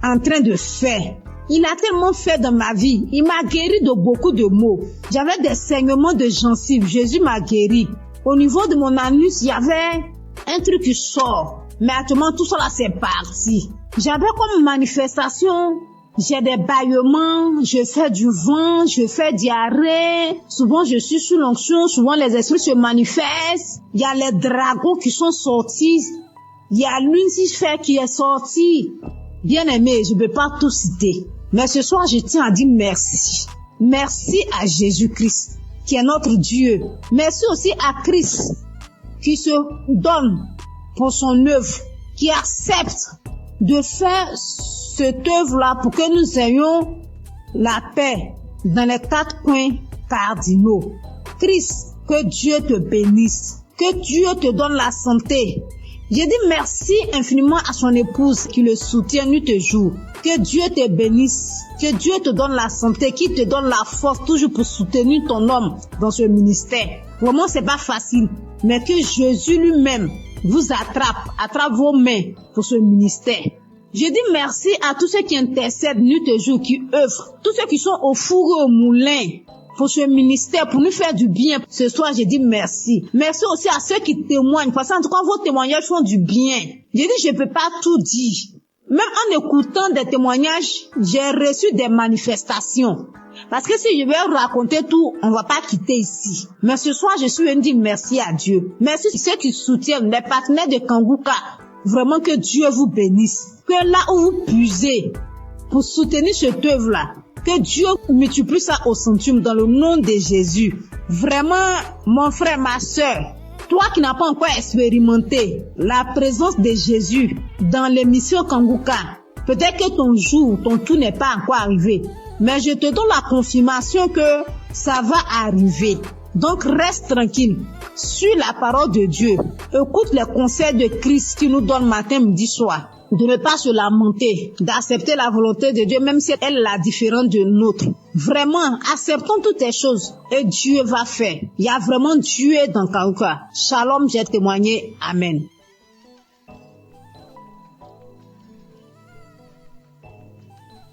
S14: en train de faire, il a tellement fait dans ma vie. Il m'a guéri de beaucoup de maux. J'avais des saignements de gencives. Jésus m'a guéri. Au niveau de mon anus, il y avait un truc qui sort. Mais actuellement, tout ça là, c'est parti. J'avais comme manifestation, j'ai des bâillements, je fais du vent, je fais diarrhée. Souvent, je suis sous l'onction. Souvent, les esprits se manifestent. Il y a les dragons qui sont sortis. Il y a Lucifer qui est sorti. Bien aimé, je ne peux pas tout citer. Mais ce soir, je tiens à dire merci. Merci à Jésus-Christ, qui est notre Dieu. Merci aussi à Christ, qui se donne pour son œuvre, qui accepte de faire cette œuvre-là pour que nous ayons la paix dans les 4 coins cardinaux. Christ, que Dieu te bénisse, que Dieu te donne la santé. Je dis merci infiniment à son épouse qui le soutient nuit et jour. Que Dieu te bénisse, que Dieu te donne la santé, qui te donne la force toujours pour soutenir ton homme dans ce ministère. Vraiment, c'est pas facile, mais que Jésus lui-même vous attrape vos mains pour ce ministère. Je dis merci à tous ceux qui intercèdent nuit et jour, qui œuvrent, tous ceux qui sont au four et au moulin pour ce ministère, pour nous faire du bien. Ce soir, je dis merci. Merci aussi à ceux qui témoignent, parce qu'en tout cas, vos témoignages font du bien. Je dis, je ne peux pas tout dire. Même en écoutant des témoignages, j'ai reçu des manifestations. Parce que si je vais raconter tout, on va pas quitter ici. Mais ce soir, je suis venue dire merci à Dieu. Merci à ceux qui soutiennent, les partenaires de Kanguka. Vraiment que Dieu vous bénisse. Que là où vous puisez pour soutenir cette œuvre-là, que Dieu multiplie ça au centuple dans le nom de Jésus. Vraiment, mon frère, ma soeur, toi qui n'as pas encore expérimenté la présence de Jésus dans l'émission Kanguka, peut-être que ton jour, ton tour n'est pas encore arrivé. Mais je te donne la confirmation que ça va arriver. Donc reste tranquille. Suis la parole de Dieu. Écoute les conseils de Christ qui nous donne matin, midi, soir. De ne pas se lamenter, d'accepter la volonté de Dieu, même si elle est la différente de nôtre. Vraiment, acceptons toutes les choses et Dieu va faire. Il y a vraiment Dieu dans Kanguka. Shalom, j'ai témoigné. Amen.